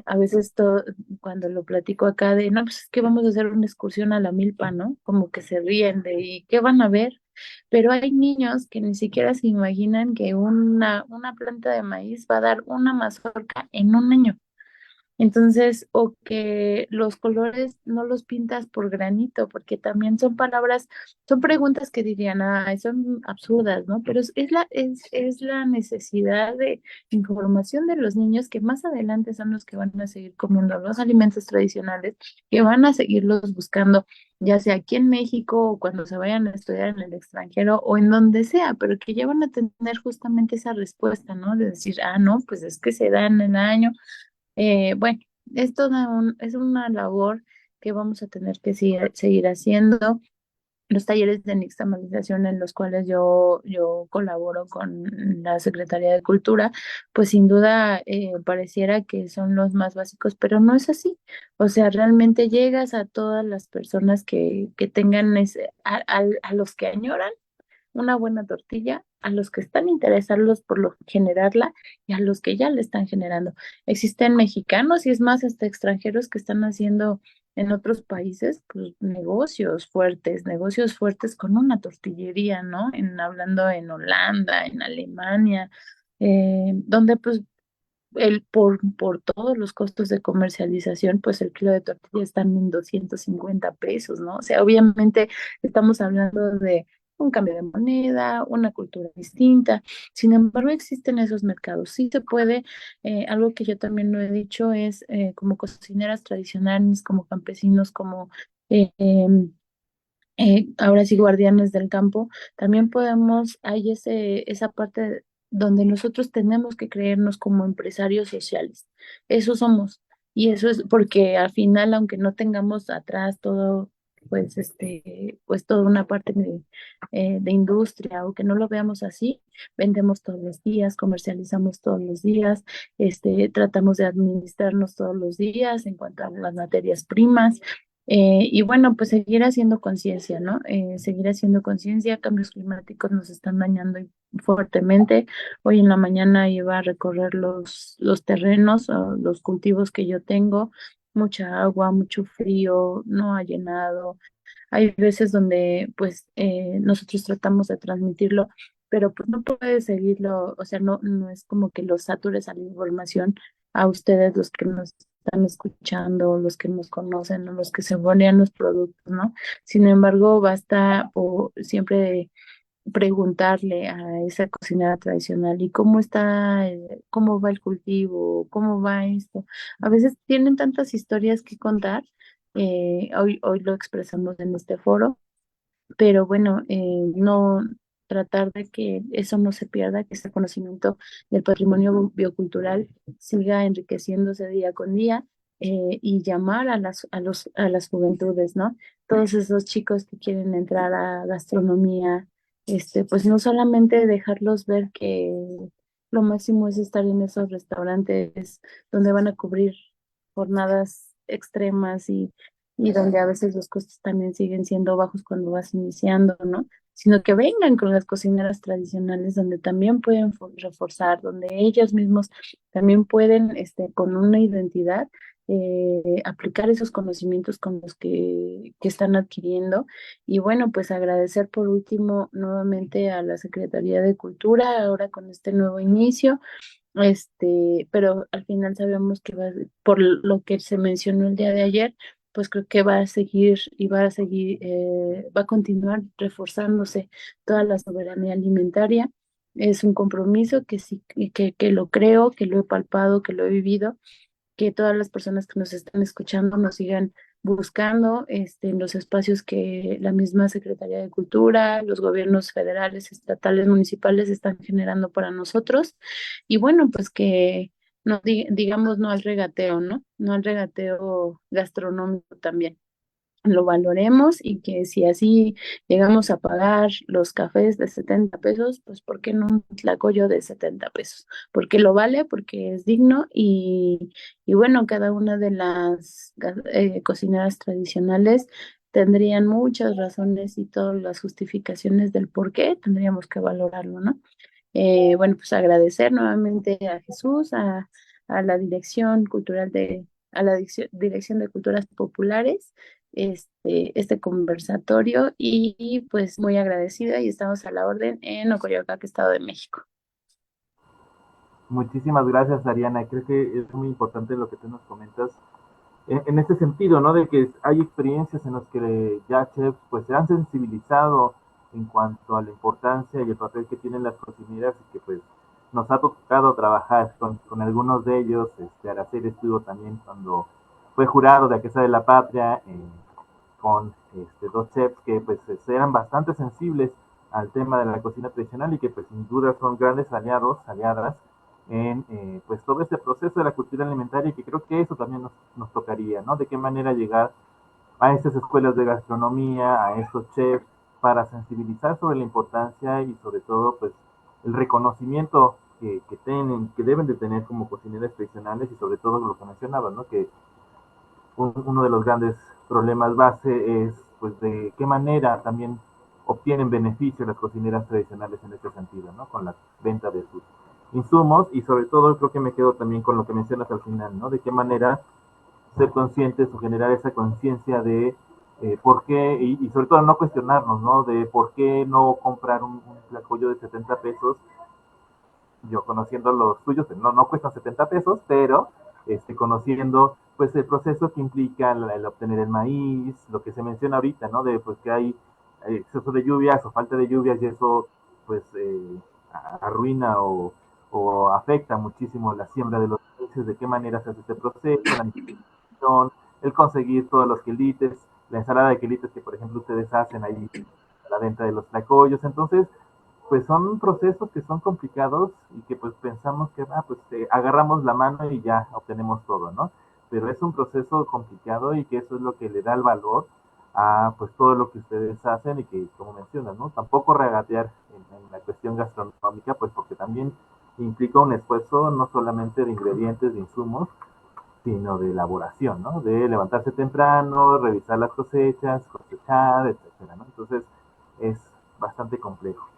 A veces cuando lo platico acá de, no, pues es que vamos a hacer una excursión a la milpa, ¿no? Como que se ríen de, ¿y qué van a ver? Pero hay niños que ni siquiera se imaginan que una planta de maíz va a dar una mazorca en un año. Entonces, o que los colores no los pintas por granito, porque también son palabras, son preguntas que dirían, ah, son absurdas, ¿no? Pero es la necesidad de información de los niños que más adelante son los que van a seguir comiendo los alimentos tradicionales, que van a seguirlos buscando, ya sea aquí en México o cuando se vayan a estudiar en el extranjero o en donde sea, pero que ya van a tener justamente esa respuesta, ¿no? De decir, ah, no, pues es que se da en el año. Bueno, es una labor que vamos a tener que seguir haciendo. Los talleres de nixtamalización en los cuales yo colaboro con la Secretaría de Cultura, pues sin duda pareciera que son los más básicos, pero no es así. O sea, realmente llegas a todas las personas que tengan a los que añoran una buena tortilla, a los que están interesados por generarla y a los que ya le están generando. Existen mexicanos y es más, hasta extranjeros que están haciendo en otros países, pues negocios fuertes con una tortillería, ¿no? Hablando en Holanda, en Alemania, donde pues por todos los costos de comercialización, pues el kilo de tortilla está en 250 pesos, ¿no? O sea, obviamente estamos hablando de un cambio de moneda, una cultura distinta. Sin embargo, existen esos mercados. Sí se puede, algo que yo también lo he dicho es como cocineras tradicionales, como campesinos, como ahora sí guardianes del campo, también hay esa parte donde nosotros tenemos que creernos como empresarios sociales. Eso somos. Y eso es porque al final, aunque no tengamos atrás todo, pues toda una parte de industria o que no lo veamos así, vendemos todos los días, comercializamos todos los días, tratamos de administrarnos todos los días en cuanto a las materias primas. Y bueno, pues seguir haciendo conciencia, ¿no? Seguir haciendo conciencia, cambios climáticos nos están dañando fuertemente. Hoy en la mañana iba a recorrer los terrenos, o los cultivos que yo tengo, mucha agua, mucho frío, no ha llenado. Hay veces donde pues nosotros tratamos de transmitirlo, pero pues no puede seguirlo, o sea, no es como que los satures a la información a ustedes, los que nos están escuchando, los que nos conocen, o los que se ponen los productos, ¿no? Sin embargo, basta siempre preguntarle a esa cocinera tradicional y cómo está, cómo va el cultivo, cómo va esto. A veces tienen tantas historias que contar. Hoy lo expresamos en este foro, pero bueno, no tratar de que eso no se pierda, que ese conocimiento del patrimonio biocultural siga enriqueciéndose día con día, y llamar a las juventudes, ¿no? Todos esos chicos que quieren entrar a gastronomía, pues no solamente dejarlos ver que lo máximo es estar en esos restaurantes donde van a cubrir jornadas extremas y donde a veces los costos también siguen siendo bajos cuando vas iniciando, ¿no? Sino que vengan con las cocineras tradicionales donde también pueden reforzar, donde ellos mismos también pueden, con una identidad, aplicar esos conocimientos con los que están adquiriendo. Y bueno, pues agradecer por último nuevamente a la Secretaría de Cultura, ahora con este nuevo inicio, pero al final sabemos que por lo que se mencionó el día de ayer, pues creo que va a seguir y va a continuar reforzándose toda la soberanía alimentaria. Es un compromiso que sí, que lo creo, que lo he palpado, que lo he vivido, que todas las personas que nos están escuchando nos sigan buscando en los espacios que la misma Secretaría de Cultura, los gobiernos federales, estatales, municipales están generando para nosotros. Y bueno, pues que no digamos no al regateo, ¿no? No al regateo gastronómico también lo valoremos y que si así llegamos a pagar los cafés de 70 pesos, pues ¿por qué no un tlacoyo de 70 pesos? Porque lo vale, porque es digno y bueno, cada una de las cocineras tradicionales tendrían muchas razones y todas las justificaciones del por qué tendríamos que valorarlo, ¿no? Bueno, pues agradecer nuevamente a Jesús, a la Dirección Cultural a la Dirección de Culturas Populares, este conversatorio y pues muy agradecida y estamos a la orden en Ocoyoacac, Estado de México. Muchísimas gracias, Ariana. Creo que es muy importante lo que tú nos comentas en este sentido, ¿no? De que hay experiencias en las que ya chefs pues se han sensibilizado en cuanto a la importancia y el papel que tienen las cocineras y que pues nos ha tocado trabajar con algunos de ellos. Araceli estuvo también cuando fue jurado de Casa de la Patria con dos chefs que pues eran bastante sensibles al tema de la cocina tradicional y que pues sin duda son grandes aliados, aliadas en pues todo este proceso de la cultura alimentaria y que creo que eso también nos tocaría, ¿no? De qué manera llegar a estas escuelas de gastronomía, a estos chefs, para sensibilizar sobre la importancia y sobre todo pues el reconocimiento que deben de tener como cocineras tradicionales y sobre todo lo que mencionaba, ¿no? Que uno de los grandes problemas base es pues de qué manera también obtienen beneficio las cocineras tradicionales en este sentido, ¿no? Con la venta de sus insumos y sobre todo creo que me quedo también con lo que mencionas al final, ¿no? De qué manera ser conscientes o generar esa conciencia de por qué, y sobre todo no cuestionarnos, ¿no? De por qué no comprar un tlacoyo de 70 pesos, yo conociendo los suyos, no cuestan 70 pesos, pero conociendo pues el proceso que implica el obtener el maíz, lo que se menciona ahorita, ¿no? De pues que hay exceso de lluvias o falta de lluvias y eso pues arruina o afecta muchísimo la siembra de los maíces, de qué manera se hace este proceso, la administración, el conseguir todos los quelites, la ensalada de quelites que por ejemplo ustedes hacen ahí, la venta de los tlacoyos, entonces pues son procesos que son complicados y que pues pensamos que pues agarramos la mano y ya obtenemos todo, ¿no? Pero es un proceso complicado y que eso es lo que le da el valor a pues todo lo que ustedes hacen y que como mencionas, ¿no? Tampoco regatear en la cuestión gastronómica, pues porque también implica un esfuerzo no solamente de ingredientes, de insumos, sino de elaboración, ¿no? De levantarse temprano, revisar las cosechas, cosechar, etcétera, ¿no? Entonces es bastante complejo.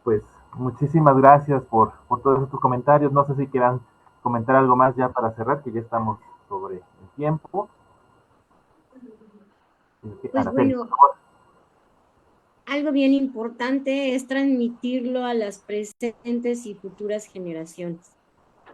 Pues muchísimas gracias por todos estos comentarios. No sé si quieran comentar algo más ya para cerrar, que ya estamos sobre el tiempo. Pues Araceli, bueno, algo bien importante es transmitirlo a las presentes y futuras generaciones.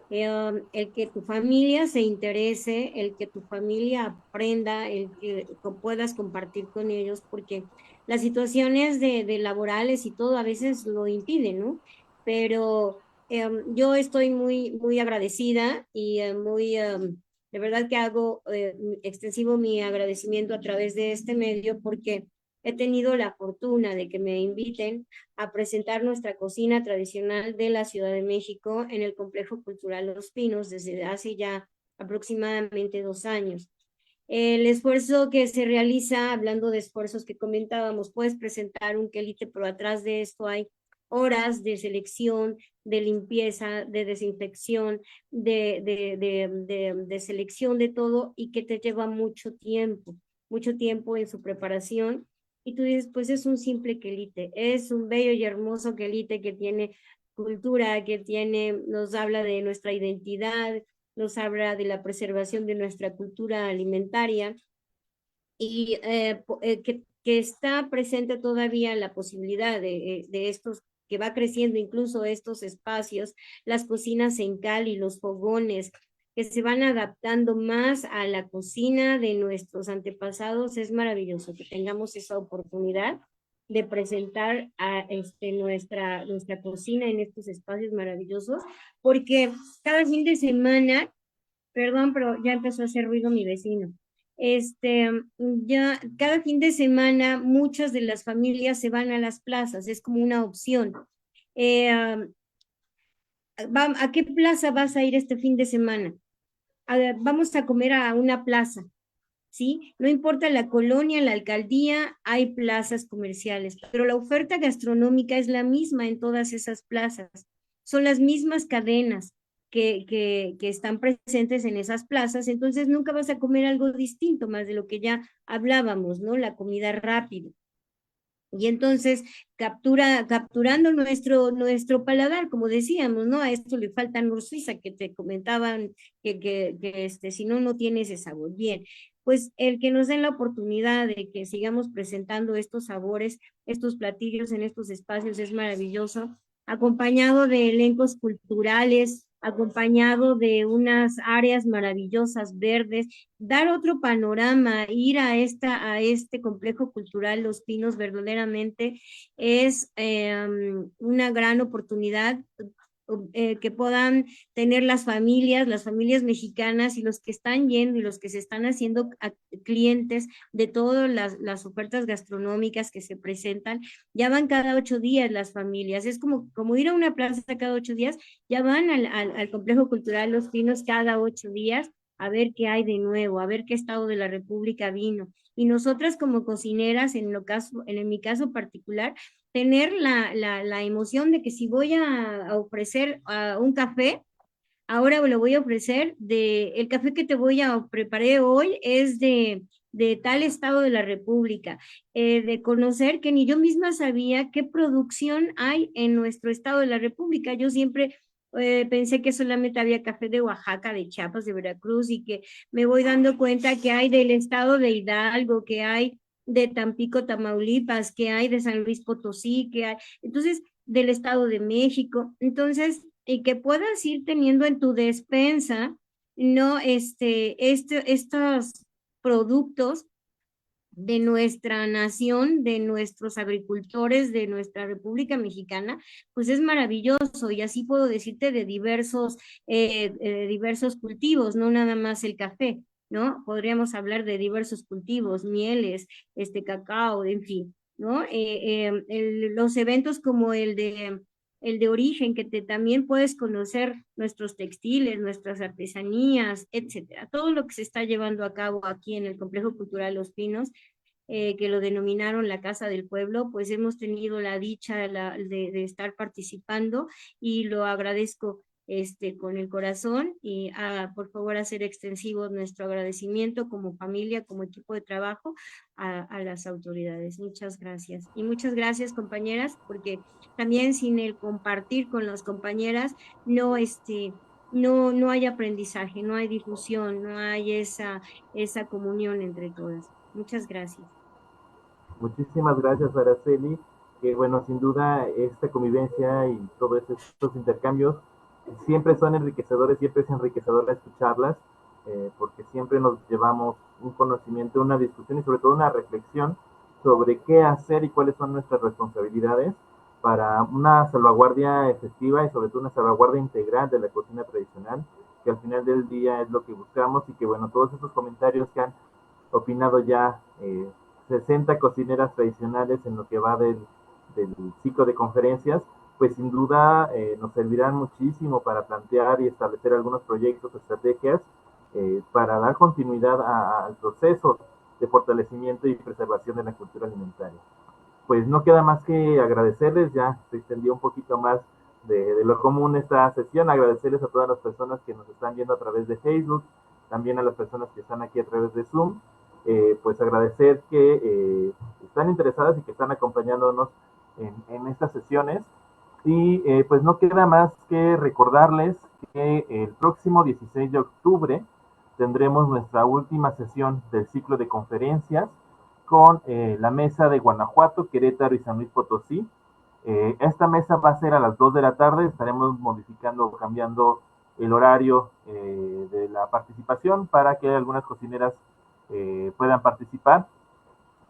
El que tu familia se interese, el que tu familia aprenda, el que puedas compartir con ellos, porque las situaciones de laborales y todo a veces lo impiden, ¿no? Pero yo estoy muy agradecida y de verdad que hago extensivo mi agradecimiento a través de este medio porque he tenido la fortuna de que me inviten a presentar nuestra cocina tradicional de la Ciudad de México en el Complejo Cultural Los Pinos desde hace ya aproximadamente 2 años. El esfuerzo que se realiza, hablando de esfuerzos que comentábamos, puedes presentar un quelite, pero atrás de esto hay horas de selección, de limpieza, de desinfección, de selección de todo y que te lleva mucho tiempo en su preparación. Y tú dices, pues es un simple quelite, es un bello y hermoso quelite que tiene cultura, que tiene, nos habla de nuestra identidad, nos habla de la preservación de nuestra cultura alimentaria y que está presente todavía la posibilidad de estos, que va creciendo incluso estos espacios, las cocinas en cal y los fogones, que se van adaptando más a la cocina de nuestros antepasados. Es maravilloso que tengamos esa oportunidad de presentar a nuestra cocina en estos espacios maravillosos, porque cada fin de semana, perdón, pero ya empezó a hacer ruido mi vecino. Ya cada fin de semana muchas de las familias se van a las plazas, es como una opción. ¿A qué plaza vas a ir este fin de semana? Vamos a comer a una plaza, ¿sí? No importa la colonia, la alcaldía, hay plazas comerciales, pero la oferta gastronómica es la misma en todas esas plazas. Son las mismas cadenas que están presentes en esas plazas, entonces nunca vas a comer algo distinto, más de lo que ya hablábamos, ¿no? La comida rápida. Y entonces capturando nuestro paladar, como decíamos, ¿no? A esto le falta Nor Suiza, que te comentaban que si no, no tiene ese sabor. Bien, pues el que nos den la oportunidad de que sigamos presentando estos sabores, estos platillos en estos espacios es maravilloso. acompañado de elencos culturales, acompañado de unas áreas maravillosas verdes, dar otro panorama, ir a este complejo cultural Los Pinos verdaderamente es una gran oportunidad que puedan tener las familias mexicanas y los que están yendo y los que se están haciendo clientes de todas las ofertas gastronómicas que se presentan. Ya van cada 8 días las familias, es como ir a una plaza cada 8 días, ya van al Complejo Cultural Los Pinos cada 8 días a ver qué hay de nuevo, a ver qué estado de la República vino. Y nosotras como cocineras, en mi caso particular, tener la emoción de que si voy a ofrecer un café, ahora lo voy a ofrecer el café que te voy a preparar hoy es de tal estado de la República, de conocer que ni yo misma sabía qué producción hay en nuestro estado de la República. Yo siempre pensé que solamente había café de Oaxaca, de Chiapas, de Veracruz, y que me voy dando cuenta que hay del estado de Hidalgo, que hay de Tampico, Tamaulipas, que hay de San Luis Potosí, que hay, entonces, del Estado de México. Entonces, y que puedas ir teniendo en tu despensa, ¿no? Estos productos de nuestra nación, de nuestros agricultores, de nuestra República Mexicana, pues es maravilloso. Y así puedo decirte de diversos cultivos, no nada más el café, ¿no? Podríamos hablar de diversos cultivos, mieles, cacao, en fin, ¿no? Los eventos como el de origen, que también puedes conocer nuestros textiles, nuestras artesanías, etcétera. Todo lo que se está llevando a cabo aquí en el Complejo Cultural Los Pinos, que lo denominaron la Casa del Pueblo, pues hemos tenido la dicha de estar participando y lo agradezco con el corazón y por favor hacer extensivo nuestro agradecimiento como familia, como equipo de trabajo a las autoridades. Muchas gracias. Y muchas gracias, compañeras, porque también sin el compartir con las compañeras no hay aprendizaje, no hay difusión, no hay esa comunión entre todas. Muchas gracias. Muchísimas gracias, Araceli. Que bueno, sin duda, esta convivencia y todos estos intercambios siempre son enriquecedores, siempre es enriquecedor escucharlas, porque siempre nos llevamos un conocimiento, una discusión y sobre todo una reflexión sobre qué hacer y cuáles son nuestras responsabilidades para una salvaguardia efectiva y sobre todo una salvaguardia integral de la cocina tradicional, que al final del día es lo que buscamos. Y que bueno, todos esos comentarios que han opinado ya 60 cocineras tradicionales en lo que va del ciclo de conferencias, pues sin duda nos servirán muchísimo para plantear y establecer algunos proyectos, estrategias para dar continuidad al proceso de fortalecimiento y preservación de la cultura alimentaria. Pues no queda más que agradecerles, ya se extendió un poquito más de lo común esta sesión, agradecerles a todas las personas que nos están viendo a través de Facebook, también a las personas que están aquí a través de Zoom, pues agradecer que están interesadas y que están acompañándonos en estas sesiones. Y pues no queda más que recordarles que el próximo 16 de octubre tendremos nuestra última sesión del ciclo de conferencias con la mesa de Guanajuato, Querétaro y San Luis Potosí. Esta mesa va a ser a las 2 de la tarde, estaremos modificando o cambiando el horario de la participación para que algunas cocineras puedan participar.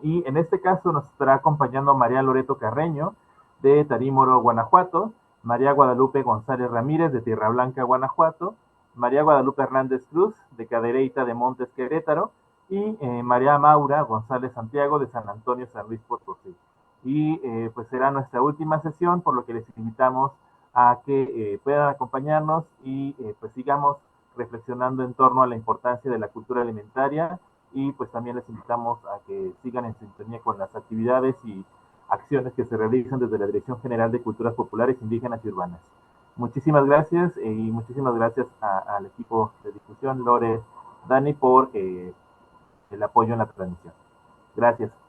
Y en este caso nos estará acompañando María Loreto Carreño de Tarímoro, Guanajuato, María Guadalupe González Ramírez de Tierra Blanca, Guanajuato, María Guadalupe Hernández Cruz de Cadereyta de Montes, Querétaro, y María Maura González Santiago de San Antonio, San Luis Potosí. Y pues será nuestra última sesión, por lo que les invitamos a que puedan acompañarnos y pues sigamos reflexionando en torno a la importancia de la cultura alimentaria. Y pues también les invitamos a que sigan en sintonía con las actividades y acciones que se realizan desde la Dirección General de Culturas Populares, Indígenas y Urbanas. Muchísimas gracias y muchísimas gracias al equipo de difusión, Lore, Dani, por el apoyo en la transmisión. Gracias.